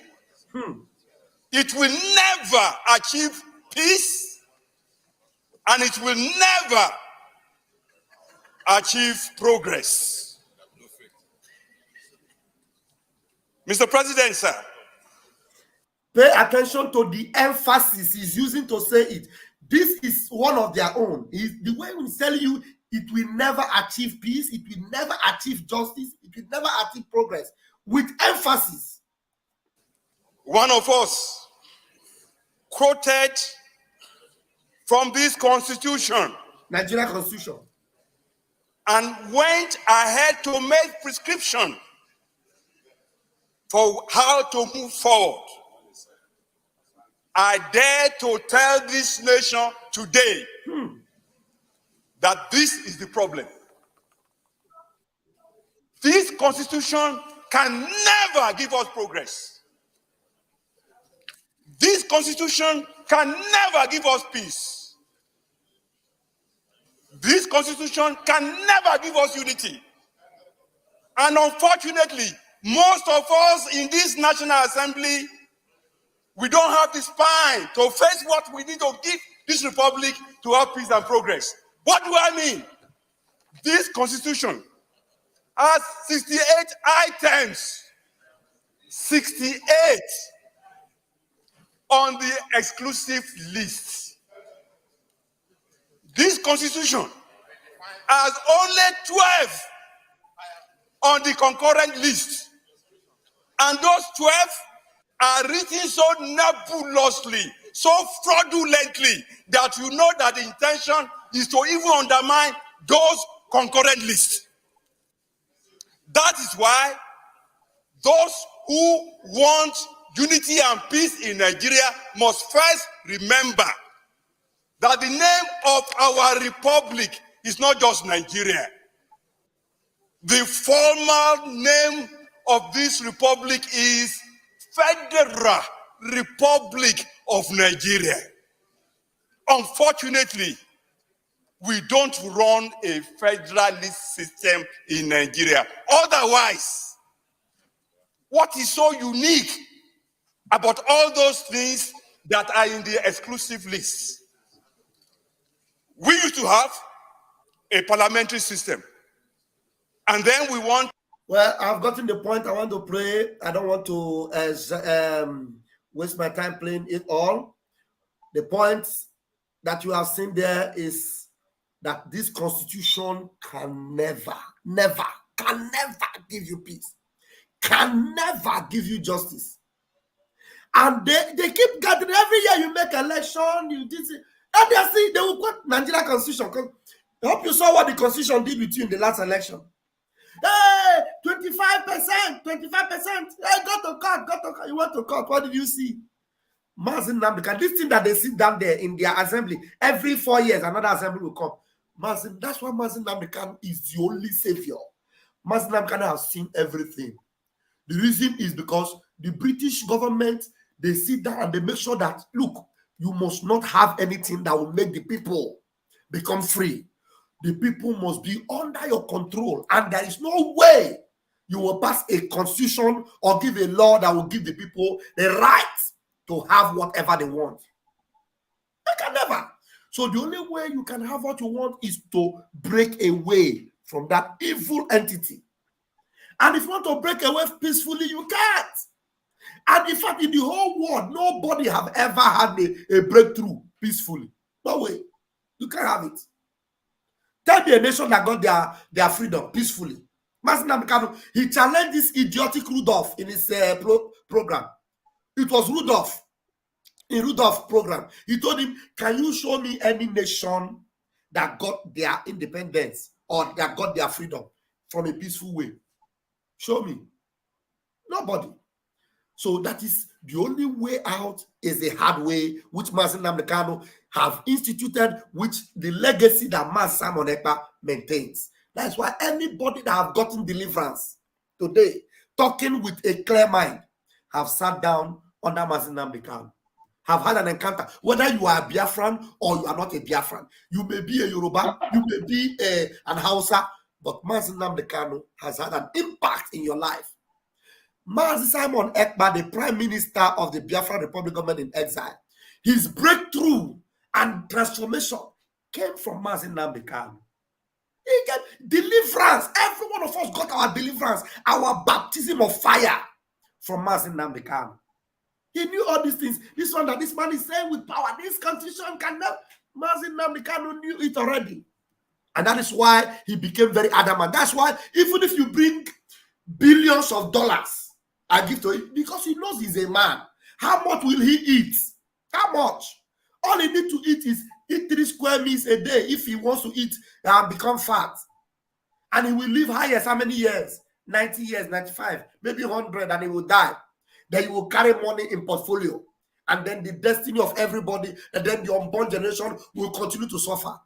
It will never achieve peace, and it will never achieve progress. Mr. President, sir. Pay attention to the emphasis he's using to say it. This is one of their own. The way we tell you, it will never achieve peace, it will never achieve justice, it will never achieve progress. With emphasis. One of us quoted from this constitution, Nigerian constitution, and went ahead to make prescription for how to move forward. I dare to tell this nation today that this is the problem. This constitution can never give us progress. This constitution can never give us peace. This constitution can never give us unity. And unfortunately, most of us in this National Assembly, we don't have the spine to face what we need to give this republic to have peace and progress. What do I mean? This constitution has 68 items. 68 on the exclusive list. This constitution has only 12 on the concurrent list. And those 12 are written so nebulously, so fraudulently, that you know that the intention is to even undermine those concurrent lists. That is why those who want unity and peace in Nigeria must first remember that the name of our republic is not just Nigeria. The formal name of this republic is Federal Republic of Nigeria. Unfortunately, we don't run a federalist system in Nigeria. Otherwise, what is so unique about all those things that are in the exclusive list We used to have a parliamentary system. And then we want... Well, I've gotten the point. I want to pray. I don't want to waste my time playing it all. The point that you have seen there is that this constitution can never give you peace, can never give you justice. And they keep gathering every year. You make election, you did it, and they will quote Nigeria constitution. I hope you saw what the constitution did with you in the last election. Hey, 25%. Hey, go to court. You went to court. What did you see? Mazi Nnamdi, this thing that they sit down there in their assembly, every 4 years, another assembly will come. Mazi, that's why Mazi Nnamdi is the only savior. Mazi Nnamdi has seen everything. The reason is because the British government, they sit down and they make sure that, look, you must not have anything that will make the people become free. The people must be under your control, and there is no way you will pass a constitution or give a law that will give the people the right to have whatever they want. They can never. So the only way you can have what you want is to break away from that evil entity. And if you want to break away peacefully, you can't. And in fact, in the whole world, nobody have ever had a breakthrough peacefully. No way. You can't have it. Tell me a nation that got their freedom peacefully. Mazi Nnamdi Kanu, he challenged this idiotic Rudolph in his program. It was Rudolph. In Rudolph's program, he told him, can you show me any nation that got their independence or that got their freedom from a peaceful way? Show me. Nobody. So that is the only way out is a hard way, which Mazi Nnamdi Kanu have instituted, which the legacy that Mazi Simon Ekpa maintains. That's why anybody that have gotten deliverance today, talking with a clear mind, have sat down under Mazi Nnamdi Kanu, have had an encounter. Whether you are a Biafran or you are not a Biafran, you may be a Yoruba, you may be an Hausa, but Mazi Nnamdi Kanu has had an impact in your life. Mazi Simon Ekpa, the Prime Minister of the Biafran Republic government in exile, his breakthrough and transformation came from Mazi Nnamdi Kanu. He got deliverance. Every one of us got our deliverance, our baptism of fire from Mazi Nnamdi Kanu. He knew all these things. This one that this man is saying with power, this constitution cannot. Mazi Nnamdi Kanu knew it already. And that is why he became very adamant. That's why even if you bring billions of dollars, I give to him, because he knows he's a man. How much will he eat? How much? All he needs to eat is eat 3 square meals a day if he wants to eat and become fat. And he will live highest how many years? 90 years, 95, maybe 100, and he will die. Then he will carry money in portfolio. And then the destiny of everybody, and then the unborn generation will continue to suffer.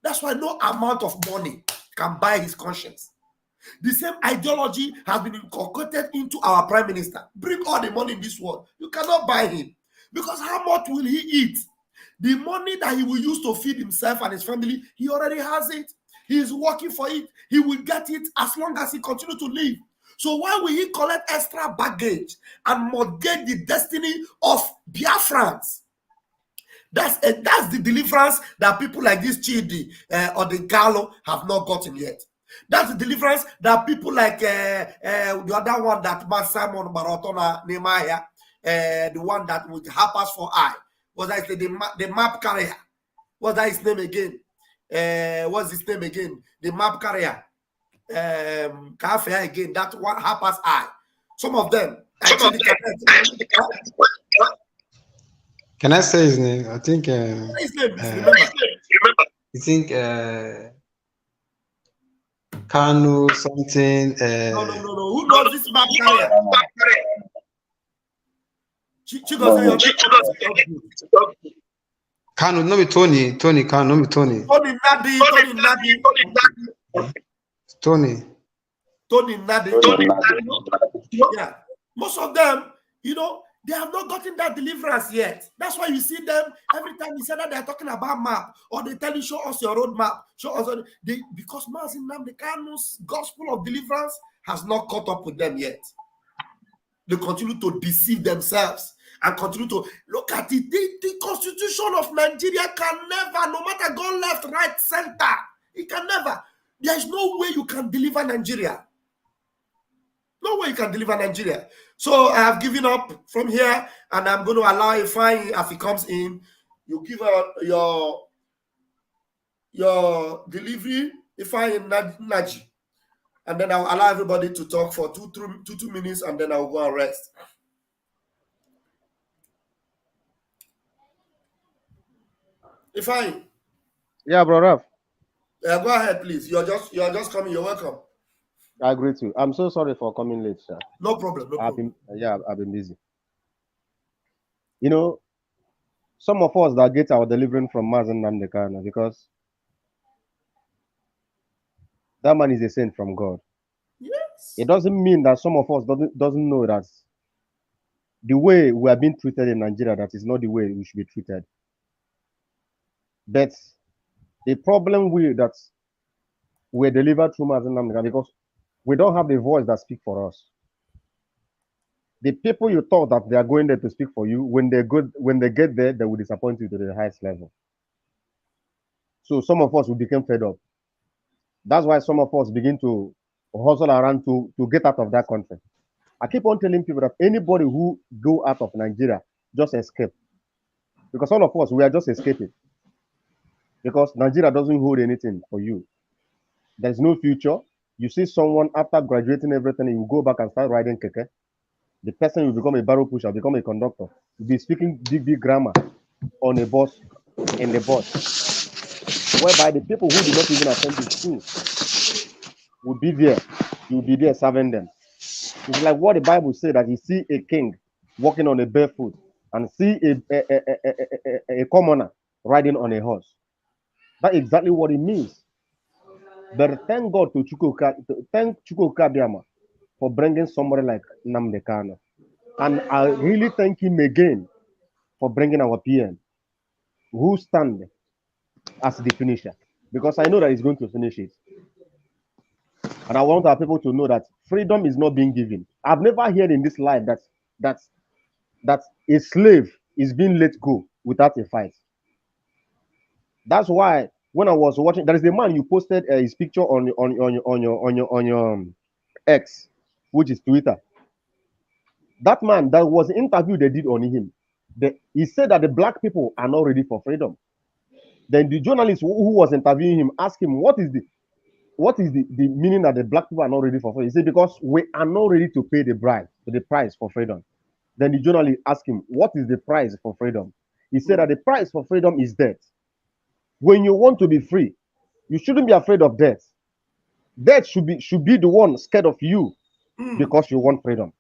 That's why no amount of money can buy his conscience. The same ideology has been inculcated into our prime minister. Bring all the money in this world. You cannot buy him. Because how much will he eat? The money that he will use to feed himself and his family, he already has it. He is working for it. He will get it as long as he continues to live. So why will he collect extra baggage and mortgage the destiny of Biafrans? That's the deliverance that people like this Chidi OdinK have not gotten yet. That's the deliverance that people like the other one that Mazi Simon Barotona Nehemiah, the one that would help us for I. Was that the map carrier? What's that his name again? What's his name again? The map carrier. Cafe again. That one help us I. Some of them. Can I say his name? I think. His name. Remember. I think. Kanu something. No. Who knows this map carrier? Kanu, no be Tony. Tony Kanu, no be Tony. Tony Nnamdi. Tony Nnamdi. Yeah. Most of them, they have not gotten that deliverance yet. That's why you see them every time you say that they're talking about map, or they tell you, show us your roadmap, show us because Mazi Nnamdi Kanu's gospel of deliverance has not caught up with them yet. They continue to deceive themselves and continue to look at it. The constitution of Nigeria can never, no matter go left, right, center, it can never. There's no way you can deliver Nigeria. No way you can deliver Nigeria. So I have given up from here, and I'm going to allow Ifeanyi, as he comes in, you give out your delivery, Ifeanyi Naji, and then I'll allow everybody to talk for two minutes, and then I'll go and rest. Ifeanyi. Yeah, bro, Raf. Yeah, go ahead, please. You're just coming. You're welcome. I agree too. I'm so sorry for coming late, sir. No problem. No problem. I've been busy. You know, some of us that get our delivering from Mazi and Nnamdi because that man is a saint from God. Yes. It doesn't mean that some of us doesn't know that the way we are being treated in Nigeria, that is not the way we should be treated. But the problem that we're delivered through Mazi and Nnamdi because we don't have the voice that speaks for us. The people you thought that they are going there to speak for you, when they get there, they will disappoint you to the highest level. So some of us will become fed up. That's why some of us begin to hustle around to get out of that country. I keep on telling people that anybody who go out of Nigeria, just escape. Because all of us, we are just escaping. Because Nigeria doesn't hold anything for you. There's no future. You see someone after graduating everything, you go back and start riding keke. The person will become a barrel pusher, become a conductor. You'll be speaking big grammar on a bus, in the bus. Whereby the people who do not even attend the school will be there. You'll be there serving them. It's like what the Bible said, that you see a king walking on a barefoot and see a commoner riding on a horse. That's exactly what it means. But thank God to Chukwuka Biama for bringing somebody like Nnamdi Kanu. And I really thank him again for bringing our PM, who stand as the finisher. Because I know that he's going to finish it. And I want our people to know that freedom is not being given. I've never heard in this life that a slave is being let go without a fight. That's why when I was watching, there is a man you posted his picture on your X, which is Twitter. That man, that was an interview they did on him. He said that the black people are not ready for freedom. Then the journalist who was interviewing him asked him, what is the meaning that the black people are not ready for freedom? He said, because we are not ready to pay the price for freedom. Then the journalist asked him, what is the price for freedom? He said that the price for freedom is death. When you want to be free, you shouldn't be afraid of death. Death should be the one scared of you because you want freedom.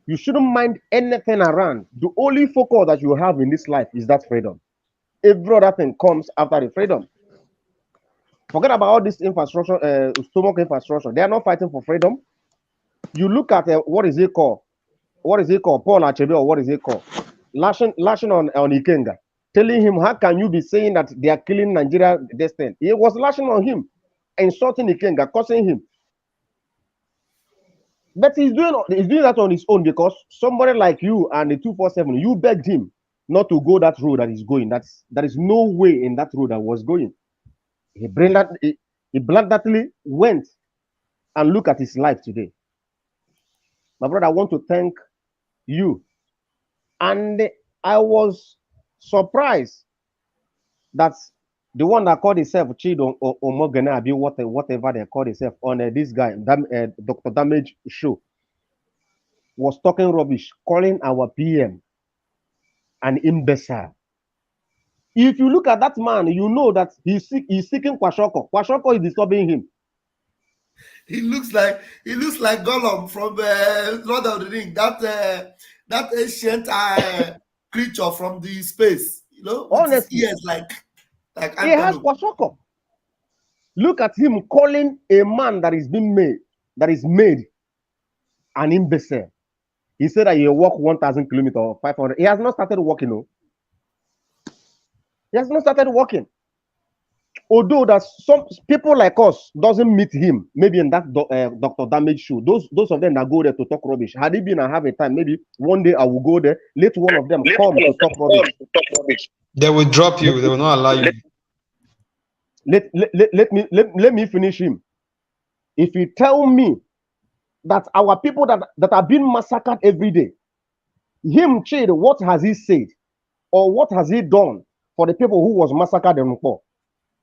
You shouldn't mind anything around. The only focus that you have in this life is that freedom. Every other thing comes after the freedom. Forget about all this infrastructure, stomach infrastructure. They are not fighting for freedom. You look at what is it called? What is it called? Paul Achebe, or what is it called? Lashing on Ikenga, telling him, how can you be saying that they are killing Nigeria destined? He was lashing on him, insulting Ikenga, cursing him. But he's doing that on his own because somebody like you and the 247, you begged him not to go that road that he's going. There is no way in that road that was going. He bluntly went and look at his life today. My brother, I want to thank you. And I was surprised that the one that called himself Chidi Omogene, whatever they call himself on this guy, Dr. Damage show, was talking rubbish, calling our PM an imbecile. If you look at that man, you know that he's seeking Kwashoko. Kwashoko is disturbing him. He looks like Gollum from Lord of the Ring, that ancient creature from the space. You know, honestly, he has like he has Kwashoko. Look at him calling a man that is made an imbecile. He said that he walk 1,000 kilometers or 500. He has not started walking. No. He has not started walking. Although that some people like us doesn't meet him, maybe in that Dr. Damage show, those of them that go there to talk rubbish. Had it been I have a time, maybe one day I will go there, let one of them come to talk rubbish. They will drop you. They will not allow you. Let me finish him. If you tell me that our people that are being massacred every day, him Chidi, what has he said or what has he done for the people who was massacred in Nkpo?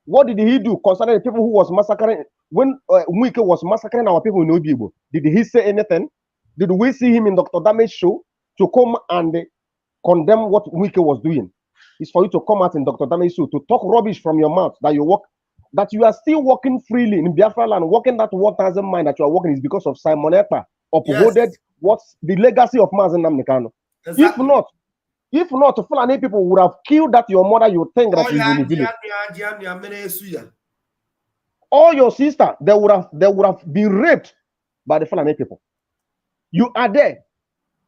What did he do concerning the people who was massacring when Mwike was massacring our people in Obibo? Did he say anything? Did we see him in Dr. Dame's show to come and condemn what Mwike was doing? It's for you to come out in Dr. Dame's show to talk rubbish from your mouth that you are still walking freely in Biafra land, walking that 1,000 mile that you are walking is because of Simon Ekpa upholded what's the legacy of Mazi Nnamdi Kanu. Exactly. If not, Fulani people would have killed that your mother. You think that is in the village. All your sister, they would have been raped by the Fulani people. You are there.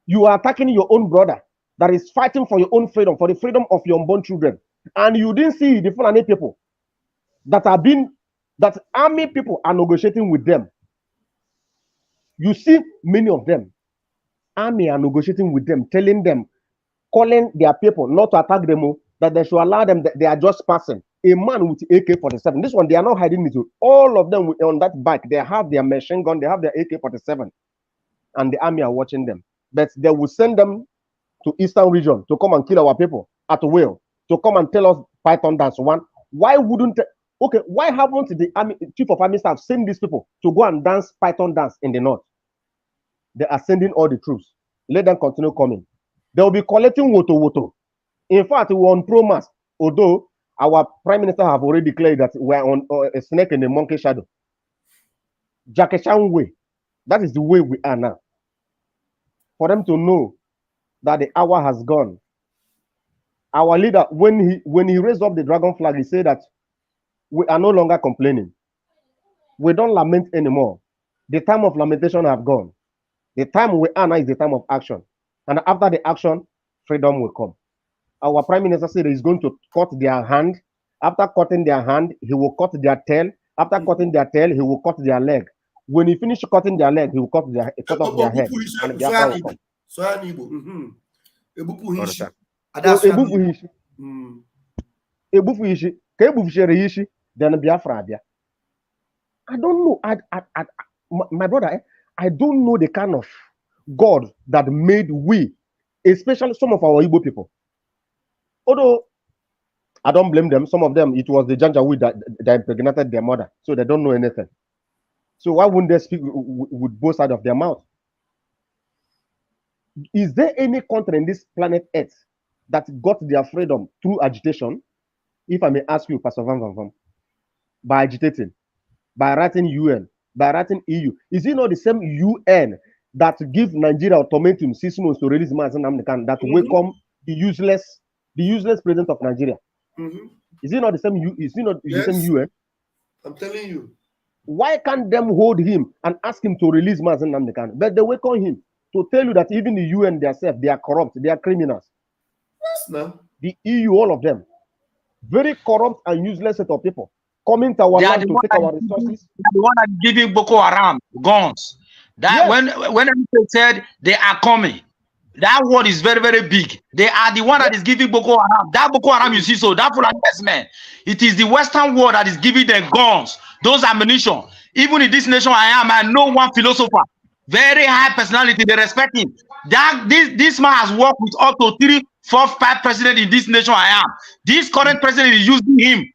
You are attacking your own brother that is fighting for your own freedom, for the freedom of your unborn children, and you didn't see the Fulani people that army people are negotiating with them. You see many of them. Army are negotiating with them, telling them, calling their people not to attack them, that they should allow them, that they are just passing. A man with AK-47. This one, they are not hiding it. All of them on that bike, they have their machine gun, they have their AK-47. And the army are watching them. But they will send them to Eastern region to come and kill our people at will, to come and tell us Python dance. One, why wouldn't, why haven't the army, chief of army staff send these people to go and dance Python dance in the north? They are sending all the troops. Let them continue coming. They will be collecting woto. In fact, we're on pro-mass, although our prime minister have already declared that we're on a snake in the monkey shadow. Jakeshan way. That is the way we are now. For them to know that the hour has gone. Our leader, when he raised up the dragon flag, he said that we are no longer complaining. We don't lament anymore. The time of lamentation have gone. The time we are now is the time of action. And after the action, freedom will come. Our prime minister said he's going to cut their hand. After cutting their hand, he will cut their tail. After cutting their tail, he will cut their leg. When he finishes cutting their leg, he will cut off their head. And their will come. Then Biafra. I don't know. My brother, I don't know the kind of God that made we, especially some of our Igbo people. Although I don't blame them, some of them, it was the Janjaweed that impregnated their mother, so they don't know anything. So why wouldn't they speak with both sides of their mouth? Is there any country in this planet Earth that got their freedom through agitation? If I may ask you, Pastor Van Van Van, by agitating, by writing UN, by writing EU, is it not the same UN that give Nigeria ultimatum 6 months to release Mazi Nnamdi Kanu that welcome the useless president of Nigeria? Is it not the same? Is it not the same UN? I'm telling you. Why can't them hold him and ask him to release Mazi Nnamdi Kanu? But they welcome him to tell you that even the UN themselves, they are corrupt, they are criminals. Yes, no. The EU, all of them, very corrupt and useless set of people coming to our land to take our resources. The one that giving Boko Haram guns. That when they said they are coming, that word is very, very big. They are the one that is giving Boko Haram. That Boko Haram you see, so that full investment. It is the Western world that is giving them guns, those ammunition. Even in this nation I know one philosopher, very high personality, they respect him. That this man has worked with up to 3, 4, 5 presidents in this nation This current president is using him.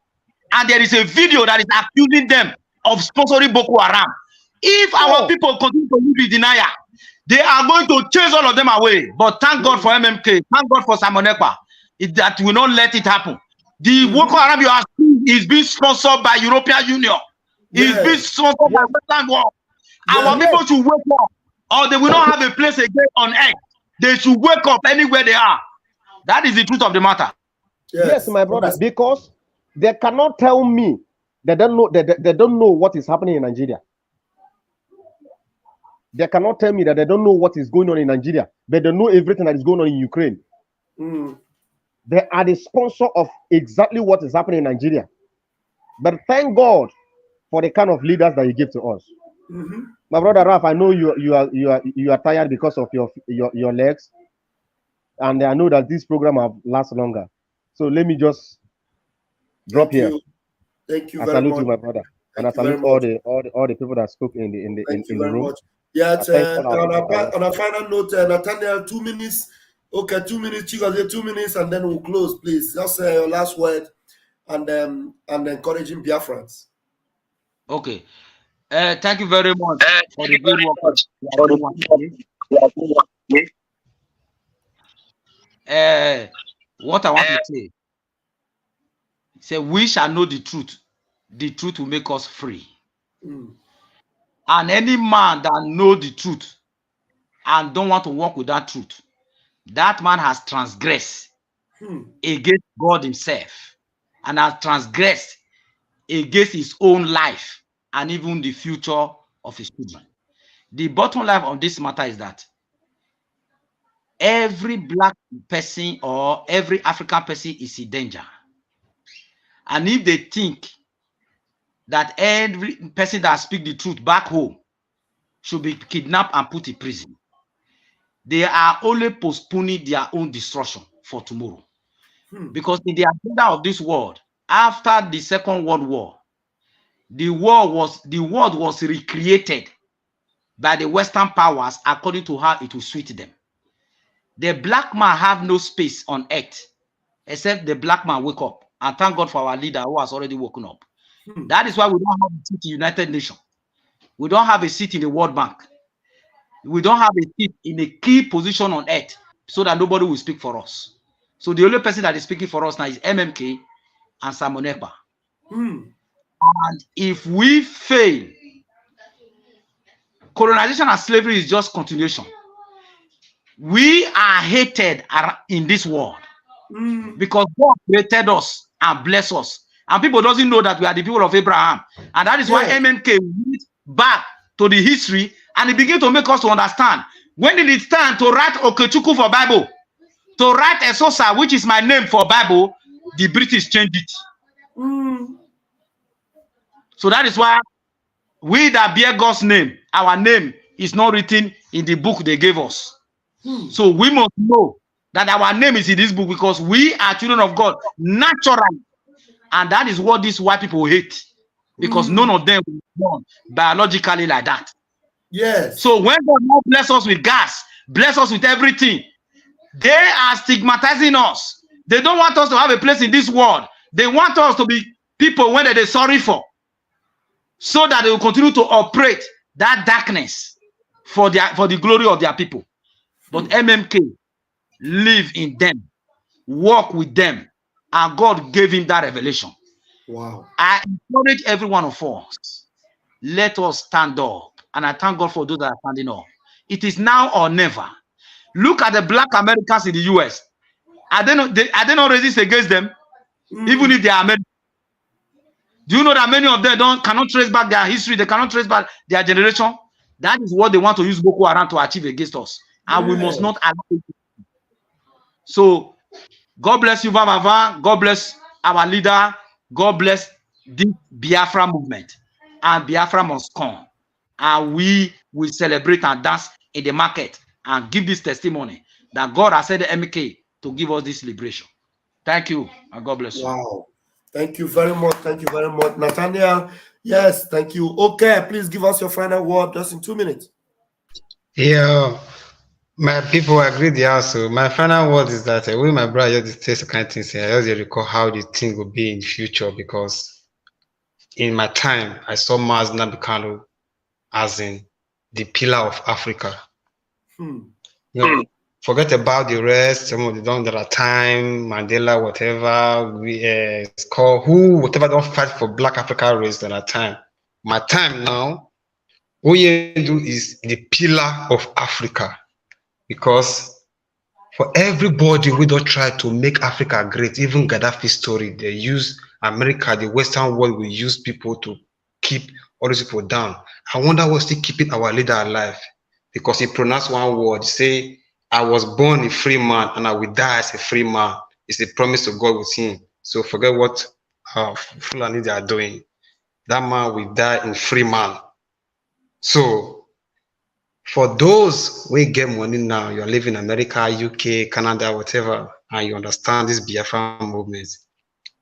And there is a video that is accusing them of sponsoring Boko Haram. If our people continue to live in denial, they are going to chase all of them away. But thank God for MNK, thank God for Simon Ekpa, that will not let it happen. The Boko Haram you are seeing is being sponsored by European Union. It's being sponsored by Western world. Our people should wake up, or they will not have a place again on earth. They should wake up anywhere they are. That is the truth of the matter. Yes, my brother, because they cannot tell me they don't know what is happening in Nigeria. They cannot tell me that they don't know what is going on in Nigeria, but they know everything that is going on in Ukraine. They are the sponsor of exactly what is happening in Nigeria. But thank God for the kind of leaders that you give to us. My brother Ralph, I know you are tired because of your legs, and I know that this program will last longer. So let me just drop here. Thank you I very salute much. you, my brother, and I Thank you very salute much. all the people that spoke in Thank you the very room. much. Yeah, I thank all our on a final note, Nathaniel, 2 minutes. Okay, 2 minutes. Chigozie, 2 minutes, and then we'll close, please. Just your last word, and encouraging Biafrans. Okay. Thank you very much for the good work you are doing once again. What I want to say, we shall know the truth. The truth will make us free. And any man that know the truth and don't want to walk with that truth, that man has transgressed against God himself and has transgressed against his own life and even the future of his children. The bottom line of this matter is that every black person or every African person is in danger. And if they think that every person that speaks the truth back home should be kidnapped and put in prison, they are only postponing their own destruction for tomorrow. Because in the agenda of this world, after the Second World War, the world was recreated by the Western powers according to how it will suit them. The black man have no space on earth except the black man wake up. And thank God for our leader who has already woken up. That is why we don't have a seat in the United Nations. We don't have a seat in the World Bank. We don't have a seat in a key position on earth so that nobody will speak for us. So the only person that is speaking for us now is MNK and Simon Ekpa. And if we fail, colonization and slavery is just continuation. We are hated in this world because God created us and blessed us. And people doesn't know that we are the people of Abraham. And that is why MNK went back to the history and he began to make us to understand when it is time to write Okechukwu for Bible, to write Esosa, which is my name for Bible, the British changed it. So that is why we that bear God's name, our name is not written in the book they gave us. So we must know that our name is in this book because we are children of God naturally. And that is what these white people hate. Because none of them were born biologically like that. Yes. So when God now bless us with gas, bless us with everything, they are stigmatizing us. They don't want us to have a place in this world. They want us to be people when they're sorry for, so that they will continue to operate that darkness for the glory of their people. But MMK live in them, walk with them, and God gave him that revelation. Wow. I encourage every one of us, let us stand up. And I thank God for those that are standing up. It is now or never. Look at the black Americans in the US. Are they not resist against them? Even if they are American. Do you know that many of them cannot trace back their history? They cannot trace back their generation. That is what they want to use Boko Haram to achieve against us. And we must not allow it. So, God bless you, Vava. God bless our leader. God bless the Biafra movement. And Biafra must come. And we will celebrate and dance in the market and give this testimony that God has sent the MK to give us this liberation. Thank you, and God bless you. Wow. Thank you very much. Thank you very much. Nathaniel, yes, thank you. Okay, please give us your final word just in 2 minutes. Yeah, my people agree there also. My final word is that when my brother just says the kind of things, I just recall how the thing will be in the future, because in my time, I saw Mazi Nnamdi Kanu as in the pillar of Africa. You know, forget about the rest. Some of the done that are time, Mandela, whatever it's called, whatever don't fight for Black Africa race that are time. My time now, what you do is the pillar of Africa, because for everybody we don't try to make Africa great, even Gaddafi's story, they use America, the Western world will use people to keep all these people down. I wonder what's still keeping our leader alive, because he pronounced one word, say, I was born a free man and I will die as a free man. It's the promise of God with him. So forget what Fulani they are doing, that man will die in free man. So for those who get money now, you are living in America, UK, Canada, whatever, and you understand this Biafra movement.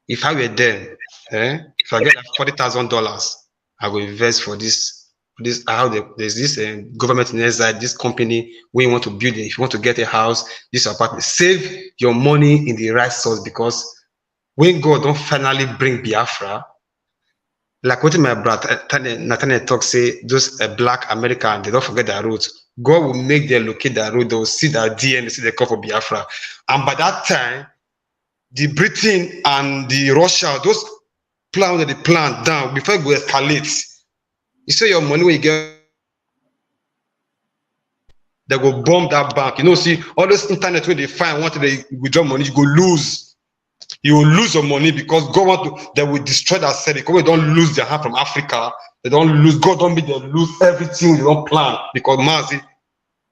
If I were them, if I get $40,000, I will invest for this. There's this government inside this company where you want to build it. If you want to get a house, this apartment, save your money in the right source, because when God don't finally bring Biafra, like what my brother Nathaniel talk, say those black American, they don't forget their roots. God will make them locate their root. They will see their DNA, see the call for Biafra, and by that time, the Britain and the Russia, those plans that they plan down before it go escalate. You say your money when you get, they go bomb that bank. You know, see all this internet where they find want to withdraw money, you go lose. You will lose your money because God want to. They will destroy that city. Because they don't lose their hand from Africa. They don't lose. God don't make them lose everything they don't plan. Because Mazi,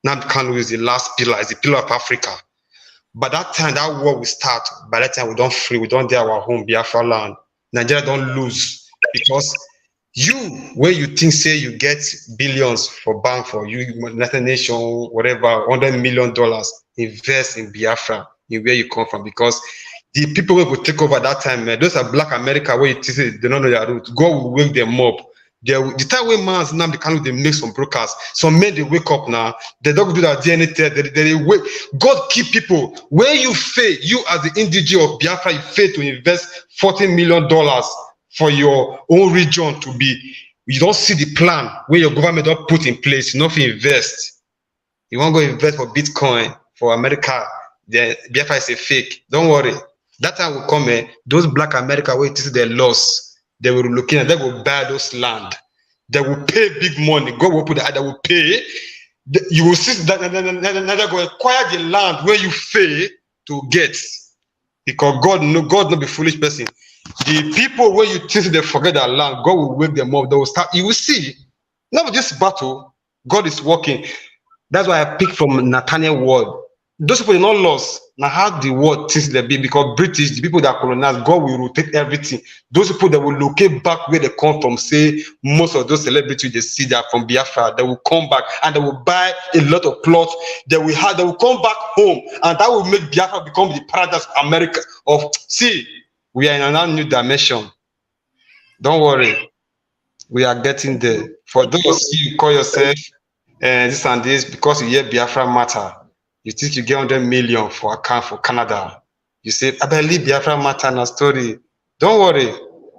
Nnamdi Kanu is the last pillar, is the pillar of Africa. By that time, that war will start. By that time, we don't free. We don't dare our home, Biafra land. Nigeria don't lose because you, where you think say you get billions for bank for you, United Nations, whatever, $100 million, invest in Biafra, in where you come from, because the people who will take over that time, man, those are black America where you say they don't know their roots. God will wake them up. The time when man's now they can they make some brokers. Some men they wake up now. They don't do that DNA test. They wake. God keep people. When you fail, you as the individual of Biafra, you fail to invest $40 million for your own region to be. You don't see the plan where your government don't put in place. You don't invest. You want to go invest for Bitcoin for America. The Biafra is a fake. Don't worry. That time will come. Those black America where it is their loss. They will look in and they will buy those land. They will pay big money. God will put that. They will pay. You will see that they go acquire the land where you fail to get. Because God not be foolish person. The people where you think they forget their land, God will wake them up. They will start. You will see. Now with this battle, God is working. That's why I picked from Nathaniel word. Those people are not lost. Now how the world thinks they be, because British, the people that colonize, God will rotate everything. Those people that will locate back where they come from, say most of those celebrities they see that from Biafra, they will come back and they will buy a lot of plots. They will come back home, and that will make Biafra become the paradise of America. See, we are in another new dimension. Don't worry, we are getting there. For those you call yourself this and this because you hear Biafra matter. You think you get 100 million for account for Canada. You say, I believe Biafra matter in a story. Don't worry.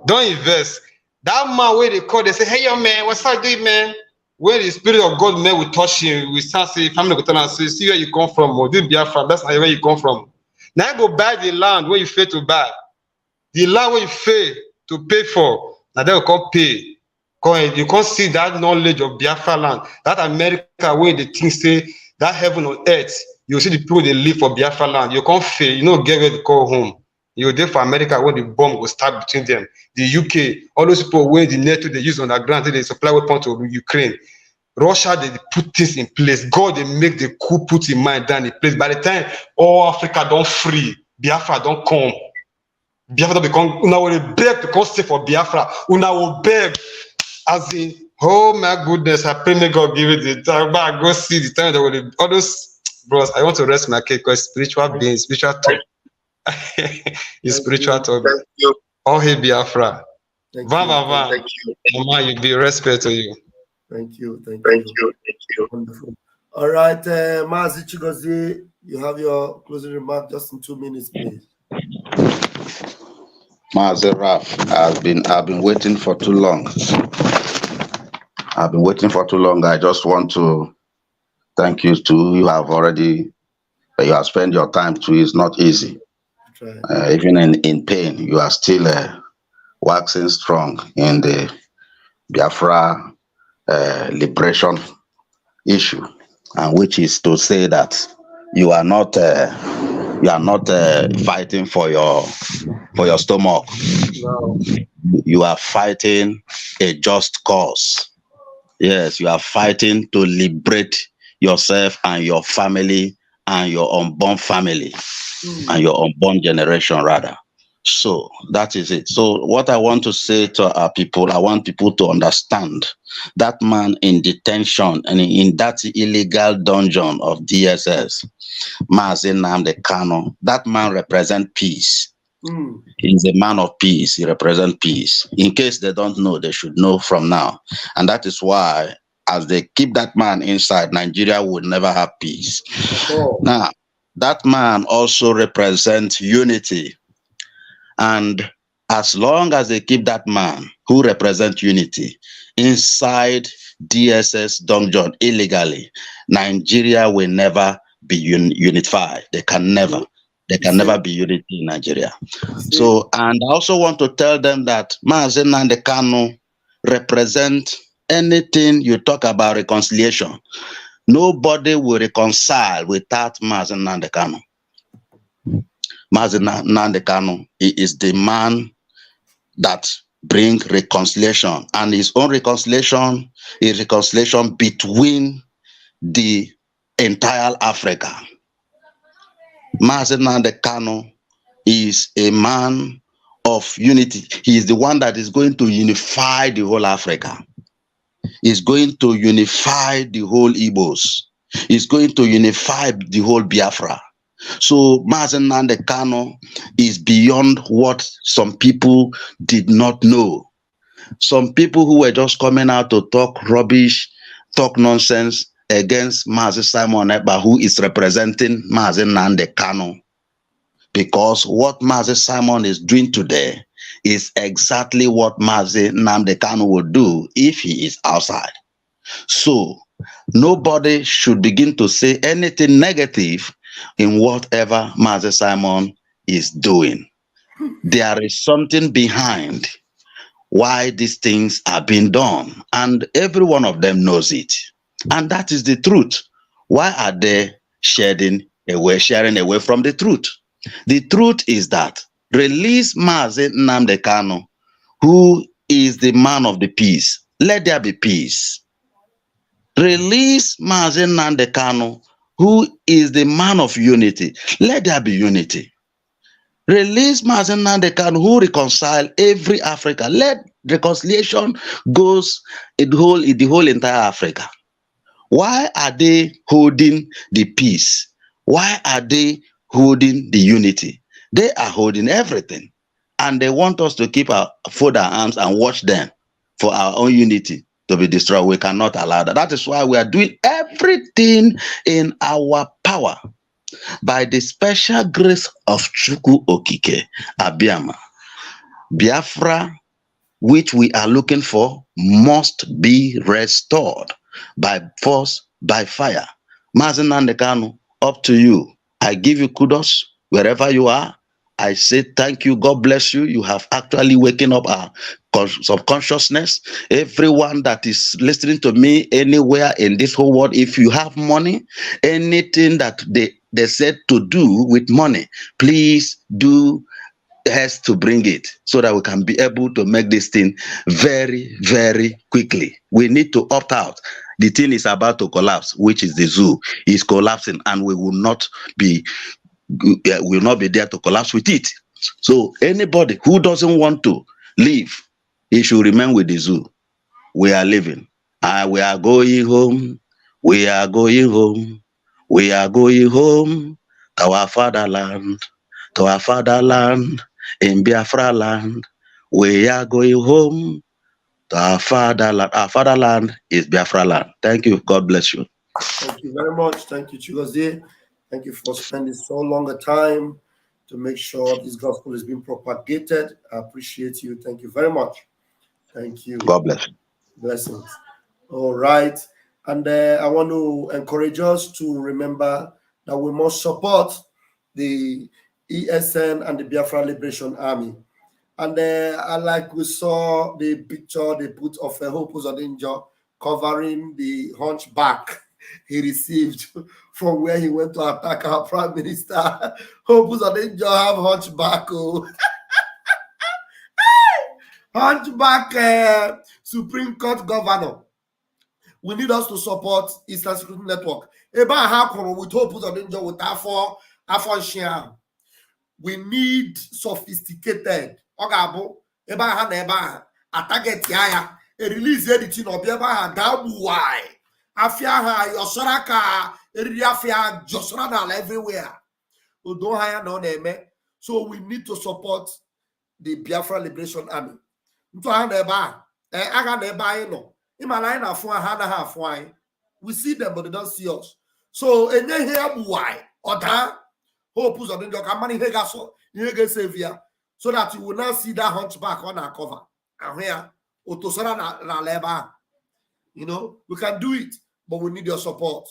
Don't invest. That man where they call, they say, hey, yo, man, what's up, doing, man? Where the spirit of God, man, will touch him. We start saying, family, go tell and say, see where you come from. Or this Biafra, that's not where you come from. Now go buy the land where you fail to buy. The land where you fail to pay for. Now they will come pay. You can't see that knowledge of Biafra land. That America where the things say, that heaven on earth. You see the people they live for Biafra land. You can't fail. You know, get where to call home. You're there for America when the bomb will start between them. The UK, all those people where the NATO they use on the ground, they supply weapons to Ukraine. Russia, they put things in place. God, they make the coup put in mind down in place. By the time all Africa don't free, Biafra don't come. Biafra don't become. Una will beg to come stay for Biafra. Una will beg, as in. Oh my goodness, I pray may God give it the time. But I go see the time that will all those bros. I want to rest my case because spiritual being, spiritual talk. It's spiritual talk. Oh hey Biafra. Thank you. Mama, you be respect to you. Thank you. Wonderful. All right, Mazi Chigozie, you have your closing remark just in 2 minutes, please. Mazi Raf, I've been waiting for too long. I just want to thank you too. You have spent your time too. It's not easy. Even in pain, you are still waxing strong in the Biafra liberation issue, and which is to say that you are not fighting for your stomach. No. You are fighting a just cause. Yes, you are fighting to liberate yourself and your family and your unborn family and your unborn generation rather. So that is it. So what I want to say to our people, I want people to understand that man in detention and in that illegal dungeon of DSS, Mazi Nnamdi Kanu, that man represents peace. He's a man of peace. He represents peace. In case they don't know, they should know from now. And that is why, as they keep that man inside, Nigeria would never have peace. Now, that man also represents unity. And as long as they keep that man who represents unity inside DSS dungeon illegally, Nigeria will never be unified. They can never. There can never be unity in Nigeria. So, and I also want to tell them that Mazi Nnamdi Kanu represent anything you talk about reconciliation. Nobody will reconcile without Mazi Nnamdi Kanu. Mazi Nnamdi Kanu, he is the man that brings reconciliation, and his own reconciliation is reconciliation between the entire Africa. Mazi Nnamdi Kanu is a man of unity. He is the one that is going to unify the whole Africa. He's going to unify the whole Igbos. He's going to unify the whole Biafra. So Mazi Nnamdi Kanu is beyond what some people did not know. Some people who were just coming out to talk rubbish, talk nonsense against Mazi Simon Ekpa, who is representing Mazi Nnamdi Kanu. Because what Mazi Simon is doing today is exactly what Mazi Nnamdi Kanu would do if he is outside. So nobody should begin to say anything negative in whatever Mazi Simon is doing. There is something behind why these things are being done, and every one of them knows it. And that is the truth. Why are they sharing away from the truth? The truth is that release Mazi Nnamdi Kanu, who is the man of the peace. Let there be peace. Release Mazi Nnamdi Kanu, who is the man of unity. Let there be unity. Release Mazi Nnamdi Kanu, who reconcile every Africa. Let reconciliation goes in the whole entire Africa. Why are they holding the peace? Why are they holding the unity? They are holding everything. And they want us to keep fold our arms and watch them for our own unity to be destroyed. We cannot allow that. That is why we are doing everything in our power by the special grace of Chukwu Okike Abiyama. Biafra, which we are looking for, must be restored by force, by fire. Mazi Nnamdi Kanu, up to you. I give you kudos wherever you are. I say thank you. God bless you. You have actually waken up our subconsciousness. Everyone that is listening to me anywhere in this whole world, if you have money, anything that they said to do with money, please do has to bring it so that we can be able to make this thing very, very quickly. We need to opt out. The thing is about to collapse, which is the zoo. Is collapsing, and we will not be there to collapse with it. So anybody who doesn't want to leave, he should remain with the zoo. We are living. We are going home. We are going home. We are going home to our fatherland. To our fatherland in Biafra land. We are going home to our fatherland. Our fatherland is Biafra land. Thank you. God bless you. Thank you very much. Thank you, Chigozie. Thank you for spending so long a time to make sure this gospel is being propagated. I appreciate you. Thank you very much. Thank you. God bless you. Blessings. All right. And I want to encourage us to remember that we must support the ESN and the Biafra Liberation Army. And like we saw the picture they put of Hope Uzodinjo covering the hunchback he received from where he went to attack our Prime Minister. Hope Uzodinjo have hunchback. Oh. Hunchback Supreme Court Governor. We need us to support Eastern Security Network. Eba ha kwuru with Hope Uzodinjo with Afon Shia. we need sophisticated. Ogabo, eba ha na eba ha, a target ya, a release editing of eba ha, dabu why. Afia ha, yosoraka, eriafia, josrana everywhere. Udo ha ya no neme. So we need to support the Biafra Liberation Army. Nto ha na eba ha, aga na eba ha no. Imana na afua ha na ha afua. We see them, but they don't see us. So, enye here why oda hope is on the money he save here, so that you will not see that hunchback on our cover. And here, Otosara na leba. You know, we can do it, but we need your support.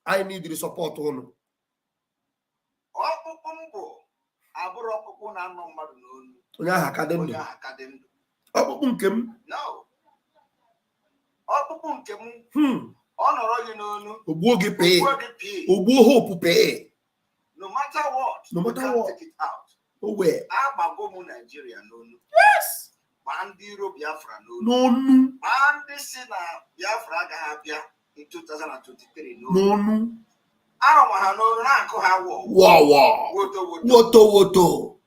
I need the support on. Ogboge pay. Ogbo hope pay. No matter what, no matter what, take it out. Oh, where? Abagomu Nigeria no. Yes. Bandiro Biafra no. No. Bandi sina Biafra gahabia in 2023 no. No. Awa no na ko ha wo. Wow. Woto.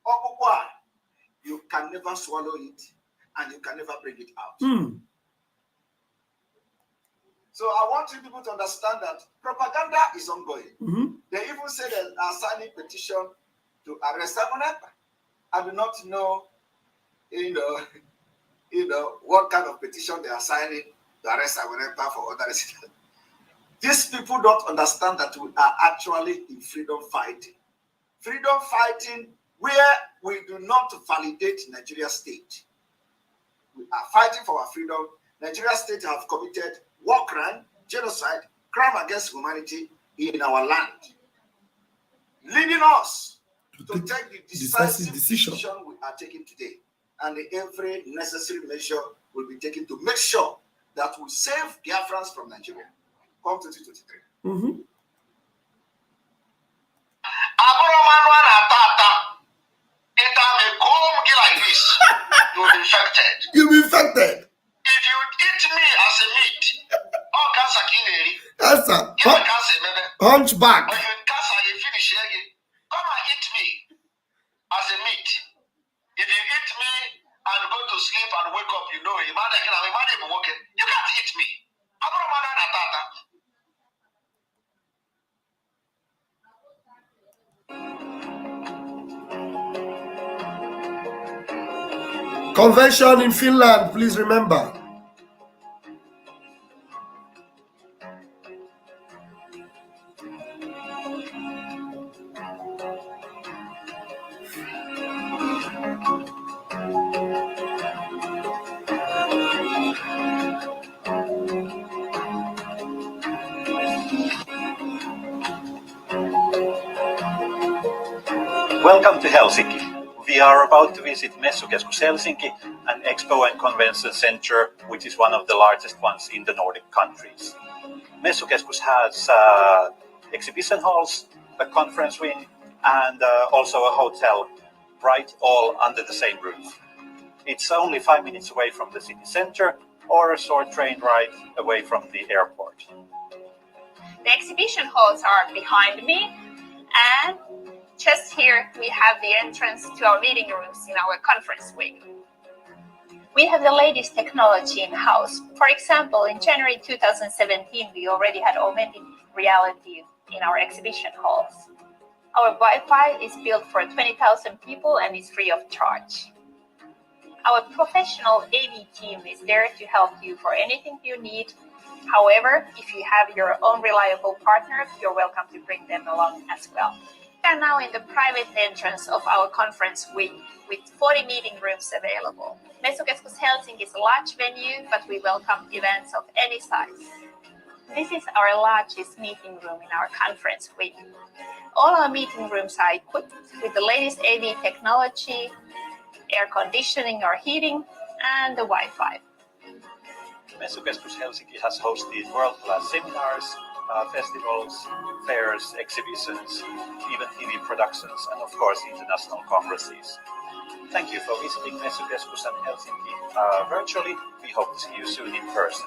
Okokwa, you can never swallow it and you can never bring it out. So I want you people to understand that propaganda is ongoing. They even say they are signing petition to arrest Samonapa. I do not know, what kind of petition they are signing to arrest Samonapa for other reasons. These people don't understand that we are actually in freedom fighting. Freedom fighting where we do not validate Nigeria state. We are fighting for our freedom. Nigeria state have committed war crime, genocide, crime against humanity in our land, leading us to take the decisive decision we are taking today. And every necessary measure will be taken to make sure that we save Biafrans from Nigeria. Come 2023. You'll be infected. If you eat me as a meat, all cancer hunchback. But if cancer, you finish again. Come and eat me as a meat. If you eat me and go to sleep and wake up, you know, you can't eat me. Convention in Finland, please remember. Welcome to Helsinki. We are about to visit Messukeskus Helsinki, an expo and convention center, which is one of the largest ones in the Nordic countries. Messukeskus has exhibition halls, a conference wing, and also a hotel, right all under the same roof. It's only 5 minutes away from the city center, or a short train ride away from the airport. The exhibition halls are behind me, and just here we have the entrance to our meeting rooms in our conference wing. We have the latest technology in-house. For example, in January 2017, we already had augmented reality in our exhibition halls. Our Wi-Fi is built for 20,000 people and is free of charge. Our professional AV team is there to help you for anything you need. However, if you have your own reliable partners, you're welcome to bring them along as well. We are now in the private entrance of our conference wing with 40 meeting rooms available. Messukeskus Helsinki is a large venue, but we welcome events of any size. This is our largest meeting room in our conference wing. All our meeting rooms are equipped with the latest AV technology, air conditioning or heating, and the Wi-Fi. Messukeskus Helsinki has hosted world-class seminars, festivals, fairs, exhibitions, even TV productions, and of course international congresses. Thank you for visiting Messukeskus and Helsinki virtually. We hope to see you soon in person.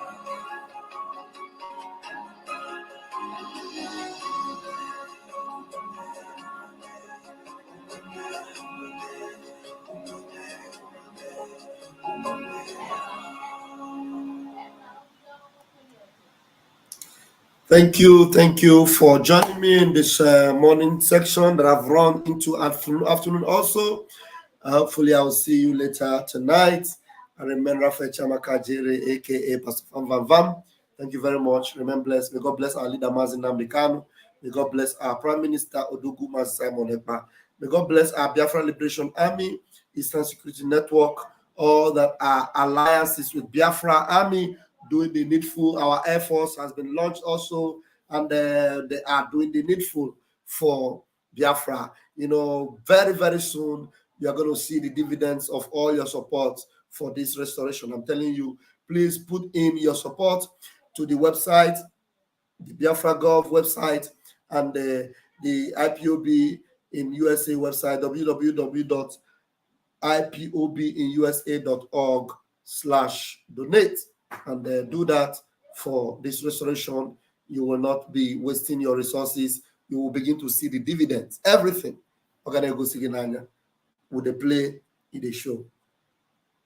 Thank you for joining me in this morning section that I've run into afternoon also. Hopefully I'll see you later tonight. I remember Rafael Chamaka Jere, aka Pastor Van Vam. Thank you very much. Remain blessed. May God bless our leader Mazi, Nnamdi Kanu. May God bless our Prime Minister Odugu Mazi Simon Ekpa. May God bless our Biafra Liberation Army, Eastern Security Network, all that are alliances with Biafra Army doing the needful. Our Air Force has been launched also, and they are doing the needful for Biafra. You know, very, very soon, you are going to see the dividends of all your support for this restoration. I'm telling you, please put in your support to the website, the Biafra Gov website, and the IPOB in USA website, www.ipobinusa.org/donate, and do that for this restoration. You will not be wasting your resources. You will begin to see the dividends. Everything. With the play in the show.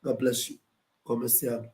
God bless you. Commercial.